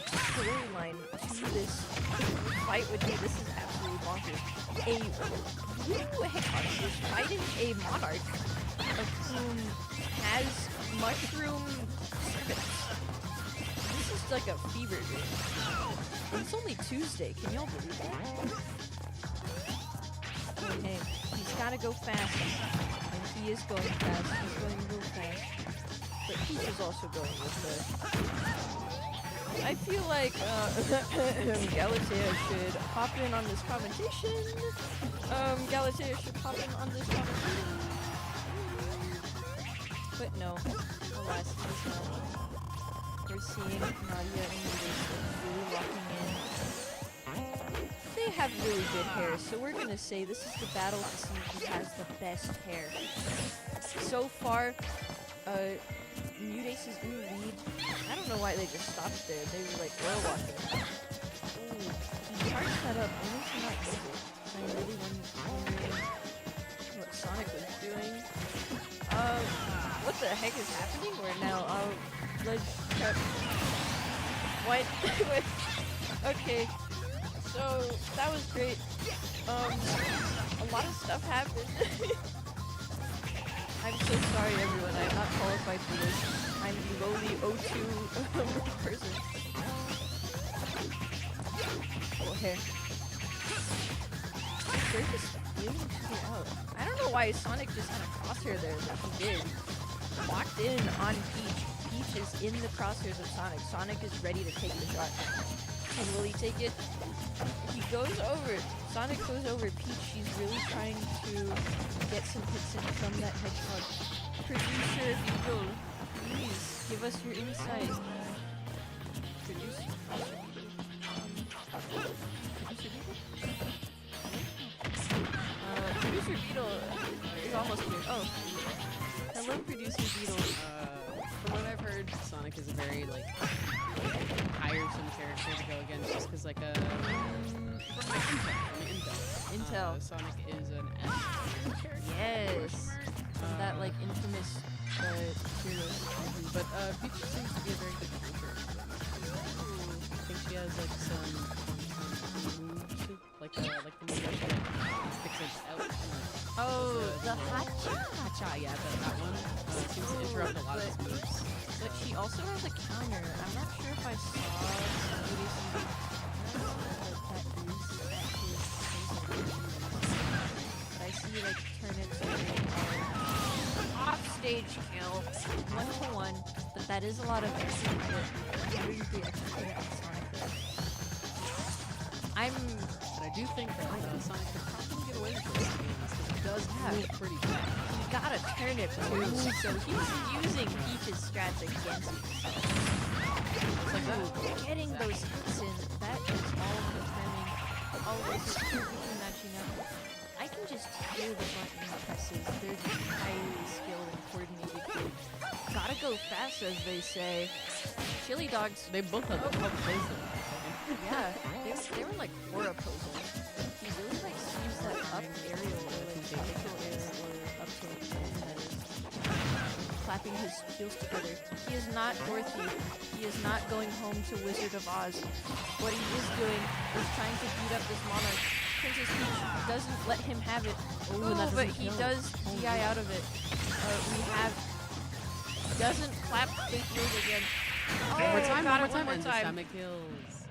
storyline to this fight would be. This is absolutely bonkers. A hedgehog is fighting a monarch whom has mushroom servants. This is like a fever dream. And it's only Tuesday. Can y'all believe that? Okay, he's gotta go fast. And he is going fast. He's going real fast. But Peach is also going real fast. I feel like Galatea should hop in on this commentation. Galatea should hop in on this commentation. But no, alas, he's not. We're seeing Nadia and Ludas really locking in. They have really good hair, so we're gonna say this is the battle to see who has the best hair. So far, Nudace is in the lead. I don't know why they just stopped there. They were like royal walking. Ooh, he charged that up only to not use it. I really wondering what Sonic was doing. What the heck is happening? We're now let's cut. What? Okay. So that was great. A lot of stuff happened. I'm so sorry, everyone. I'm not qualified for this. I'm the lowly O2 person. Oh, hair. They're just feeling me out. I don't know why Sonic just had a crosshair there, but he did. Locked in on Peach. Peach is in the crosshairs of Sonic. Sonic is ready to take the shot. And will he take it? He goes over. Sonic goes over Peach. She's really trying to get some hits in from that hedgehog. Producer Beagle, please give us your insight. Producer Beetle is almost here. Oh. Hello, Producer Beetle. From what I've heard, Sonic is a very tiresome character to go against, just because from my intel. Sonic is an S character. Yes. From that infamous hero. But Peach seems to be a very good counter. I think she has some moves, like the move that she picks it out. Oh, the Hacha! Hacha, yeah, that one seems to interrupt a lot of his moves. But she also has a counter. I'm not sure if I saw but I see turnips off-stage kill, 1-1, but that is a lot of extra hit. The extra hit on Sonic there. But I do think that Sonic could probably get away with this game because he does move pretty good. He got a turnip too, so he's using Peach's strats against himself. Getting those hits in, that is all confirming. All those perfectly matching up. I can just hear the button presses. They're just highly skilled and coordinated good. Gotta go fast, as they say. Chili dogs. They both have opposing. Yeah, they were like aura posing. He really used that up aerial or vertical air or up tilt, that is. keeping his heels together. He is not Dorothy. He is not going home to Wizard of Oz. What he is doing is trying to beat up this monarch. Princess Peach doesn't let him have it. Oh, But he does DI out of it. We have... Doesn't clap fake move again. Oh, One more time, got one it more time. one And more this time. time it kills.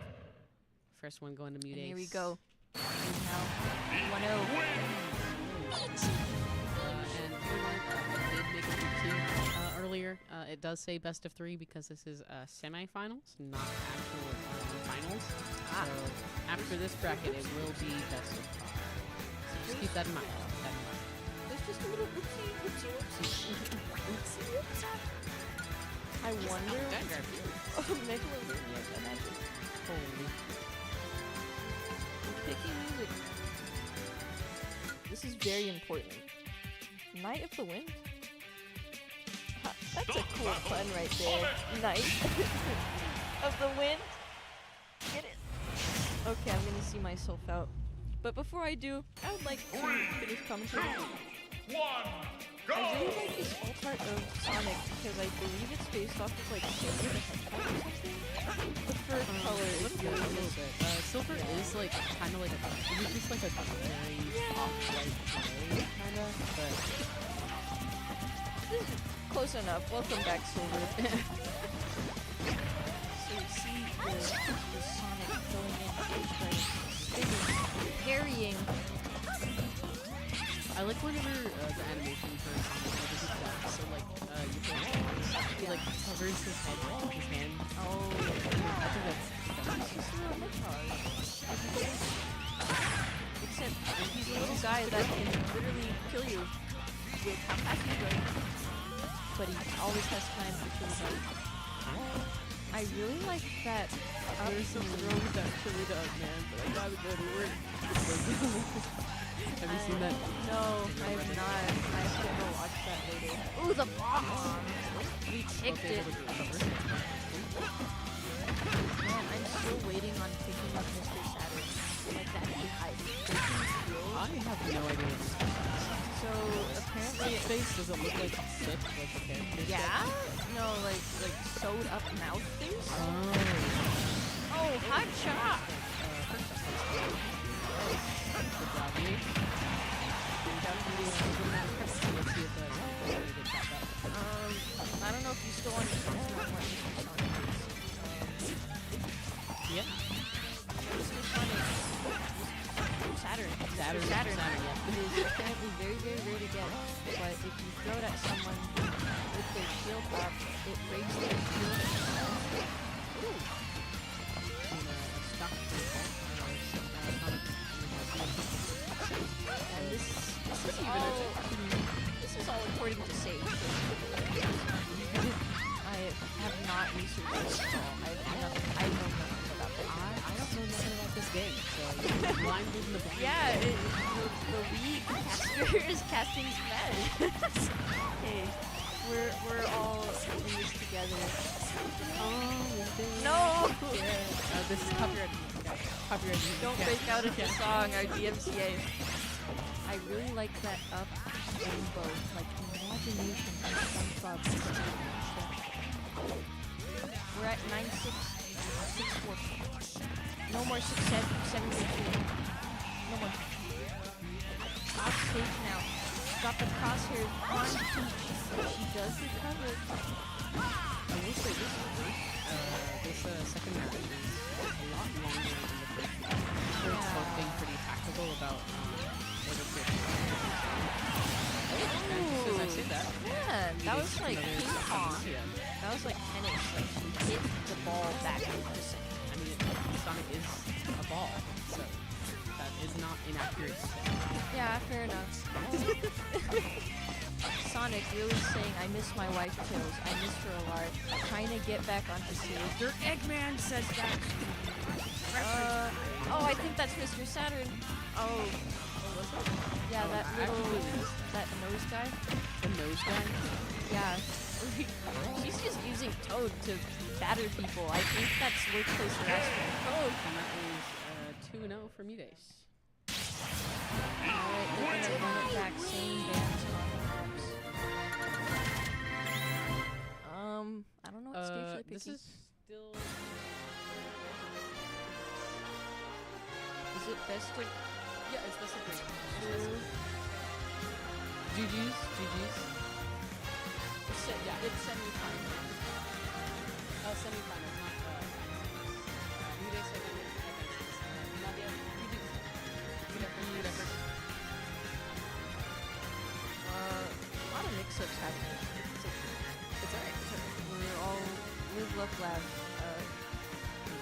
First one going to Mute And Ace. here we go. And now 1-0. And did make it to 2 earlier. It does say best of 3 because this is semifinals, not actual finals. So after this bracket, it will be best of 5. So just keep that in mind. There's just a little oopsie. I wonder. Megalomaniac, imagine. Holy. Picking music. This is very important. Night of the Wind? Ha, that's a cool pun right there. Night of the Wind. Get it? Okay, I'm gonna see myself out. But before I do, I would like to finish commentary. I really like this alt art of Sonic because I believe it's based off of like Silver the Hedgehog or something. The first color is really good. Silver is like kind of like it's just like a very off-white gray kind of, but close enough. Welcome back, Silver. So you see the Sonic going in, spinning, parrying. I like whenever the animation for Sonic is done. So like he like covers his head with his hand. Oh, I think that's he's a little hedgehog. Except he's a little guy that can literally kill you with how fast he's going. But he always has time for chili dog. I really like that. There's some throws that chili dog, man, but I gotta go to work. Have you seen that? No, I have not. I have to go watch that later. Ooh, the bomb! We kicked it. Man, I'm still waiting on picking up Mr. Saturn. Like that I have no idea what this is. So apparently His face doesn't look like sick, like the character. yeah? No, like sewed up mouth face? Oh. Oh, hot shot! Good job, you. I don't know if you still understand what Mr. Sonic is. Yeah. Mr. Sonic. Saturn. Saturn. Yeah. It is apparently very, very rare to get, but if you throw it at someone with their shield up, it breaks their shield. Ooh. And this is all according to Sage. I have not researched this at all. I know nothing about this. I don't know nothing about this game, so you're blind leading the blind. Yeah, the Wii caster is casting Smash. Okay, we're all in this together. No! This is copyright music. Copyright music. Don't break out into song, our DMCA. I really like that up rainbow, like imagination and SpongeBob. We're at 9-6, 6-4. No more 6-7, 7-2. No more. Off stage now. Got the crosshairs on Peach. She does recover. I will say this second match is a lot longer than the first match. It's both being pretty tactical about what it's doing. As I say that. Yeah, that was like ping pong. Yeah. That was like tennis. Like she hit the ball back into the center. I mean, Sonic is a ball, so that is not inaccurate. Yeah, fair enough. Sonic really saying, I miss my wife Tails. I miss her a lot. Trying to get back onto stage. Mr. Eggman says that. Oh, I think that's Mr. Saturn. Oh. Yeah, that little, that nose guy. The nose guy? Yeah. She's just using Toad to batter people. I think that's workplace harassment. Oh, and that is 2-0 for Mute Ace. Alright, they're gonna run it back. Same bands on the maps. This is still. Is it best of? Yeah, it's best of 3. GG's. Yeah. It's semi-final. Semi-finals, not New Day second. Not yet. GG's. Good effort. A lot of mix-ups happening. It's alright. We're all live, love, laugh.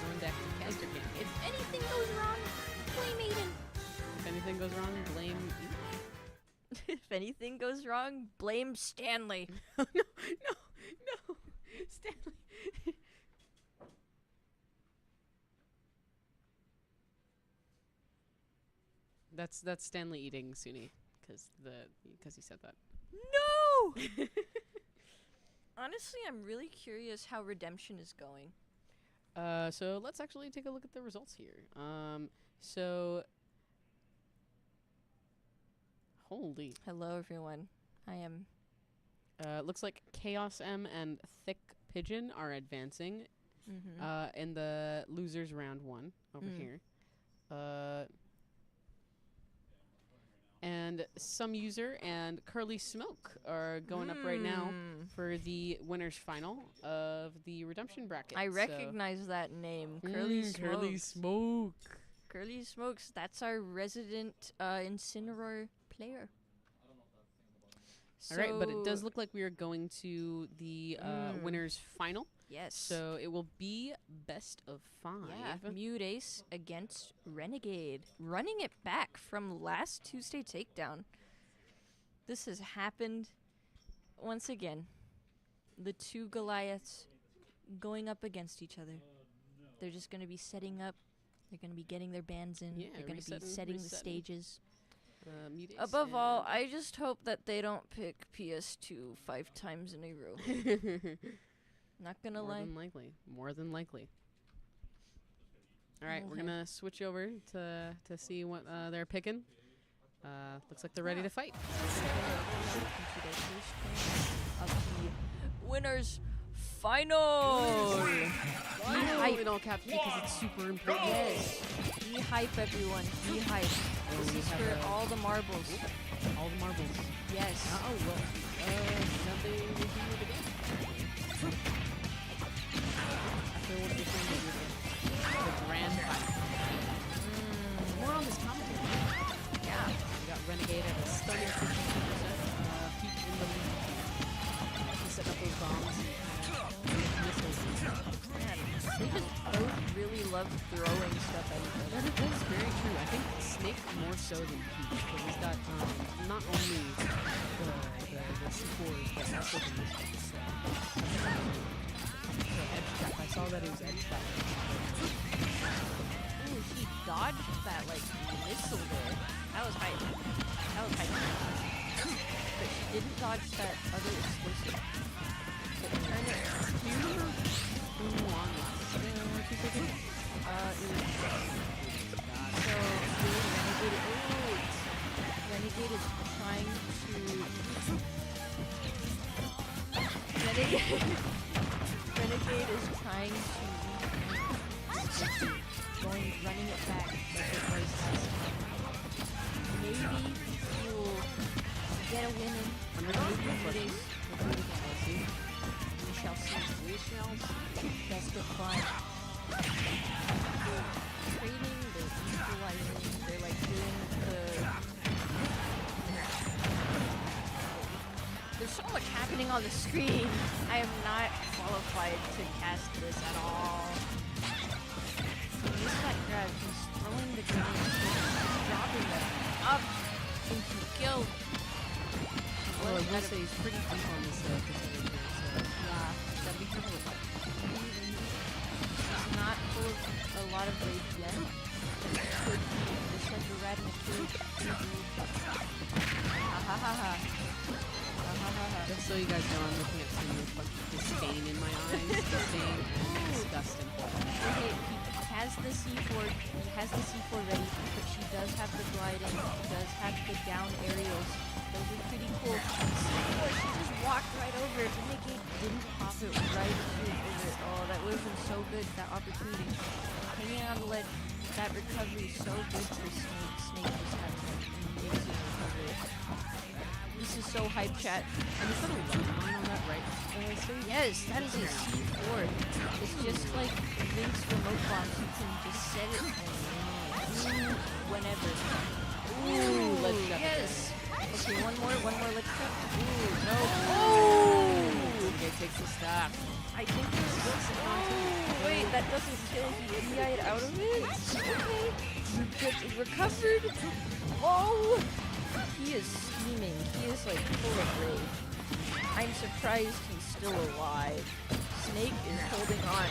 Going back to caster game. If anything goes wrong, blame Aiden. If anything goes wrong, blame you. If anything goes wrong, blame Stanley. No, Stanley. That's Stanley eating Suni, because he said that. No! Honestly, I'm really curious how Redemption is going. So let's actually take a look at the results here. So holy. Hello, everyone. I am. Looks like Chaos M and Thick Pigeon are advancing. In the losers round 1 over here. And Some User and Curly Smoke are going up right now for the winners final of the redemption bracket. I recognize that name. Curly Smoke. Curly Smokes. That's our resident Incineroar player. All right, but it does look like we are going to the winners final. Yes. So it will be best of 5. Yeah, Mute Ace against Renegade. Running it back from last Tuesday Takedown. This has happened once again. The two Goliaths going up against each other. They're just going to be setting up. They're going to be getting their bands in. Yeah, they're going to be setting the stages. Above all, I just hope that they don't pick PS2 5 times in a row. Not gonna lie. More than likely. All right, we're gonna switch over to see what they're picking. Looks like they're ready to fight. Of the winners final. Hype in all caps because it's super important. Yes. Be hype, everyone. Be hype. This is for all the marbles. All the marbles. Yes. Oh well. Nothing we can do again. I feel like this one is the grand final. More on this commentary. Yeah. We got Renegade at a stunning 50%. Peak in the lead. He's setting up those bombs. Missiles. Man, they just both really love throwing stuff at each other. That is very true. I think Snake more so than Peach, because he's got not only the C4s, but also the missiles. So edge trap. I saw that he was edge trap. Ooh, he dodged that like missile there. That was hype. That was hype. But she didn't dodge that other explosive. But turn it Who won last? 2 seconds? it was so Renegade is trying to Renegade is trying to running it back like it was last time. Maybe he will get a win in. We shall see. Best of 5. Trading the equalizing. They're like doing the. There's so much happening on the screen. I am not qualified to cast this at all. He's that grab. He's throwing the grenades. He's dropping them up into kill. Well, I will say he's pretty deep on this percentage here, so yeah, gotta be careful with that. He's not full of a lot of rage yet. Could be just like a rat in a cage. Ha ha ha ha. Just so you guys know, I'm looking at Suni with a bunch of disdain in my eyes. Disdain and disgusting. Okay, he has the C4. He has the C4 ready, but she does have the gliding. She does have the down aerials. Those are pretty cool. C4, she just walked right over it. Renegade didn't pop it right into it. Oh, that good, that opportunity. Hanging on the ledge, that recovery is so good for Snake. Snake just having like amazing recovery. This is so hype, chat. And is that a weapon line on that right stage? Yes, that is a C4. It's just like Link's remote bombs. You can just set it whenever. Ooh, let's shut it yes. Okay, one more, let's go. Ooh, no. Oh! Okay, takes the stock. I think this looks oh, wait, that doesn't kill. He EI'd out of it? Okay. Recovered. Oh! He is scheming. He is like full of rage. I'm surprised he's still alive. Snake is holding on.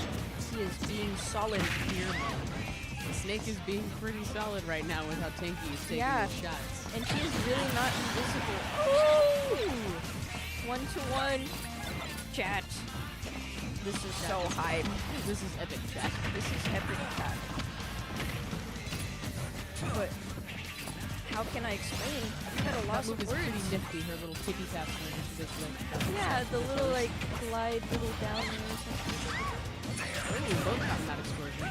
He is being solid fear mode. Snake is being pretty solid right now with how tanky he's taking his shots. And he is really not invisible. Oh! 1-to-1. Chat. This is so hype. This is epic, chat. This is epic, chat. But how can I explain? I've got a lot of words. That move is pretty nifty. Her little tippy tap when she just like. Yeah, the little like glide, little down or something. Oh, both got that explosion.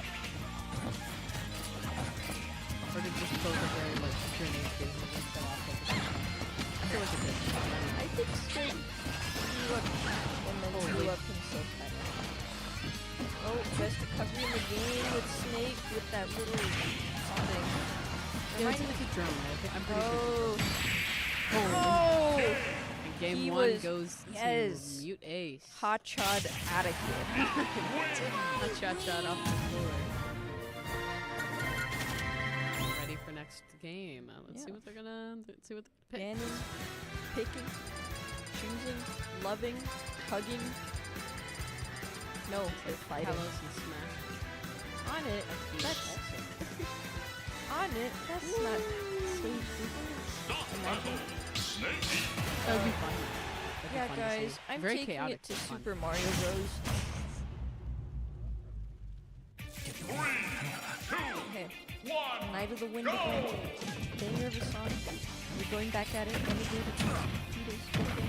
Or did just both are very like grenades getting fell off at the same time? I feel like it did. I think Snake blew up and then blew up himself kind of. Oh, best recovery in the game with Snake with that little something. Yeah, it's like a drone. I'm pretty sure. Oh! And game He one was, goes yes, to Mute Ace. Hot shot out of here. Hot shot off the floor. Ready for next game. Let's see what they're gonna pick. Banning, picking, choosing, loving, hugging. No, they're fighting. Kalos and Smash. On it. That's on it. That's not stage difference. Imagine. That would be fun. That'd be Yeah, fun to guys, see. I'm Very taking chaotic, it to but fun. Super Mario Bros. Okay. Night of the Wind again. Banger of a song. We're going back at it. Renegade of okay.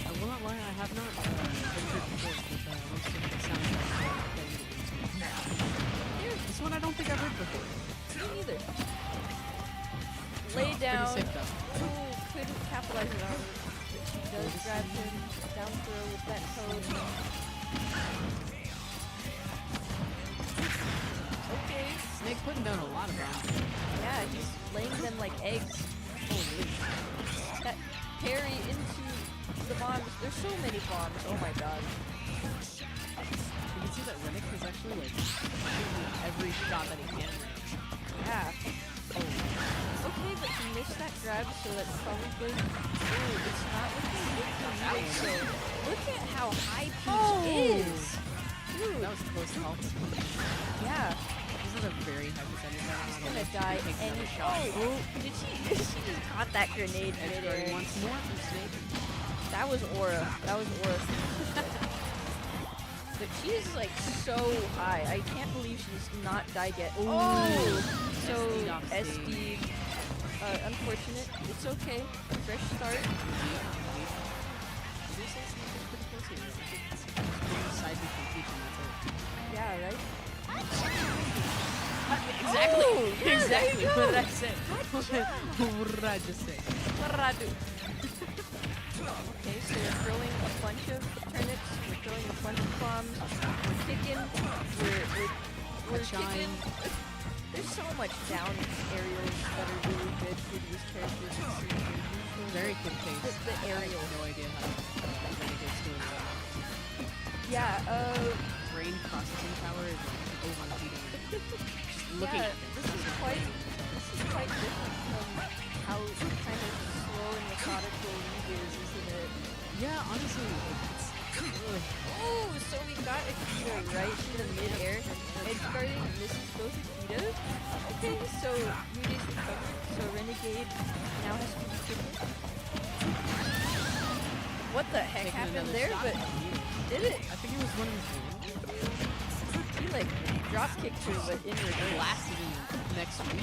I will not lie, I have not ventured forth with most of the soundtracks. This one I don't think I've heard before. Me neither. Lay down. Pretty sick though. Ooh, couldn't capitalize it on. She does grab him down throw with that code. Okay. Snake putting down a lot of bombs. Yeah, he's laying them like eggs. Holy. That parry into the bombs. There's so many bombs. Oh my god. You can see that Rennick is actually like shooting every shot that he can range. Yeah. Oh. Okay, but he missed that grab, so that's probably. Ooh, it's not looking good for you. So look at how high Peach is. Dude. That was a close call. Yeah. This is a very high percentage. She's gonna die any shot. Oh, did she just caught that grenade midair. Once more from Snake. That was aura. That was aura. But she is like so high. I can't believe she's not died yet. Oh! So SD. Unfortunate. It's okay. Fresh start. Yeah, right? Exactly. Oh, yeah, exactly. there you What did I go. say? What did I just say? What did I do? Okay, so we're throwing a bunch of turnips. We're throwing a bunch of bombs. We're kicking. We're kicking. There's so much down aerials that are really good for these characters. Very good pace. The aerial. No idea how Renegade's doing that. Yeah, Brain processing power is like overheating. Looking yeah, at it. this is quite different from how kind of slow and methodical League is, isn't it? Yeah, honestly, it's Oh, so we got Akita right in the mid-air. Edge guarding misses both Akita. Okay, so Yude's recovered. So Renegade now has to be triple. What the heck taking happened another there? shot But at you. did it? I think it was one of his He like drop kicked her, but in reverse. blasted in next week.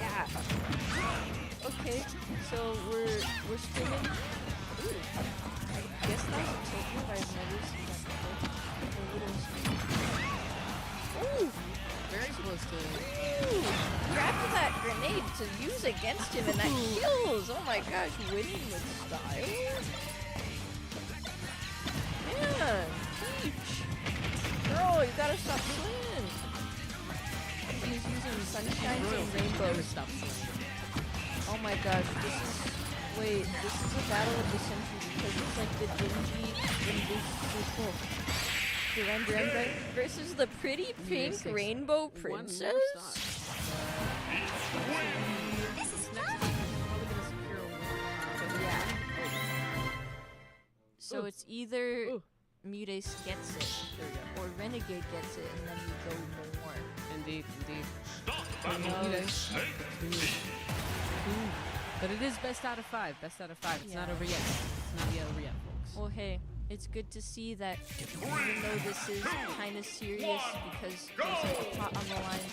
Yeah. Okay, so we're spinning. Ooh, I guess that's a tilt move. I've never seen that before. A little spin. Ooh. Very close to. Ooh. Grabbed that grenade to use against him, and that kills. Oh my gosh, winning with style. Man, Peach. Girl, you gotta stop swinging. He's using sunshines and rainbows. Oh my gosh, this is a battle of the century because it's like the dingy, Duran Duran versus the pretty pink rainbow princess. Yeah. So it's either Mutace gets it or Renegade gets it, and then you go more. Indeed. But it is best out of 5. Best out of 5. It's not over yet. It's not yet over yet, folks. Well, hey, it's good to see that even though this is kind of serious because there's like a pot on the line,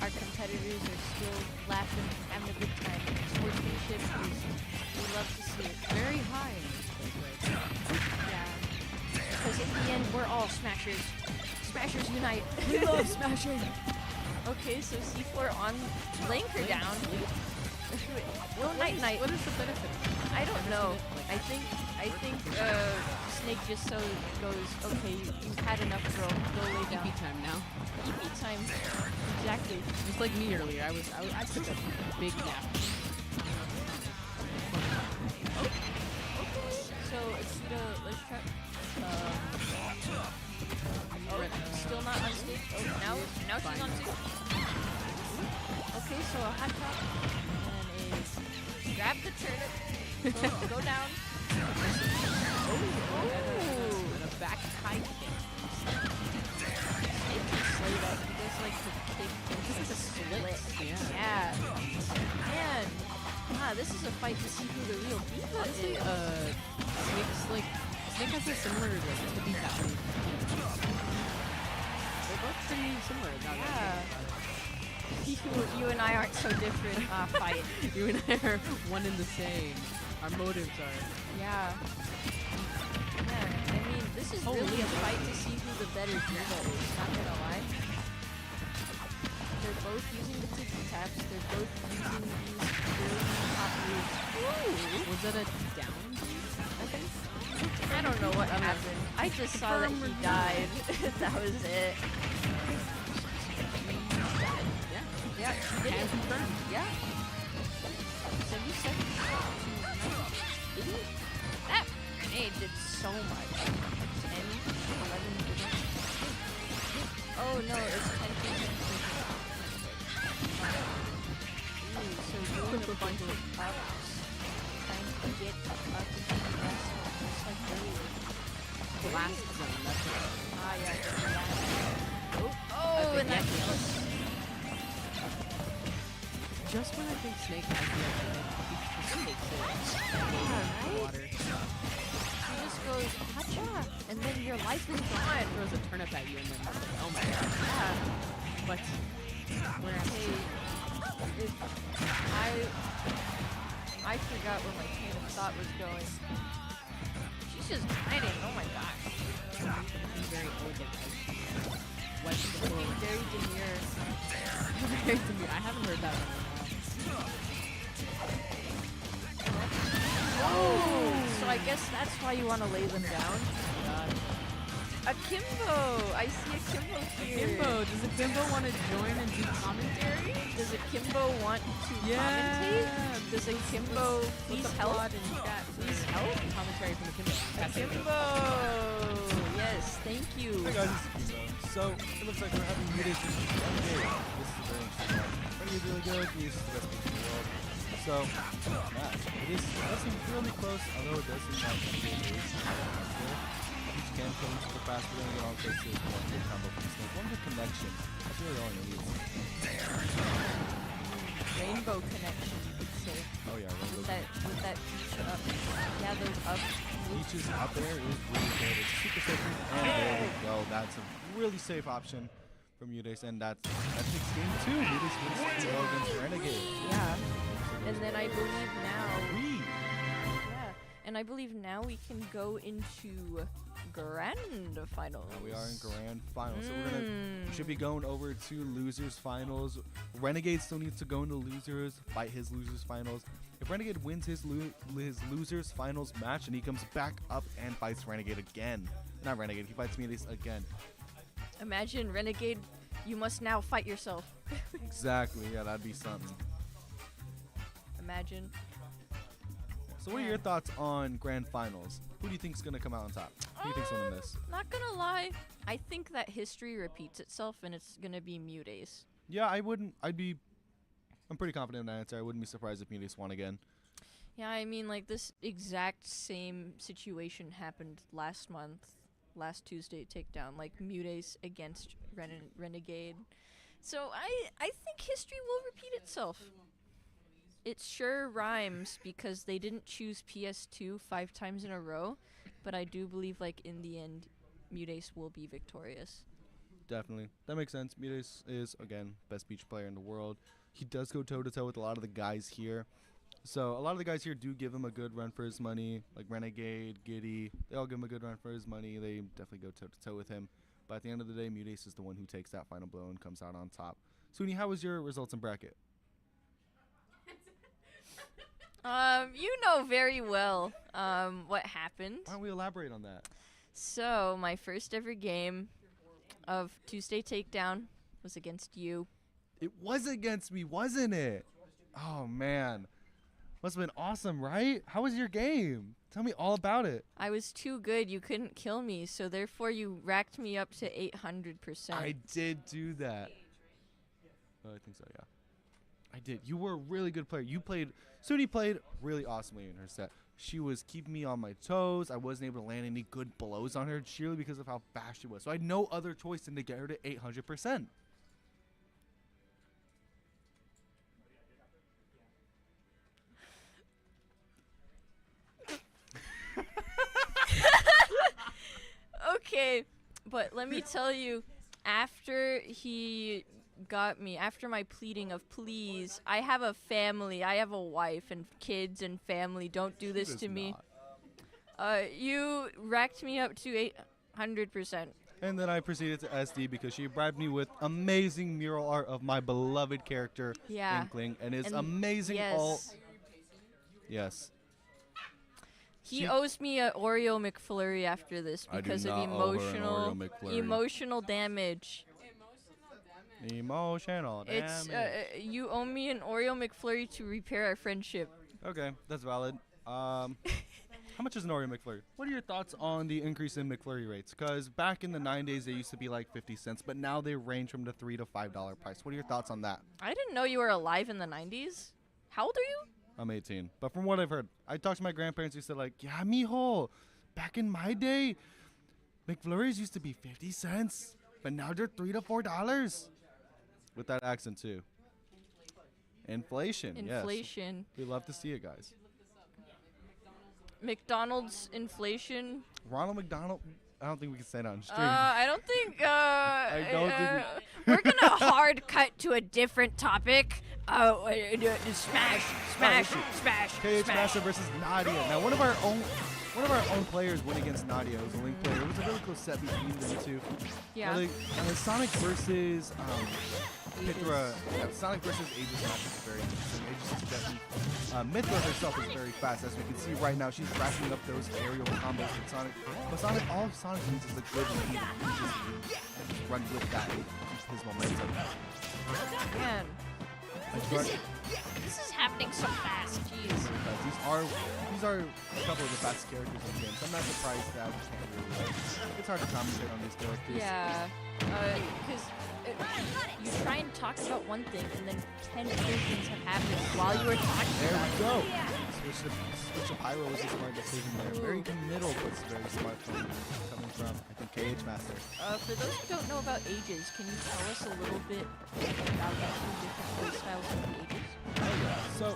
our competitors are still laughing, having a good time. Sportsmanship is, we love to see it. Very high. Yeah. Because in the end, we're all Smashers. Smashers unite. We love smashing. Okay, so C4 on Blanker down. Go night night. What is the benefit? I don't know. I think Snake just so goes, okay, you've had enough, girl. Go lay down. EP time now. EP time. Exactly. Just like me earlier. I took a big nap. Okay. So let's try. Still not on stage. Oh, now she's on stage. Okay, so a hot top and a grab the turnip. Go down. And a back high kick. It can slay that. He does like the kick. This is a split. Yeah. Man. This is a fight to see who the real diva is. Snake has a similar to beat that one. They're both pretty similar. Yeah. You and I aren't so different. Fight. You and I are one and the same. Our motives are. Yeah. Yeah. I mean, this is really a fight to see who the better diva is. Not gonna lie. They're both using the tiki taps. They're both using these really top moves. Ooh. Was that a down? I think. I don't know what happened. I just saw that he died. That was it. Yeah, she did it. Confirmed. Yeah. 77 to 90. That grenade did so much. 10, 11. Oh no, it's 10. Ooh, so doing a bunch of ups. Trying to get up into the last one. Just like earlier. The last zone, that's it. Yeah, the last one. Oh, and that kills. Just when I think Snake has the upper hand, he just takes it and goes into the water. He just goes, hacha, and then your life is gone. Throws a turnip at you and then it's like, oh my god. Yeah. But I forgot where my train of thought was going. She's just hiding. Oh my gosh. He's very elegant. Looking very demure. Very demure. I haven't heard that one in a while. Oh, so I guess that's why you want to lay them down. Akimbo! I see Akimbo here. Akimbo! Does Akimbo want to join and do commentary? Does Akimbo want to commentate? Does Akimbo please help? In chat. Please help? Commentary from Akimbo. Akimbo! Yes, thank you. Hey guys, it's Akimbo. So, it looks like we're having Mutace versus Renegade. This is very interesting. Renegade's really good. He's the best player in the world. So, match. It does seem really close, although it does seem like Renegade is Peach can kill him super fast. We're going to get on faces. One good combo from Snake. One good connection. That's really all you need. Rainbow connection, you could say. Oh yeah, rainbow. With that Peach up. Yeah, those up. Peach's out there is really good. It's super safe. And there we go. That's a really safe option from Mutace, and that takes game 2. Mutace wins 2-0 against Renegade. Yeah. And then I believe now. Yeah. And I believe now we can go into grand finals. Now we are in grand finals. So we should be going over to losers finals. Renegade still needs to go into losers, fight his losers finals. If Renegade wins his losers finals match and he comes back up and fights Renegade again. Not Renegade, he fights Mudace again. Imagine Renegade, you must now fight yourself. Exactly, yeah, that'd be something. Imagine. So what are your thoughts on grand finals? Who do you think's gonna come out on top? Who do you think's gonna win this? Not gonna lie, I think that history repeats itself and it's gonna be Mudace. Yeah, I'm pretty confident in that answer. I wouldn't be surprised if Mudace won again. Yeah, I mean, like, this exact same situation happened last Tuesday at Takedown, like Mudace against Renegade. So I think history will repeat itself. It sure rhymes because they didn't choose PS2 5 times in a row, but I do believe, like, in the end, Mudace will be victorious. Definitely. That makes sense. Mudace is, again, best beach player in the world. He does go toe-to-toe with a lot of the guys here. So a lot of the guys here do give him a good run for his money, like Renegade, Giddy. They all give him a good run for his money. They definitely go toe-to-toe with him. But at the end of the day, Mudace is the one who takes that final blow and comes out on top. Suni, how was your results in bracket? You know very well what happened. Why don't we elaborate on that? So, my first ever game of Tuesday Takedown was against you. It was against me, wasn't it? Oh, man. Must have been awesome, right? How was your game? Tell me all about it. I was too good. You couldn't kill me, so therefore you racked me up to 800%. I did do that. Oh, I think so, yeah. I did. You were a really good player. Suni played really awesomely in her set. She was keeping me on my toes. I wasn't able to land any good blows on her sheerly because of how fast she was. So I had no other choice than to get her to 800%. Okay, but let me tell you, after he got me, after my pleading of please, I have a family, I have a wife and kids and family, don't do this to me. You racked me up to 800%. And then I proceeded to SD because she bribed me with amazing mural art of my beloved character, Inkling, and his amazing ult. Yes. He owes me a Oreo McFlurry after this because of emotional damage. Emotional damage. You owe me an Oreo McFlurry to repair our friendship. Okay, that's valid. How much is an Oreo McFlurry? What are your thoughts on the increase in McFlurry rates? Because back in the 90s, they used to be like 50 cents, but now they range from the $3 to $5 price. What are your thoughts on that? I didn't know you were alive in the 90s. How old are you? I'm 18. But from what I've heard, I talked to my grandparents who said, like, yeah, mijo, back in my day, McFlurries used to be 50 cents, but now they're $3 to $4. With that accent, too. Inflation, yes. We love to see it, guys. McDonald's inflation. Ronald McDonald. I don't think we can say that on stream. I don't think. We're gonna hard cut to a different topic. Smash. KH Master versus Nadia. Now, one of our own players went against Nadia. It was a Link player. It was a really close set between them two. Yeah. Sonic versus Mithra. Sonic versus Aegis match is very interesting. Aegis is definitely. Mithra herself is very fast, as we can see right now. She's racking up those aerial combos with Sonic. But all Sonic needs is a good lead. Just run with that and keep his momentum. Man. This is happening so fast. Jeez. These are a couple of the fastest characters in the game. So I'm not surprised that it's hard to commentate on these characters. Yeah. Because you try and talk about one thing, and then 10 other things have happened while you were talking about it. There we go. Switch to Pyro was a smart decision there. Very middle, but it's very smart from coming from, I think, KH Master. For those who don't know about Aegis, can you tell us a little bit about the two different play styles of Aegis? Oh, yeah. So,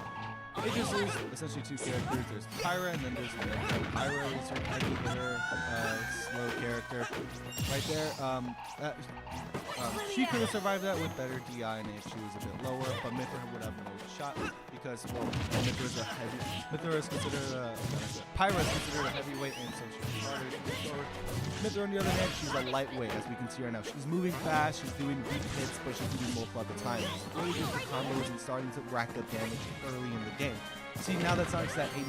Aegis is essentially two characters. There's Pyra and then there's Mythra. Pyra is her heavy hitter, slow character. Right there, she could have survived that with better DI and if she was a bit lower, but Mythra would have no shot because, well, Mythra is a heavy. Mythra is considered Pyra is considered a heavyweight, and so she's harder to get forward. Mythra, on the other hand, she's a lightweight, as we can see right now. She's moving fast, she's doing deep hits, but she's doing multiple at the time. Really just the combos and starting to rack up damage early in the game. See, now that Sonic's at 80%,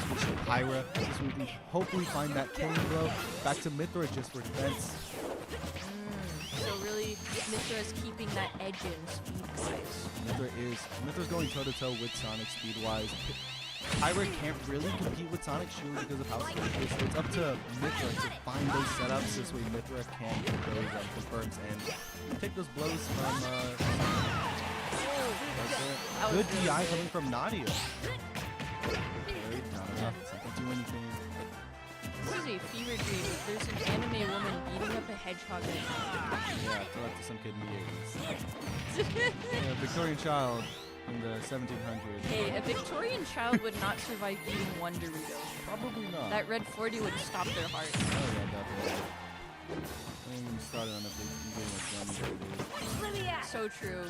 switch to Pyra, so we can hopefully find that killing blow. Back to Mythra just for defense. So really, Mythra is keeping that edge in speed-wise. Mythra's going toe-to-toe with Sonic speed-wise. Pyra can't really compete with Sonic surely because of how slow it is. So it's up to Mythra to find those setups. This way Mythra can get those confirms and take those blows from good DI coming from Nadia. Very not enough. It's not going to do anything. This is a fever dream. There's an anime woman beating up a hedgehog right now. Yeah, I feel like to some kid in the 80s. Yeah, Victorian child in the 1700s. Hey, a Victorian child would not survive eating one Dorito. Probably not. That red 40 would stop their heart. Oh yeah, definitely. I ain't even started on a big game like So true.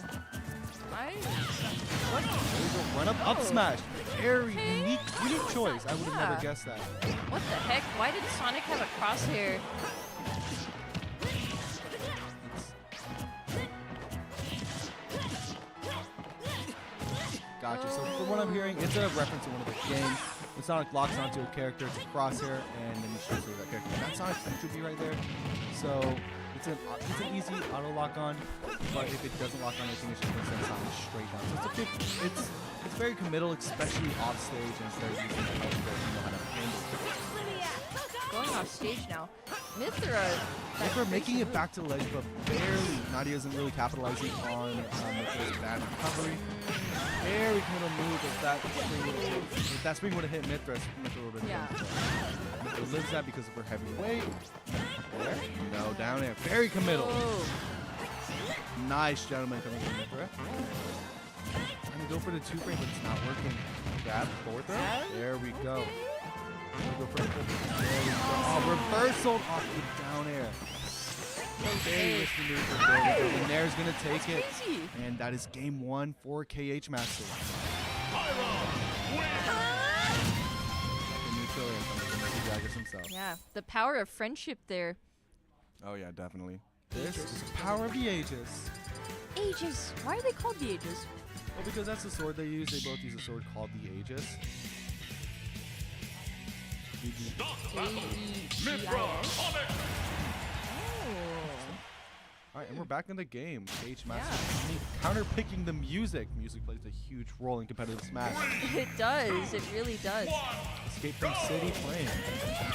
Run up smash. Very unique choice. I would have never guessed that. What the heck? Why did Sonic have a crosshair? Gotcha. So from what I'm hearing, it's a reference to one of the games. When Sonic locks onto a character, it's a crosshair, and then he shoots with that character. That's Sonic's should be right there. So it's an easy auto lock on, but if it doesn't lock on, I think it's just gonna send Sonic straight down. So it's very committal, especially off stage, and it's very easy to help you know how to handle it. Going off stage now. Mythra making it back to the ledge, but barely. Nadia isn't really capitalizing on Mythra's bad recovery. Very committal move. If that spring would have hit Mythra would have been Mythra lives that because of her heavy weight. There. No, down there. Very committal. Oh. Nice, gentlemen, coming from Mythra. Trying to go for the 2-frame, but it's not working. Grab, forward throw. There we go. Go for it. There we go. Oh, reversal off the down air. Very risky move for Bill. And there's going to take it. And that is game 1 for KH Master. Yeah, the power of friendship there. Oh, yeah, definitely. This is the power of the Aegis. Aegis. Why are they called the Aegis? Well, because that's the sword they use. They both use a sword called the Aegis. Alright, and we're back in the game. KH Master counter picking the music. Music plays a huge role in competitive Smash. It does. It really does. Escape from City playing.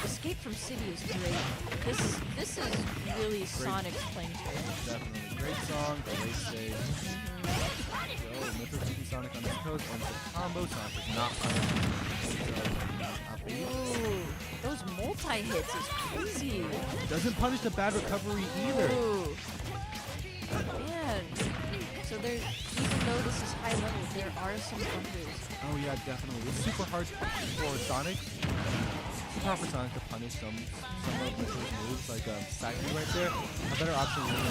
Escape from City is great. This is really Sonic's playing style. Definitely. Great song. The late stage. Yo, Mythra keeping Sonic on his toes. And it's a combo. Sonic is not punished. Ooh, those multi-hits is crazy. Doesn't punish the bad recovery either. Ooh. Man. So there's, even though this is high level, there are some bumpers. Oh yeah, definitely. It's super hard for Sonic. Super hard for Sonic to punish some of Mythra's moves, like Sackney right there. A better option would have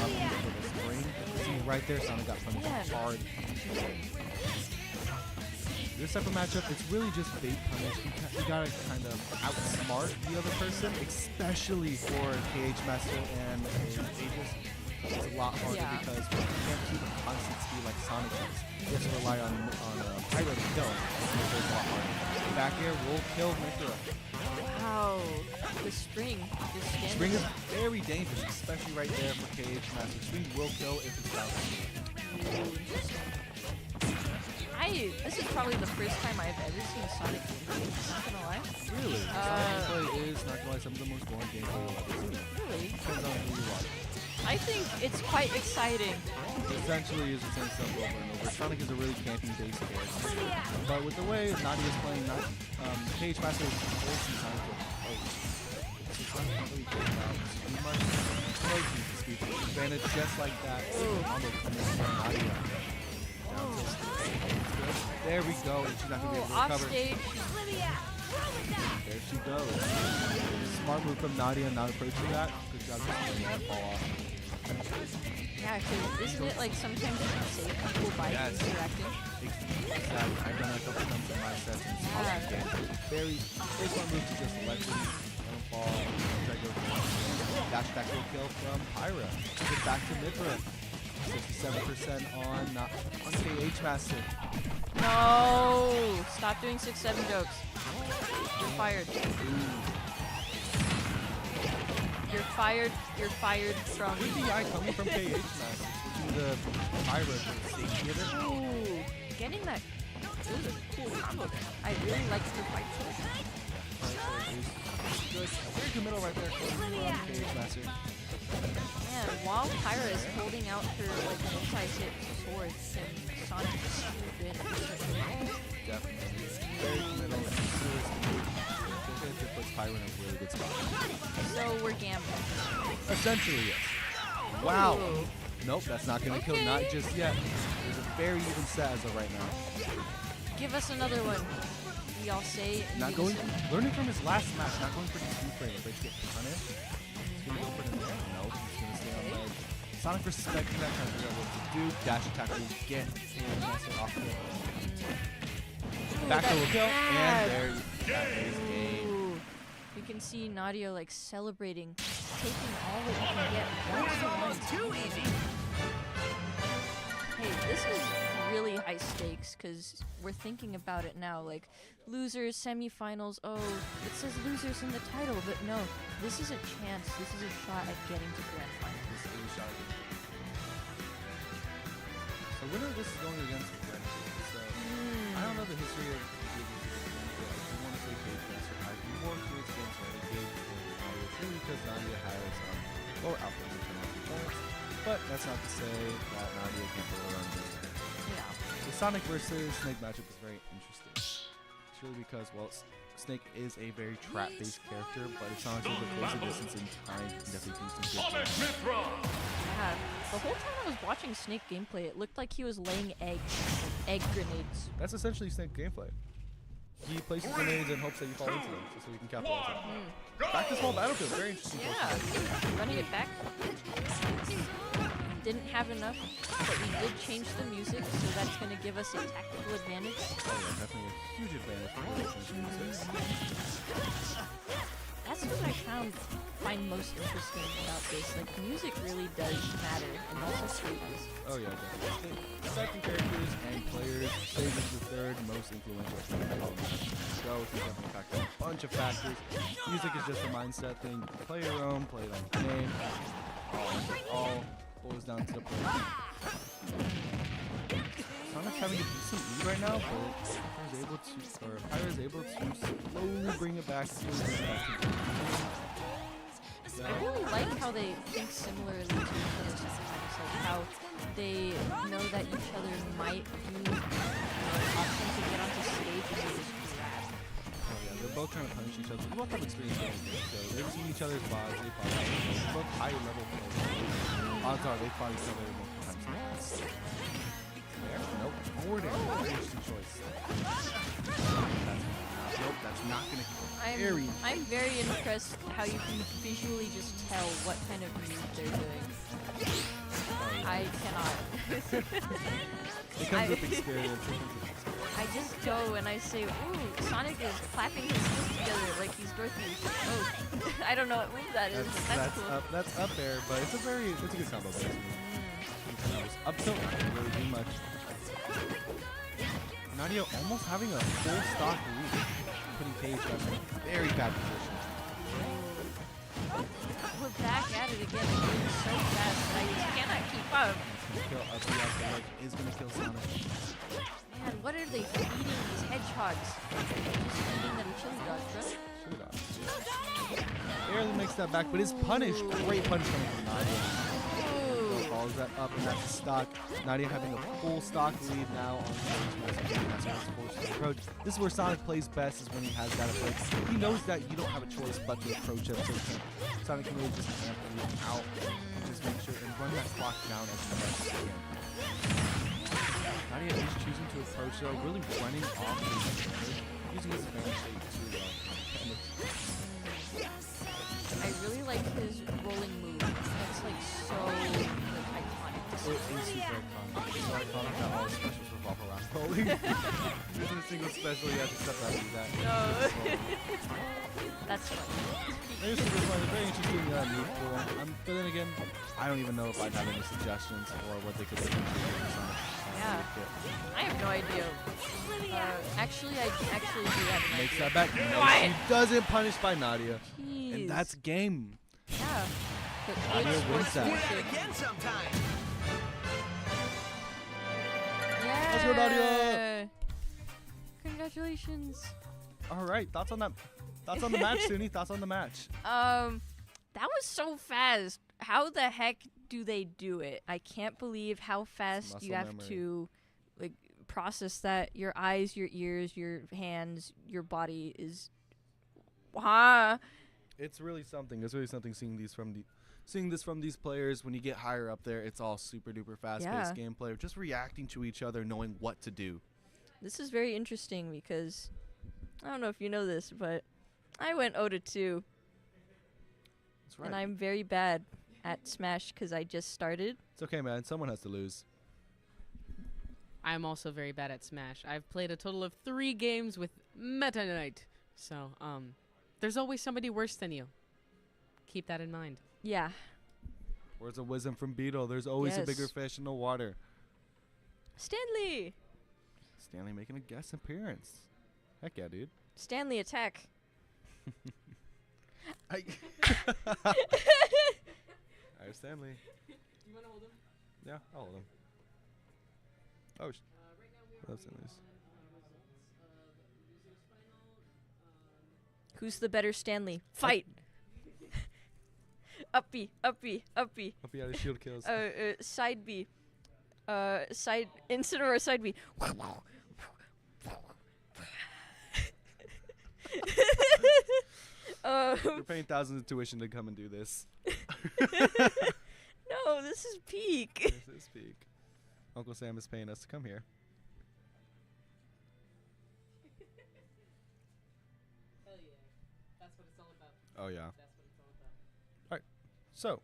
been for the spring. See, right there, Sonic got punished hard. This type of matchup, it's really just bait punish. You gotta kind of outsmart the other person, especially for KH Master and Aegis. It's a lot harder because you can't keep a constant speed like Sonic does. You have to rely on Pyra to kill. It's a lot harder. Back air will kill Mythra. Wow, the spring is standing. Spring is very dangerous, especially right there for KH Master. Spring will kill if it's down. This is probably the first time I've ever seen Sonic gameplay, not gonna lie. Really? Sonic gameplay is, not gonna lie, some of the most boring gameplay you'll ever see. Really? Depends on who you watch. I think it's quite exciting. Essentially is the same stuff over and over. Sonic is a really camping-based character. But with the way Nadia is playing, KH Master is forcing Sonic to approach. So Sonic can't really get out too much. Approaching the speed advantage just like that. Combo coming from Nadia. down tilt. There we go, and she's not going to be able to Off recover. stage. There she goes. Smart move from Nadia, not approaching that. Good job just letting her fall off. Yeah, because isn't it like sometimes you can save people by misdirecting? Exactly. I've done that a couple times in my sets and it's awesome game. Very smart move to just let them fall. Try to go dash back to a kill from Pyra. Get back to Mithra. 67% on KH Master. No! Stop doing 6-7 jokes. You're fired. You're fired. You're fired from. Good DI coming from KH Master. Switching the Pyra to the stage theater. Ooh, getting that. It was a cool combo there. I really liked your fight choice. Good. Very good middle right there. KH Master. Man, while Pyra is holding out her like multi-hit swords and Sonic just swooped in. Definitely. Very middle. It puts Pyra in a really good spot. So we're gambling. Essentially, yes. Wow. Ooh. Nope, that's not going to kill. Not just yet. There's a very even set as of right now. Give us another one. We all say. Not going. Learning from his last match. Not going for the 2 frame. If they get punished, he's going to go for the there. Nope, he's going to stay on ledge. Sonic respecting that, trying to figure out what to do. Dash attack will get off the back will kill, and there that is game. You can see Nadia like celebrating, taking all that you can get. 1-1. Too easy. Hey, this is really high stakes because we're thinking about it now. Like losers, semifinals. Oh, it says losers in the title, but no, this is a chance. This is a shot at getting to grand finals. This is a shot at getting. So winner of this is going against Brent. So I don't know the history of the game. I do want to say Cage Master. I do more experience against Renegade purely because Nadia has lower output in terms of performance. But that's not to say that Nadia can't pull around this. Yeah. The Sonic versus Snake matchup is very interesting. Purely because, well, Snake is a very trap-based character, but it's not until the closer distance in time can definitely do some good things. Yeah. The whole time I was watching Snake gameplay, it looked like he was laying egg grenades. That's essentially Snake gameplay. He places grenades and hopes that you fall into them, so you can capitalize on it. Back to small battlefield, very interesting. Yeah, running it back. Didn't have enough, but we did change the music, so that's going to give us a tactical advantage. Oh yeah, definitely a huge advantage for the music. That's what I find most interesting about this. Like, music really does matter, and also stages. Oh yeah, definitely. Second characters and players, stage is the third most influential thing in all of this. So it's definitely impacting a bunch of factors. Music is just a mindset thing. You can play your own, play it on the game. All boils down to the play. Sonic's having a decent lead right now, but Pyra is able to slowly bring it back. I really like how they think similarly to each other sometimes, like how they know that each other might use option to get onto stage and they just grab. Oh yeah, they're both trying to punish each other. They both have experience with it, so they've seen each other's vibes, they fought each other. They're both higher level players. Odds are they fought each other multiple times in the past. There? Nope. Forward air. Interesting choice. Nope, that's not gonna kill. I'm very impressed how you can visually just tell what kind of move they're doing. I cannot. It comes with experience. I just go and I say, ooh, Sonic is clapping his hands together like he's Dorothy. Oh, I don't know what move that is, but that's cool. That's up there, but it's a good combo. Up tilt, not really do much. Nadia almost having a full stock lead, putting Paige in a very bad position. We're back at it again. It's moving so fast, but I just cannot keep up. Up the outside ledge is going to kill Sonic. Man, what are they feeding these hedgehogs? Just feeding them chili dogs, bro. Chili dogs. Barely makes that back, but is punished. Great punish coming from Nadia. Follows that up, and that's a stock. Nadia having a full stock lead now on stage. That's forced to approach. This is where Sonic plays best, is when he has that approach. He knows that you don't have a choice but to approach him, so he can't. Sonic can really just amp him out and just make sure and run that clock down as much as he can. Nadia is choosing to approach though, really running off the using his advantage to I really like his rolling move. That's like so like iconic. it is super iconic. So iconic that all his specials revolve around rolling. Using a single special, you have to step out and do that. No. That's funny. It's super fun. It's very interesting move for them. But then again, I don't even know if I'd have any suggestions for what they could do. Yeah. I have no idea. Actually, I actually do have an Makes idea. that back. No, she doesn't punish by Nadia. Jeez. And that's game. Yeah. But Nadia it's wins sports that. leadership. Again sometime. Yeah. Let's go, Nadia. Congratulations. All right. Thoughts on that? Thoughts on the match, Suni? Thoughts on the match? That was so fast. How the heck do they do it? I can't believe how fast you have memory. to like process that. Your eyes, your ears, your hands, your body is It's really something. It's really something seeing this from these players. When you get higher up there, it's all super duper fast-paced gameplay, just reacting to each other, knowing what to do. This is very interesting because I don't know if you know this, but I went 0-2. That's right. And I'm very bad at Smash because I just started. It's okay, man. Someone has to lose. I'm also very bad at Smash. I've played a total of 3 games with Meta Knight. So, there's always somebody worse than you. Keep that in mind. Yeah. Words of wisdom from Beetle. There's always a bigger fish in the water. Stanley! Stanley making a guest appearance. Heck yeah, dude. Stanley, attack. Alright, Stanley. You want to hold him? Yeah, I'll hold him. Oh, that's Stanley's. Who's the better Stanley? Fight! Up B, up B, up B. Up B out of shield kills. Side B. Side Incineroar side B. You're paying thousands of tuition to come and do this. No, this is peak. This is peak. Uncle Sam is paying us to come here. Hell yeah. That's what it's all about. Oh yeah. That's what it's all about. All right. So,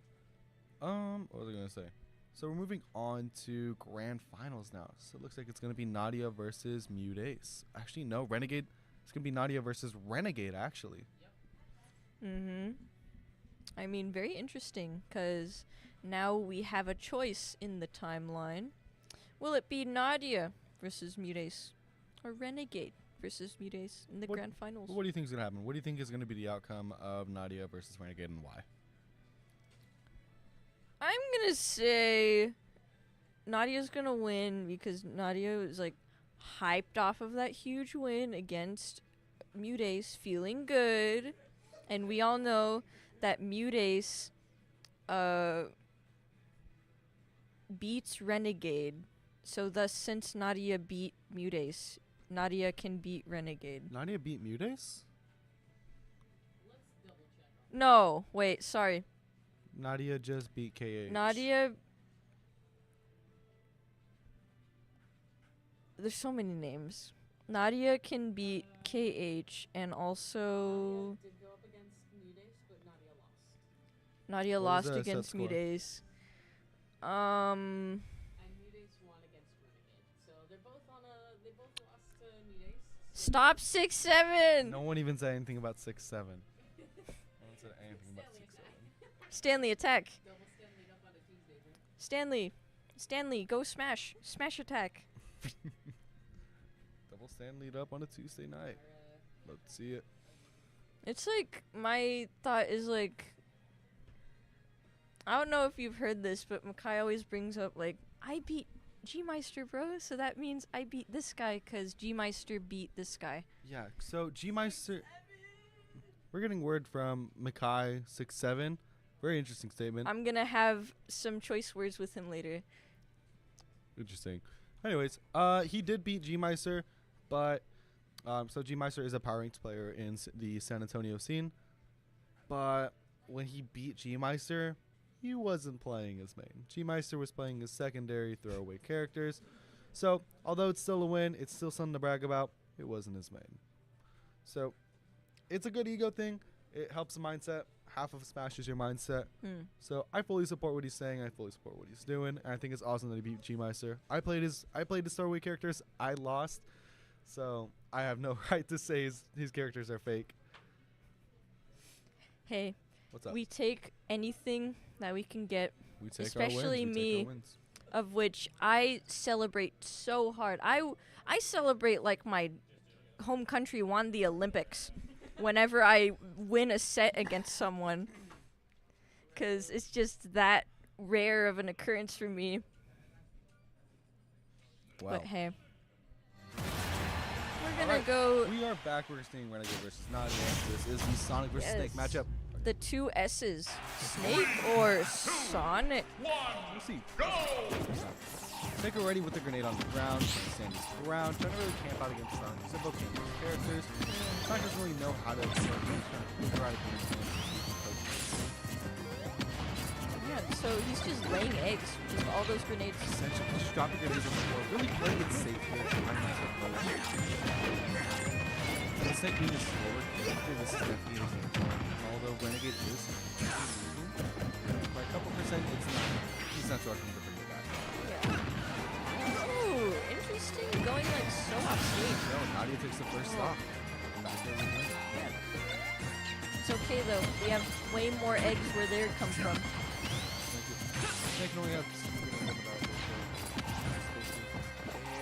what was I gonna say? So we're moving on to grand finals now. So it looks like it's gonna be Nadia versus Mute Ace. Actually, no, Renegade. It's gonna be Nadia versus Renegade. Actually. Mm-hmm. I mean, very interesting, because now we have a choice in the timeline. Will it be Nadia versus Mutace, or Renegade versus Mutace in the grand finals? What do you think is gonna happen? What do you think is gonna be the outcome of Nadia versus Renegade, and why? I'm gonna say Nadia's gonna win because Nadia is like hyped off of that huge win against Mutace, feeling good. And we all know that Mutace beats Renegade. So thus, since Nadia beat Mutace, Nadia can beat Renegade. Nadia beat Mute Ace? No, wait, sorry. Nadia just beat KH. Nadia... There's so many names. Nadia can beat KH and also... Nadia What was lost the against set score? Mutace. And Mutace won against Renegade. So they're both they both lost to Mutace. Stop 6-7! No one even said anything about 6-7. No one said anything about 6-7. Stanley, attack. Double Stanley up on a Tuesday, bro. Stanley, go smash. Smash attack. Double stand lead up on a Tuesday night. Let's see it. It's like, my thought is like, I don't know if you've heard this, but Makai always brings up like, I beat G-Meister, bro, so that means I beat this guy because G-Meister beat this guy. Yeah, so G-Meister... We're getting word from Makai 6-7. Very interesting statement. I'm going to have some choice words with him later. Interesting. Anyways, he did beat G-Meister, but... so G-Meister is a power ranked player in the San Antonio scene. But when he beat G-Meister, he wasn't playing his main. G-Meister was playing his secondary throwaway characters. So, although it's still a win, it's still something to brag about. It wasn't his main. So, it's a good ego thing. It helps the mindset. Half of Smash is your mindset. So, I fully support what he's saying. I fully support what he's doing. And I think it's awesome that he beat G-Meister. I played his Starway characters. I lost. So, I have no right to say his characters are fake. Hey, what's up? We take anything that we can get, We take especially our wins. me, of which I celebrate so hard. I celebrate like my home country won the Olympics whenever I win a set against someone, because it's just that rare of an occurrence for me. Wow. But hey, we're gonna go. We are back. We're seeing Renegade versus Nadia. This is the Sonic versus Snake matchup. The two S's, Snake or Sonic? We'll see. Snake already with the grenade on the ground, trying to stand his ground, trying to really camp out against Sonic. He's both characters. Sonic doesn't really know how to Yeah, so he's just laying eggs with all those grenades. Essentially, just dropping grenades on the floor. Really playing it safe here. The Snake being a slower character, this is definitely a game. Although Renegade is by a couple percent, he's not rushing to bring it back. Yeah. Ooh, interesting. Going like so off stage. No, Nadia takes the first stop. Back there we win. It's okay though. We have way more eggs where they come from. Snake can only have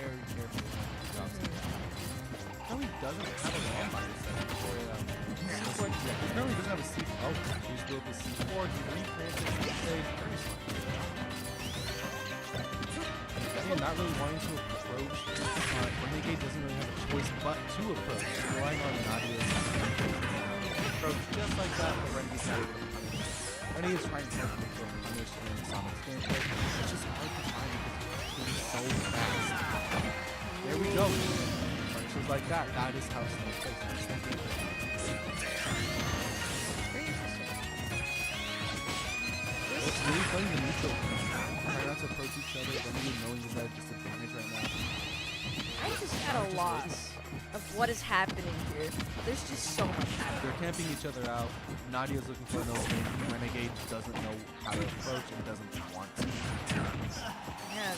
very careful. No, he doesn't have a landmine set for he apparently doesn't have a C4. Oh, he's with the C4. He replanted the stage very smart. Again, not really wanting to approach. Renegade doesn't really have a choice but to approach. Relying on Nadia's approach just like that, but Renegade's not able to punish. Renegade is trying to make sure to punish in Sonic's gameplay. It's just hard to find because he's so fast. There we go. Punishes like that. That is how Snake plays. It's really playing the neutral. Trying not to approach each other, Renegade knowing that that's just advantage right now. I'm just at a loss of what is happening here. There's just so much happening. They're camping each other out. Nadia's looking for an opening. Renegade doesn't know how to approach and doesn't want to. Man,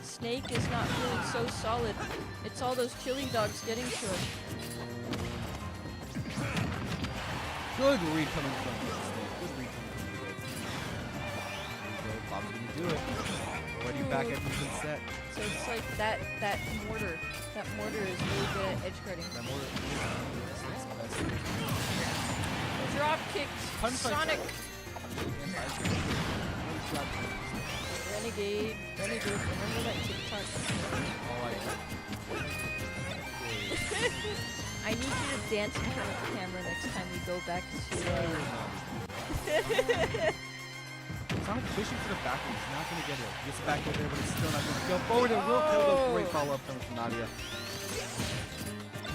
Snake is not feeling so solid. It's all those chili dogs getting to him. Good read coming from Snake. Good read coming from Snake. There we go. Bob's gonna do it. Already back at even set. So it's like that mortar. That mortar is really good at edge guarding. That mortar is drop kicked. Sonic. Renegade. Remember that TikTok? I need you to dance in front of the camera next time we go back to. Sonic fishing for the back end. He's not going to get it. He gets the back end there, but he's still not going to go forward. And will kill the great follow-up coming from Nadia.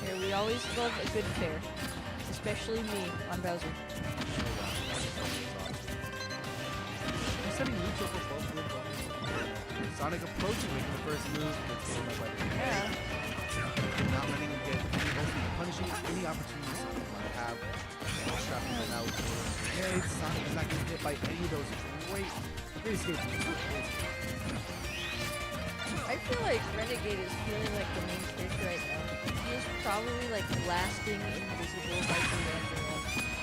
Here, we always love a good pair. Especially me on Bowser. He's setting neutral for both of them. Sonic approaching, making the first move. Gets taken up by the not letting him get punishing any opportunities Sonic might have. Trapping right now with grenades. Sonic is not getting hit by any of those great escape moves. I feel like Renegade is feeling like the main character right now. He is probably like blasting invisible like the random.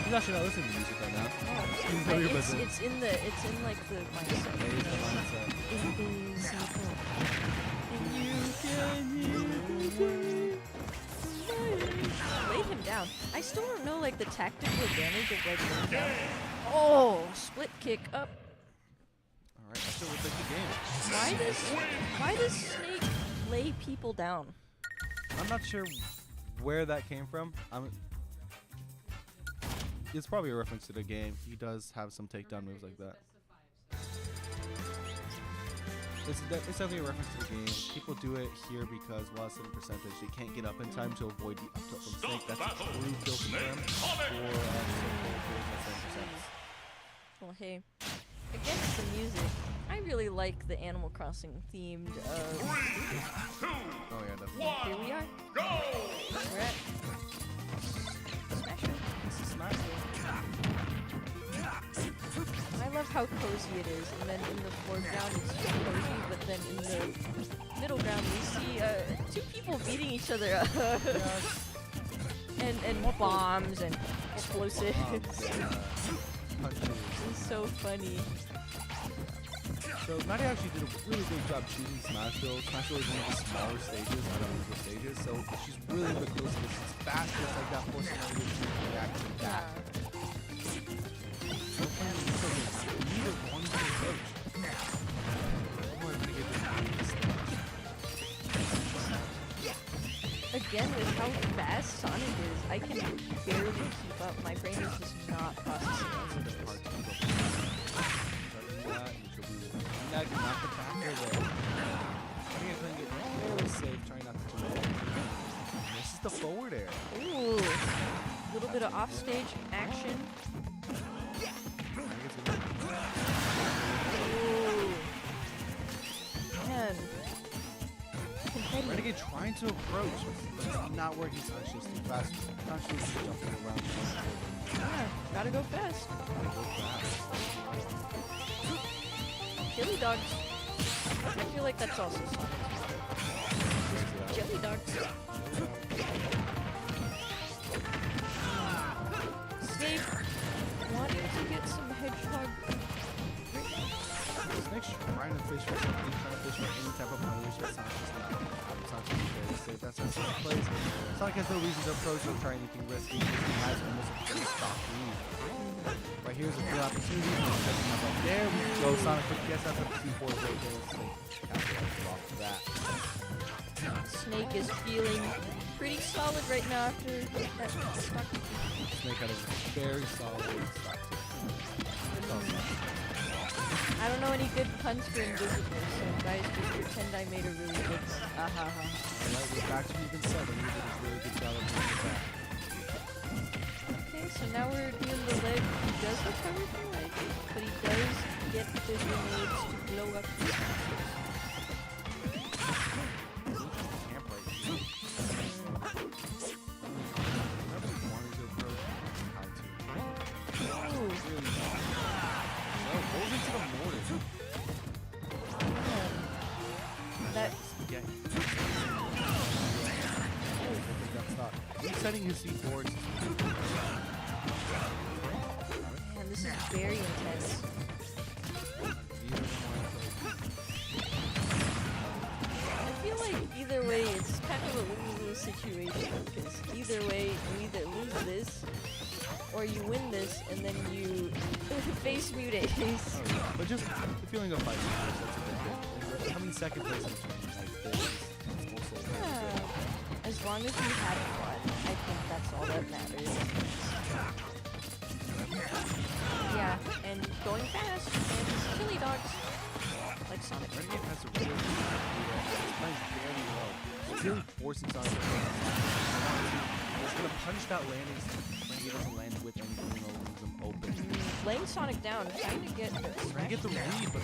He's actually not listening to music right now. It's in like the mindset. It is the mindset. Invisible. And you can hear laid him down. I still don't know like the tactical advantage of like laying down. Oh, split kick up. Alright, I still would take the game. Why does Snake lay people down? I'm not sure where that came from. It's probably a reference to the game. He does have some takedown moves like that. It's definitely a reference to the game. People do it here because while it's in percentage, they can't get up in time to avoid the up tilt from Snake. That's a true kill confirm for Well, hey, against the music, I I really like the Animal Crossing themed. Oh yeah, definitely. Here we are. We're at Smash. This is Smash. I love how cozy it is, and then in the foreground it's just cozy, but then in the middle ground we see two people beating each other up. and bombs and explosives. It's so funny. So Nadia actually did a really good job choosing Smashville. Smashville is one of the smaller stages, not the stages, so she's really the closest. It's fast, just like that force of react to that. Neither one to approach. Again, with how fast Sonic is, I can barely keep up. My brain is just not processing any of this. Not the backer there. I think I'm playing it really safe, trying not to do it. This is the forward air. Ooh, a little bit of offstage action. Ooh. Man. Renegade trying to approach, but it's not working. Sonic's just too fast. Sonic's just jumping around. Yeah, gotta go fast. Gotta go fast. Jelly dogs. I feel like that's also Sonic. Jelly dogs. Snape wanting to get some hedgehog. Snake's trying to fish for something, trying to fish for any type of punish, but Sonic's just not. Sonic's just very safe. That's how Sonic plays. Sonic has no reason to approach or try anything risky because he has almost a very stock lead. Right here's a good opportunity. Right there we go. Sonic gets out the 2-4 right there. Snake capitalizes off that. Snake is feeling pretty solid right now after that stock. Snake had a very solid stock. I don't know any good puns for Invisible, so guys, just pretend I made a really good one. Alright, we're back to even 7. You did a really good job of doing that. Okay, so now we're doing the leg. He does recover from leg, but he does get the grenades to blow up the monsters. He's setting his C4s. Man, this is very intense. I feel like either way, it's kind of a lose-lose situation, because either way, you either lose this, or you win this, and then you face Mute Ace. Oh, yeah. But just the feeling of fighting, that's a good thing. Coming second place in games like this is also as long as you had fun, I think that's all that matters. Yeah, and going fast, and chili dogs, like Sonic. Renegade has a really good He's playing very well. He's really forcing Sonic to play. He's going to punch that landing so Renegade doesn't land with anything, leaves him open. Laying Sonic down, trying to get trying to get the read, but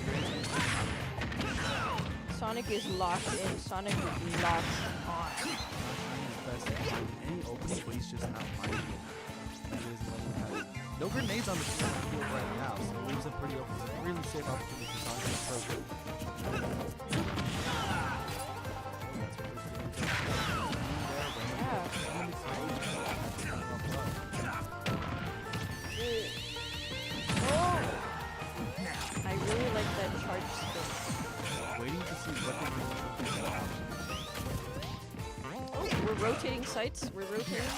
Sonic is locked in. Sonic is locked on. Any opening, but he's just not finding it. No grenades on the field right now, so it leaves him pretty open. It's a really safe opportunity for Sonic to approach it. I really like that charge spin. Waiting to see what we're rotating sights. We're rotating.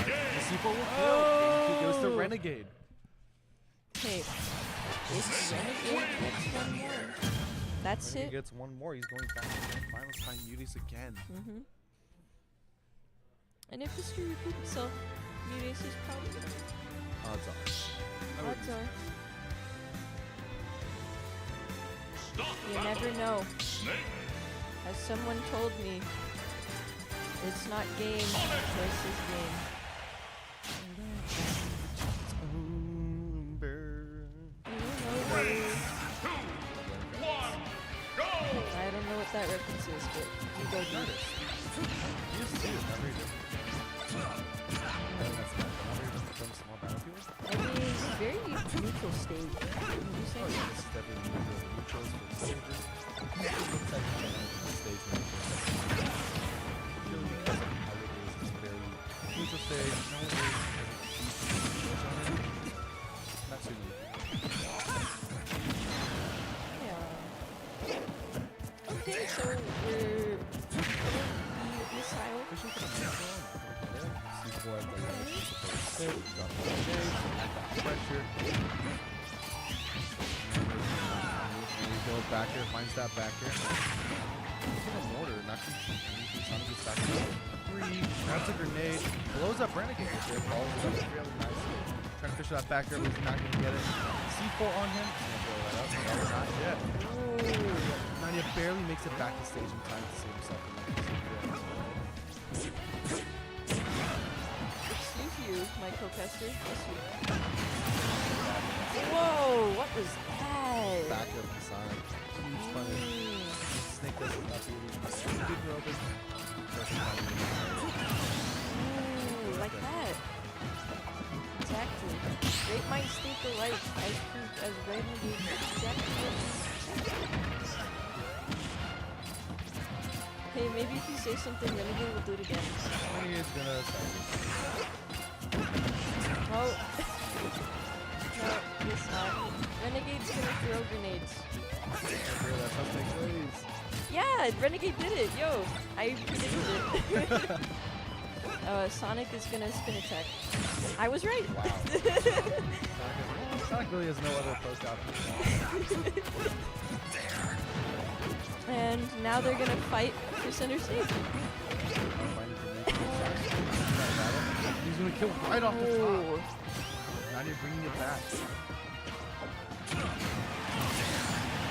The C4 will kill. He goes to Renegade. Okay. If Renegade gets one more, that's Renegade it. gets one more. He's going back to the finals time Muties again. And if history repeats itself, Muties is probably gonna. Odds are. Odds are. You never know. As someone told me, it's not game versus game. neutral stage. Would you say? Oh yeah, this is definitely neutrals for stages. It looks like a stage manager. Purely because of how it is. It's a very neutral stage. No one really has a deep on it. Not too many. Yeah. Okay, so we're missile. Pushing for the neutral. C4 at the level she's supposed to sit. Drop the shades. Add that pressure. And he goes back here. Finds that back here. Looking at mortar. Not too Sonic gets back to 3. Grabs a grenade. Blows up Renegade here. Follows it up really nicely. Trying to fish that back here, but he's not going to get it. C4 on him. He's going to blow that up. No, not yet. Nanya barely makes it back to stage in time to save himself from that C4. Excuse you, my co-caster. Yes, you. Whoa, what was that? Back up from Sonic. Huge punish. Snake doesn't stop eating. Big open. Ooh, like that. Exactly. Great minds think alike. As proved as Renegade. Exactly. Hey, maybe if you say something, Renegade will do it again. Renegade's gonna Oh. No, it's not. Renegade's gonna throw grenades. That's how Snake plays. Yeah, Renegade did it. Yo, I predicted it. Sonic is gonna spin attack. I was right. Wow. Sonic really has no other post option. And now they're gonna fight for center stage. He's gonna kill right off the top. Not even bringing it back.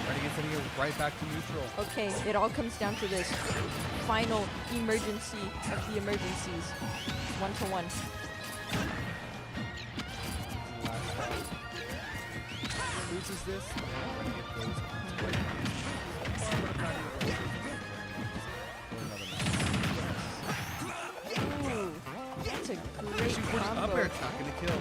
Renegade's sending it right back to neutral. Okay, it all comes down to this final emergency of the emergencies. 1-to-1. Loses this. Renegade goes Ooh, that's a great combo. Up air attack gonna kill.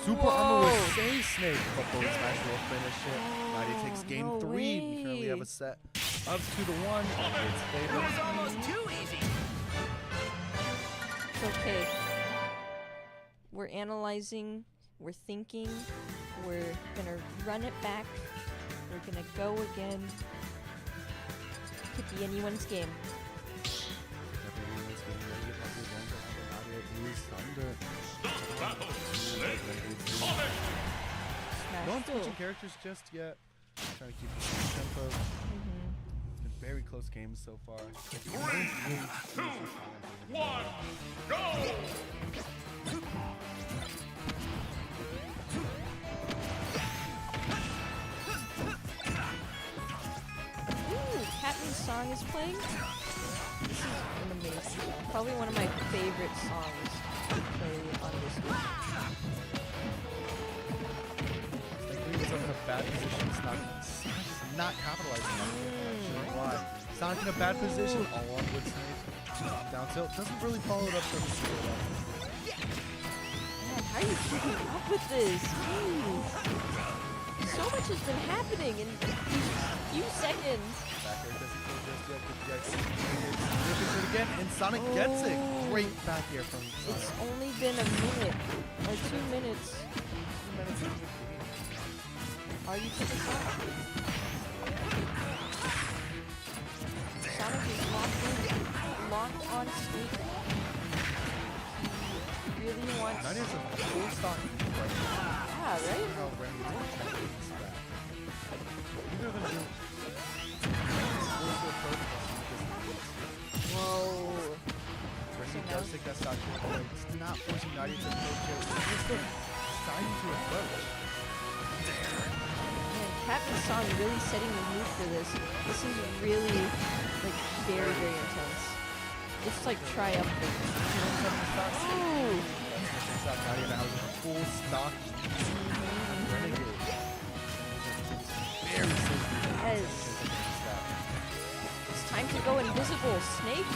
Super armor will save Snake, but forward smash will finish it. Nadia takes game 3. We currently have a set of 2-1. It's favor. It was almost too easy. Okay. We're analyzing, we're thinking, we're gonna run it back, we're gonna go again. Could be anyone's game. No one's switching characters just yet. Trying to keep the tempo. Been very close games so far. 3, 2, 1, go! Ooh, Captain's song is playing. This is an amazing song. Probably one of my favorite songs to play on this game. Sonic's in a bad position. Not capitalizing on it. Actually, why? Sonic's in a bad position. All on with Snake. Down tilt. Doesn't really follow it up so Man, how are you keeping up with this? Jeez. So much has been happening in these few seconds. Back air doesn't kill just yet. Good Jackson. Looking for it again, and Sonic gets it. Great back air from Sonic. It's only been a minute or 2 minutes. Are you taking Sonic? Sonic is locked on Snake. He really wants. Nania's a full stock right now. Yeah, right? How Renegade's going to try to get this back. Either of them do. Whoa. Renegade does take that stock to the It's not forcing Nadia to approach it. It's still deciding to approach. Man, Captain's song really setting the mood for this. This is really, like, very, very intense. It's like triumphant. Ooh! Nadia now has a full stock. Renegade. Very safe. Yes. It's time to go invisible, Snake.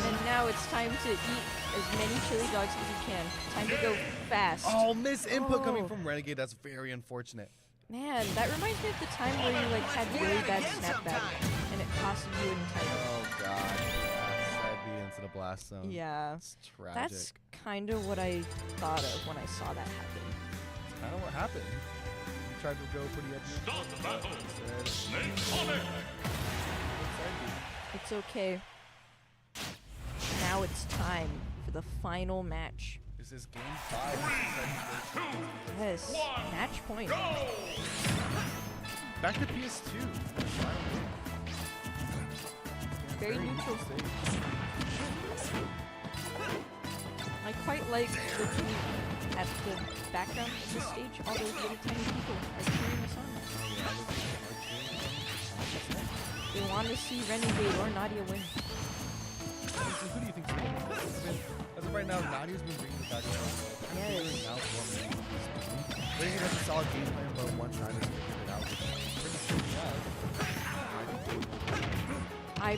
And now it's time to eat as many chili dogs as you can. Time to go fast. Oh, miss input coming Oh. from Renegade. That's very unfortunate. Man, that reminds me of the time where you like had really bad snapback and it cost you an entire. Oh god. Yeah, side B into the blast zone. Yeah. It's tragic. That's kind of what I thought of when I saw that happen. That's kind of what happened. You tried to go pretty edgy. Start the battle. Instead, Snake Sonic. side B. It's okay. Now it's time for the final match. This is game 5. Yes, match point. Back to PS2. Very neutral. stage. I quite like looking at the background of the stage. All those little tiny people are cheering us on. They want to see Renegade or Nadia win. Who do you think's going to win? As of right now, Nadia's been bringing the background. Yes. Renegade has a solid game plan, but once Nadia's figured it out, I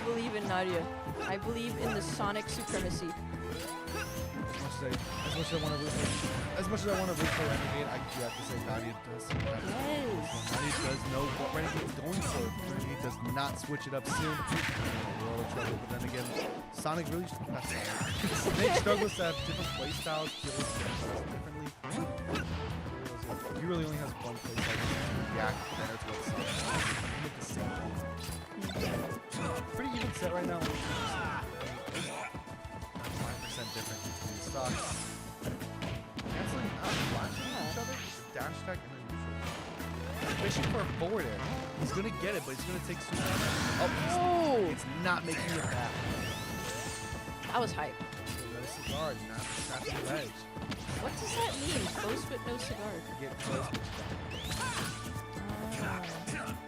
believe in Nadia. I believe in the Sonic supremacy. As much as I want to root for Renegade, I do have to say Nadia does. Yes. Nadia does know what Renegade's going for. Renegade does not switch it up soon. We're all in trouble. But then again, Sonic really Snake struggles to have different play styles, differently. He really only has one play style to react better to what Sonic does. Make the same thing. Pretty even set right now. 5% difference between the stocks. Canceling out flashing each other with the dash attack and then neutral. Fishing for a forward air. He's gonna get it, but it's gonna take super. Oh, it's not making it back. That was hype. No cigar, not snapping the edge. What does that mean? Close but no cigar. Get close.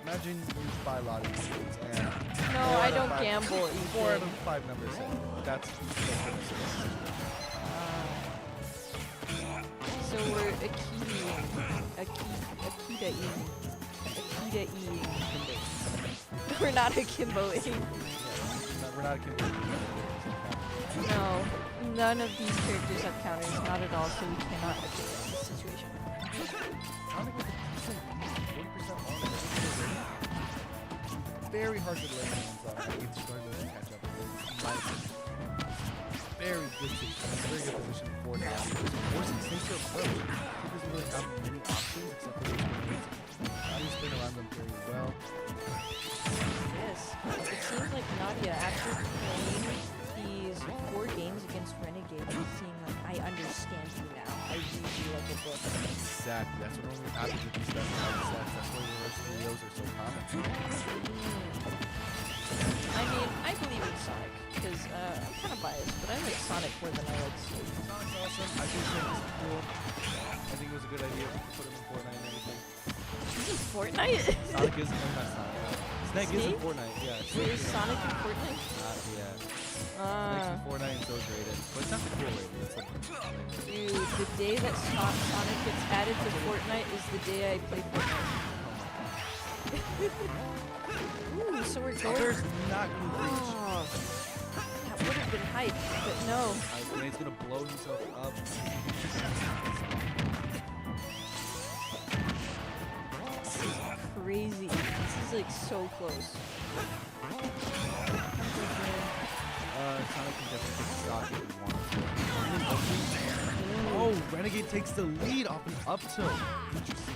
Imagine you buy a lot of these things and No, I don't gamble. 4 out of 5 numbers hit. That's so we're Akita-ing. We're not akimbo-ing. We're not kidding. No, none of these characters have counters, not at all, so we cannot akimbo in this situation. Very hard to lay hands on. It's struggling to catch up with. Very good position for now. Forcing Snake to approach. He doesn't really have many options except for those grenades. Nadia's been around them very well. Yes, it seems like Nadia, after playing these 4 games against Renegade, is seeing like, I understand you now. I read you like a book. Exactly. That's what normally happens with these specialized sets. That's why reverse 3Os are so common. I mean, I believe in Sonic, because I'm kind of biased, but I like Sonic more than I like Snake. Sonic's awesome. I think Snake is cool. I think it was a good idea to put him in Fortnite and everything. This is Fortnite? Sonic is not Sonic. Snake is in Fortnite, yeah. Wait, is Sonic in Fortnite? Yeah. Snake's in Fortnite and so is Raiden. But it's not the cool Raiden. It's like Dude, the day that Sonic gets added to Fortnite is the day I play Fortnite. Ooh, so we're going. There's not going to reach. Oh, that would have been hype, but no. Snake's going to blow himself up. This is crazy. This is like so close. Sonic can definitely take a shot if he wants to. Oh, Renegade takes the lead off an up tilt. Interesting.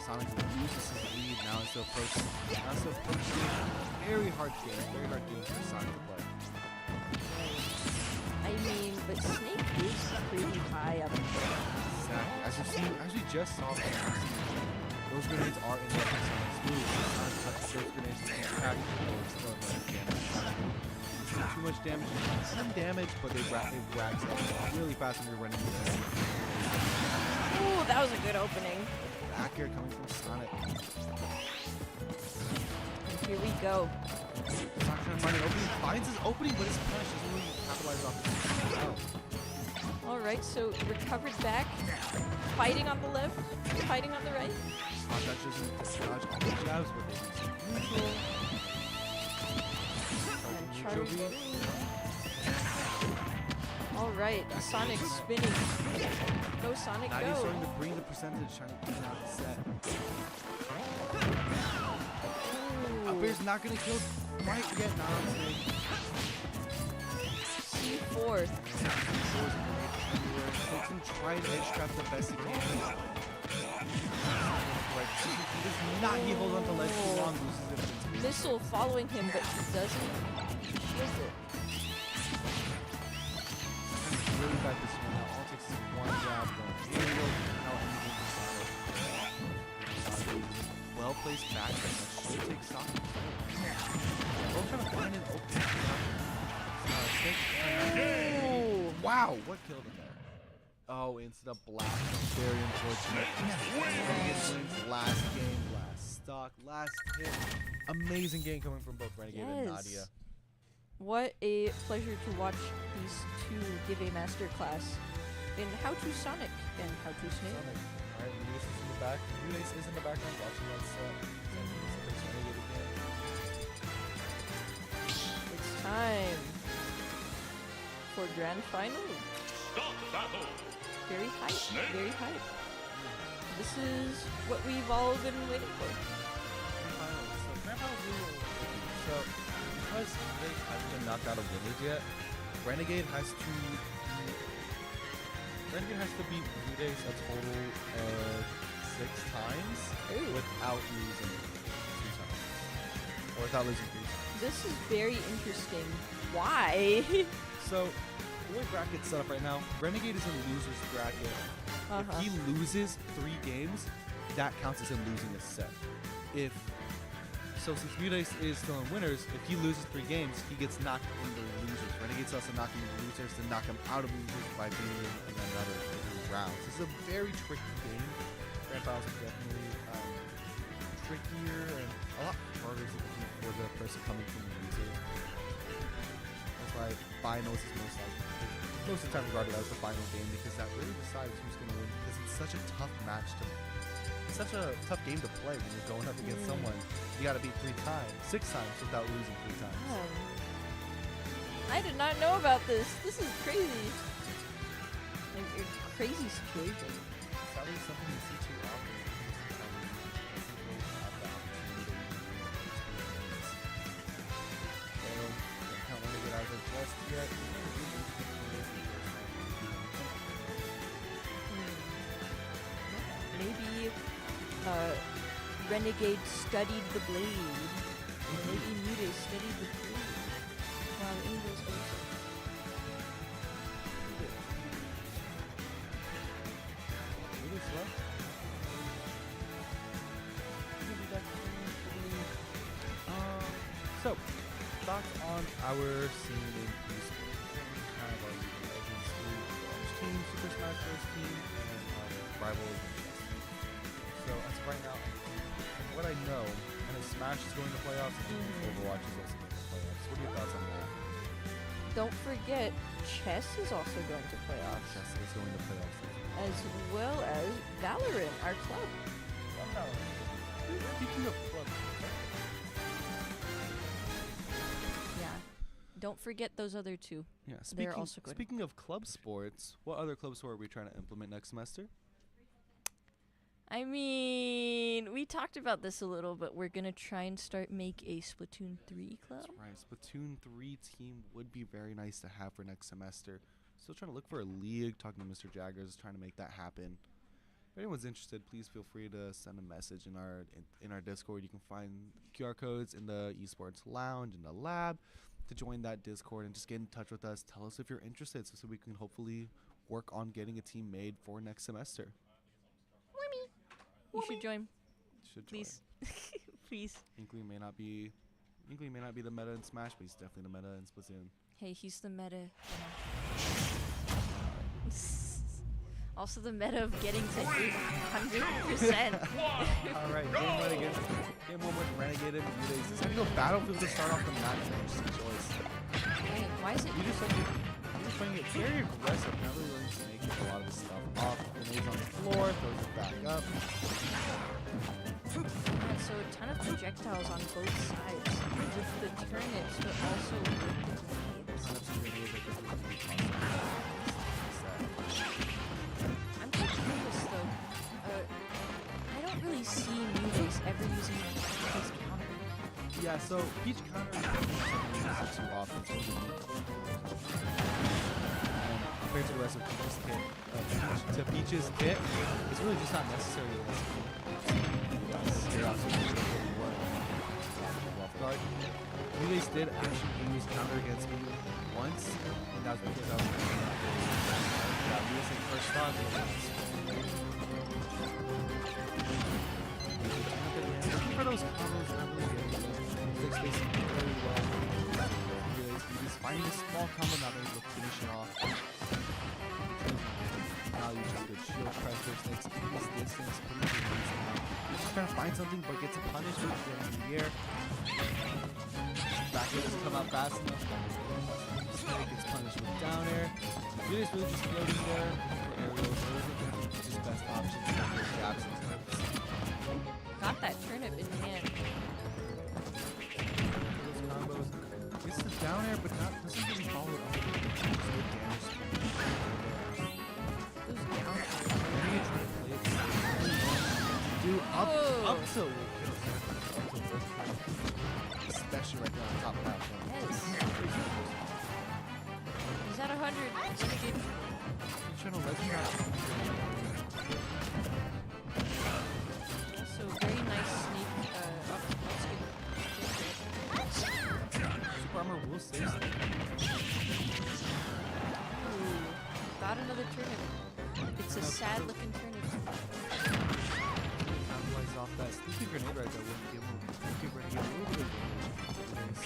Sonic loses his lead. Now it's approaching. Very hard game for Sonic to play. I mean, but Snake is pretty high up there. Exactly. As we just saw, those grenades are in there for Sonic's move. Sonic touches those grenades and crack too much damage. Some damage, but they rags up really fast when you're running into them. Ooh, that was a good opening. Back air coming from Sonic. And here we go. Sonic trying to find an opening. Finds his opening, but his punish doesn't really capitalize off it. Alright, so recovered back. Fighting on the left, fighting on the right. That doesn't dodge all the jabs, but they do some neutral. And Jovi. All right, Sonic spinning. Go Sonic, Now go. he's starting to bring the percentage, trying to even out the set. Up air's not gonna kill quite yet. Not on stage. C4. Takes him try and edge trap the best he can. He does not. He holds on to ledge too long, loses it. Missile following him, but he doesn't. He shields it. Really bad this one. Now all it takes is one jab going. Aerial. Now ending the Sonic. Well placed back. That should take stock. Both trying to find an opening. Oh, wow. What killed him there? Oh, instead of blast. Very unfortunate. Wins last game, last stock, last hit. Amazing game coming from both Renegade and Nadia. What a pleasure to watch these two give a master class in how to Sonic and how to Snake. Alright, Luis is in the back. Luis is in the background watching that set. It's time for grand final. Very hype, very hype. This is what we've all been waiting for. So, because they haven't been knocked out of winners yet, Renegade has to beat Blue Days a total of 6 times without losing 2 times. Or without losing 3 times. This is very interesting. Why? So, the way bracket's set up right now, Renegade is in loser's bracket. If he loses 3 games, that counts as him losing a set. So since Mudace is still in winners, if he loses 3 games, he gets knocked into losers. Renegade still has to knock him into losers to knock him out of losers by beating him in another rounds. This is a very tricky game. Grand Finals are definitely trickier and a lot harder to compete for the person coming from the loser. That's why finals is most of the time regarded as the final game, because that really decides who's going to win, because it's such a tough match to It's such a tough game to play when you're going up against someone you gotta beat 6 times without losing 3 times. I did not know about this. This is crazy. Like, a crazy situation. It's probably something you see too often. So, I can't want to get out of it just yet. Maybe Renegade studied the blade. Maybe Mude studied the blade. While Angel's also. So, thoughts on our scene in esports. Kind of our League of Legends team, Super Smash Bros. Team, and our rivals. So as of right now, from what I know, and if Smash is going to playoffs, Overwatch is also going to playoffs. What are your thoughts on that? Don't forget, Chess is also going to playoffs. Chess is going to playoffs. As well as Valorant, our club. Speaking of clubs, yeah. Don't forget those other 2. yeah. They're also good. Speaking of club sports, what other club sport are we trying to implement next semester? I mean, we talked about this a little, but we're gonna try and make a Splatoon 3 club. That's right. Splatoon 3 team would be very nice to have for next semester. Still trying to look for a league, talking to Mr. Jaggers, trying to make that happen. If anyone's interested, please feel free to send a message in our Discord. You can find QR codes in the Esports Lounge, in the lab, to join that Discord and just get in touch with us. Tell us if you're interested so we can hopefully work on getting a team made for next semester. You should join. Please. Please. Inkling may not be the meta in Smash, but he's definitely the meta in Splatoon. Hey, he's the meta. Also the meta of getting to 800%. Alright, game 1 against game 1 with Renegade and Mudace. This is how you go Battlefield to start off the match. Interesting choice. Wait, why is it? You just playing it very aggressive, not really letting Snake get a lot of his stuff off. Grenades on the floor, throws it back up. Yeah, so a ton of projectiles on both sides with the turnips, but also with the grenades. I'm quite curious though. I don't really see Mutace ever using his counter. Yeah, so Peach counter is definitely something that uses too often. And compared to the rest of Peach's kit, Peach's kit, it's really just not necessary to off guard. Mutace did actually use counter against me once, and that was because I was using first stock. For those combos, not really getting them. Spacing very well. He's finding a small combo, not able to finish it off. Now you just good shield pressure. Snake's in this distance, pretty good distance now. He's just trying to find something, but gets punished with getting in the air. Back air doesn't come out fast enough. Snake gets punished with down air. Julius really just floating there for aerials. It's his best option. Jabs and turnips. Got that turnip in hand. Those combos. Gets the down air, but doesn't really follow it up. Just good damage. Those down air. Dude, up to especially right there on top platform. Yes. He's at 100. He's trying to let you out. So very nice sneak. Super armor will save Snake. Ooh, got another turnip. It's a sad looking turnip. Capitalize off that sneaky grenade right there. Wouldn't give him a little bit of damage.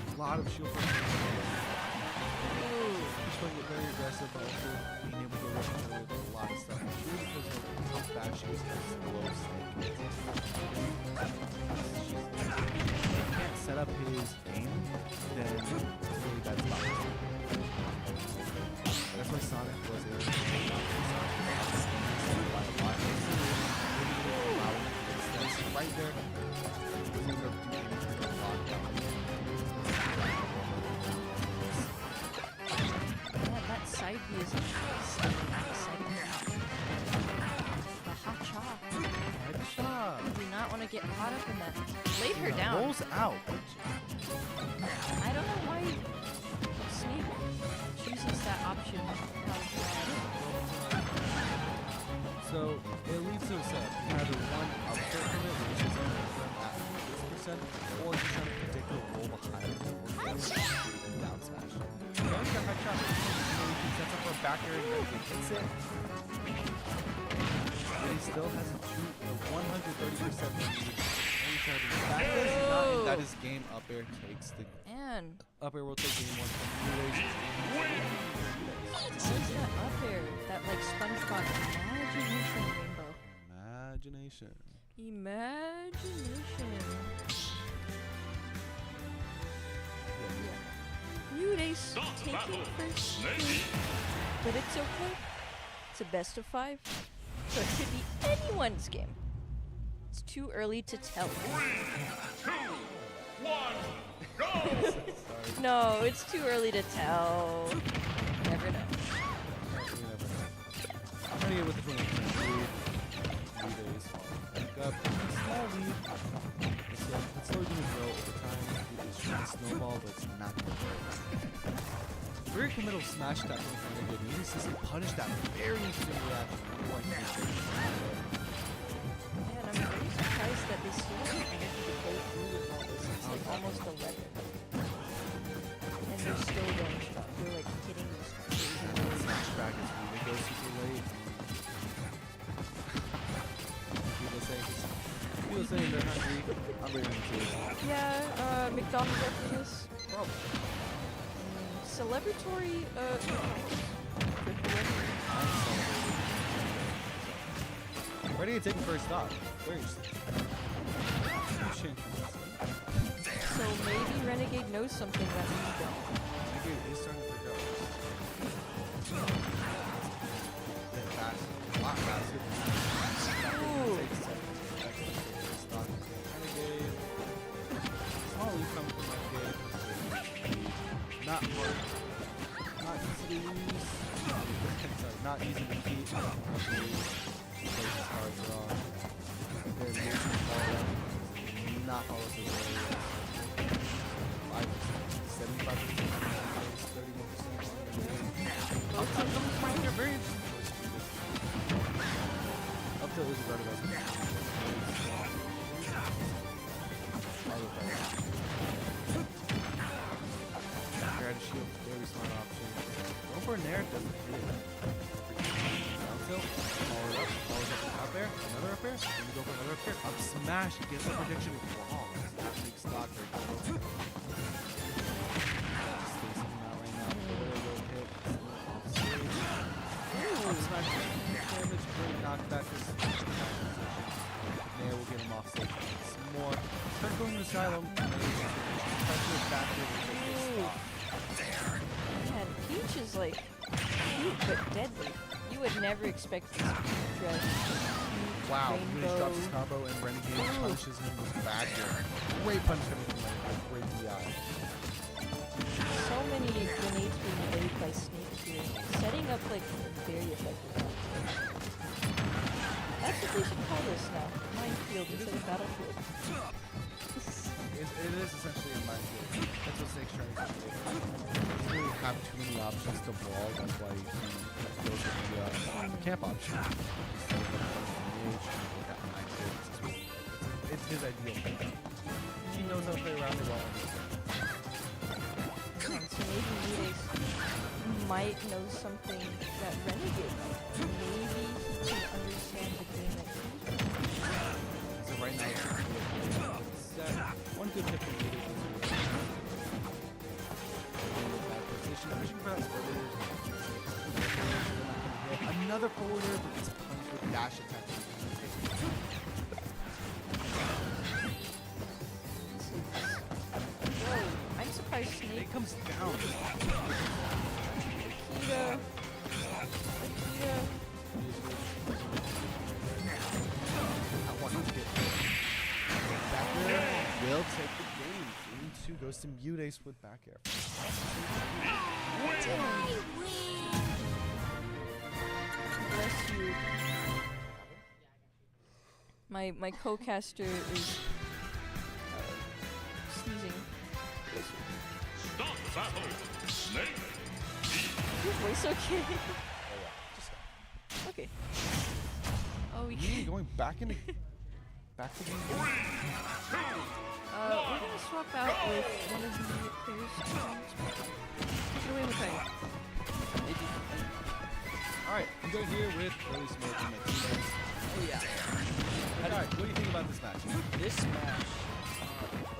A lot of shield pressure. He's trying to get very aggressive, but also being able to work with a lot of stuff. Really because of how fast she is to slow Snake. If he can't set up his aim, then it's really bad spot. That's why Sonic was able to right there. Yeah, that side view is exciting. The hot shot. Do not want to get caught up in that. Laid her down. Rolls out. I don't know why Snake chooses that option. So it leads to a setup. Either one upstart from it, which is only at 6%, or just trying to predict the roll behind it and down smash. So he's got high shot. He sets up for a back air and then he hits it. But he still has a 130% lead. That is game up air takes the up air will take game one from Mutace. What's that up air? That like SpongeBob imagination rainbow. Imagination. Yeah. Mutace taking first, but it's okay. It's a best of 5, so it could be anyone's game. It's too early to tell. 3, 2, 1, go! No, it's too early to tell. Never know. I'm gonna get with the 20% lead. Mutace falling back up. Small lead. It's slowly going to grow over time. It's trying to snowball, but it's not going to work. Very committal smash attack from the good. You need to see punish that very interesting reaction. I'm very surprised that they still haven't managed to go through with all this. It's like almost 11. And they're still going strong. They're like hitting this crazy. Smash back is when they go super late. People saying they're hungry. I'm very hungry too. Yeah, McDonald's after this. Probably. Celebratory, Ready to take the first stop. Where is So maybe Renegade knows something that we don't. Renegade is starting to figure out. Get fast, a lot faster. Ooh. Renegade. Small lead coming from Renegade. Not hard. Not easy to lose. Sorry, not easy to keep. Cards wrong. They're losing ball. Not follow through there yet. 5%, 75%, 31%. Up to them find their very up to is better than grab shield, very smart option. Going for a nair doesn't hit it. Down tilt, follow it up, follows up out there, another up air, then you go for another up air, up smash, gets the prediction. Wow, that big stock right there. Spacing him out right now, little hit, off stage. Ooh, up smash, damage, great knockback, this nair will get him off stage. Some more, start going to the silo, try to get back there with this stock. Man, Peach is like cute but deadly. You would never expect this dress. Wow, Rainbow. Peach drops his combo and Renegade punishes him with Badger. Great punch coming from Renegade, great DI. So many grenades being laid by Snake here. Setting up like very effective. That's what they should call this now. Minefield instead of battlefield. It is essentially a minefield. That's what Snake's trying to do. He doesn't really have too many options to brawl, that's why he goes with the camp option. Instead of it's his ideal thing. He knows how to play around the well. So maybe Miles might know something that Renegade might. Maybe he can understand the game that he does. So right now, one good tip for Miles is bad position. Pushing for that forward. Another forwarder, but it's punched with dash attack. Whoa, I'm surprised Snake. Snake comes down. Akita. I want to get back there. Will take the game. Game 2 goes to Mutace with back air. Bless you. My co-caster is sneezing. Stop battle. Snake. Your voice okay? Okay. Oh, we Really going back into back to game 3. We're gonna swap out with one of the players. Take it away with Tiger. Alright, we go here with Really Smoke and Martinez. Oh yeah. Alright, what do you think about this match? This match,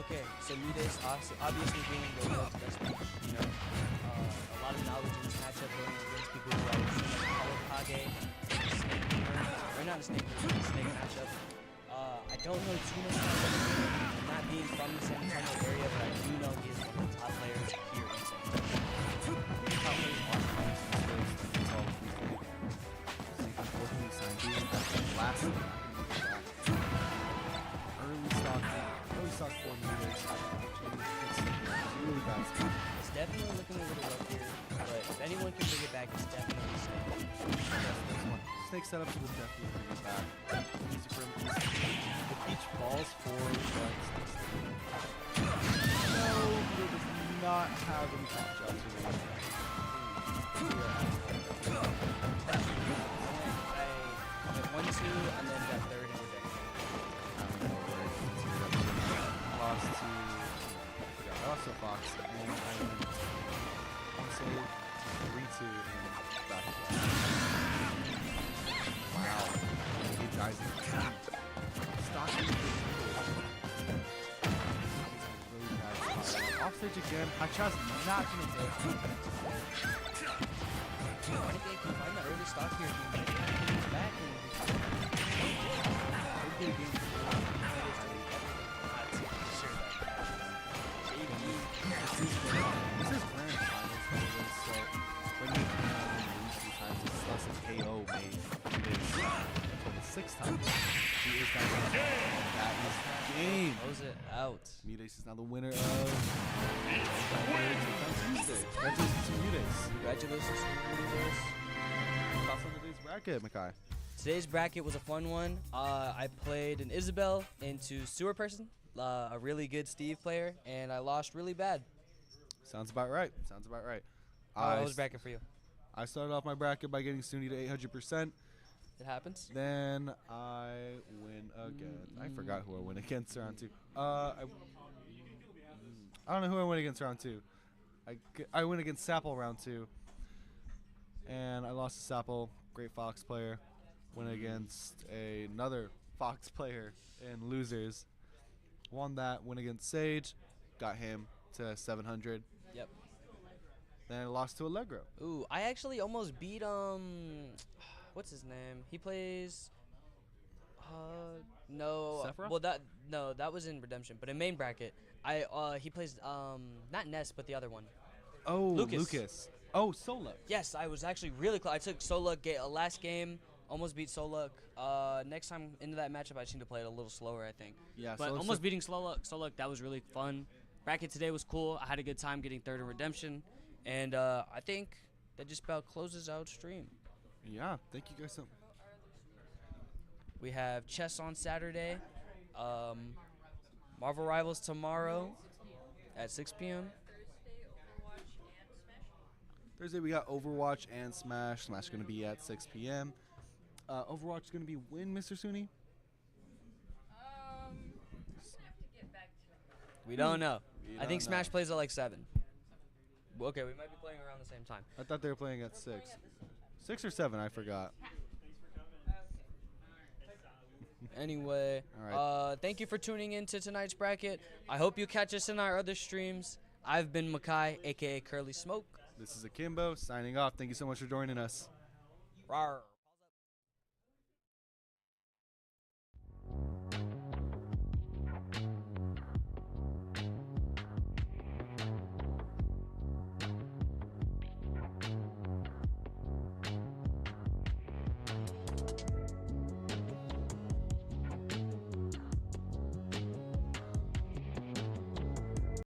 okay, so Midas obviously being the world's best match, you know. A lot of knowledge in this matchup going against people who are Kage, Snake, or not a Snake, a Snake matchup. I don't know too much about him, not being from the San Antonio area, but I do know he is one of the top players here in San Antonio. Top players on that's all working sign doing last early stock for Midas. It's really bad speed. It's definitely looking a little rough here, but if anyone can bring it back, it's definitely Snake. Snake setups will definitely bring it back. Easy for him. If each falls forward, no, he does not have any top shots. I went 1-2 and then got third in rejection. Lost to I lost to Fox and I went also 3-2 in back. Wow. He dies in Stocking really bad spot. Off stage again. Hacha's not gonna hit. Renegade can find the early stock here. He might have to use back and Good game. game. Close it out. Mudace is now the winner of Tuesday. Congratulations to Mudace. Congratulations to Mudace. Thoughts on today's bracket, Makai? Today's bracket was a fun one. I played an Isabel into Sewer Person, a really good Steve player, and I lost really bad. Sounds about right. Sounds about right. How was bracket for you? I started off my bracket by getting Suni to 800%. It happens. Then I win again. I forgot who I went against round 2. I don't know who I went against round 2. I went against Sapple round 2. And I lost to Sapple, great Fox player. Went against another Fox player in losers. Won that, went against Sage, got him to 700. Yep. Then I lost to Allegro. Ooh, I actually almost beat what's his name? He plays no. Sephiroth? Well that was in Redemption, but in main bracket, he plays not Ness but the other one. Oh, Lucas. Oh, Soluk. Yes, I was actually really close. I took Soluk last game, almost beat Soluk. Next time into that matchup I just need to play it a little slower, I think. Yeah, but almost beating Soluk, that was really fun. Bracket today was cool. I had a good time getting third in Redemption, and I think that just about closes out stream. Yeah, thank you guys so much. We have chess on Saturday, Marvel Rivals tomorrow at 6 p.m. Thursday we got Overwatch and Smash. Smash is going to be at 6 p.m. Overwatch is going to be when, Mr. Suni? We don't know. We I think don't Smash know. plays at like 7. Okay, we might be playing around the same time. I thought they were playing at 6. 6 or 7, I forgot. Anyway, All right. thank you for tuning in to tonight's bracket. I hope you catch us in our other streams. I've been Makai, a.k.a. Curly Smoke. This is Akimbo signing off. Thank you so much for joining us. Rawr.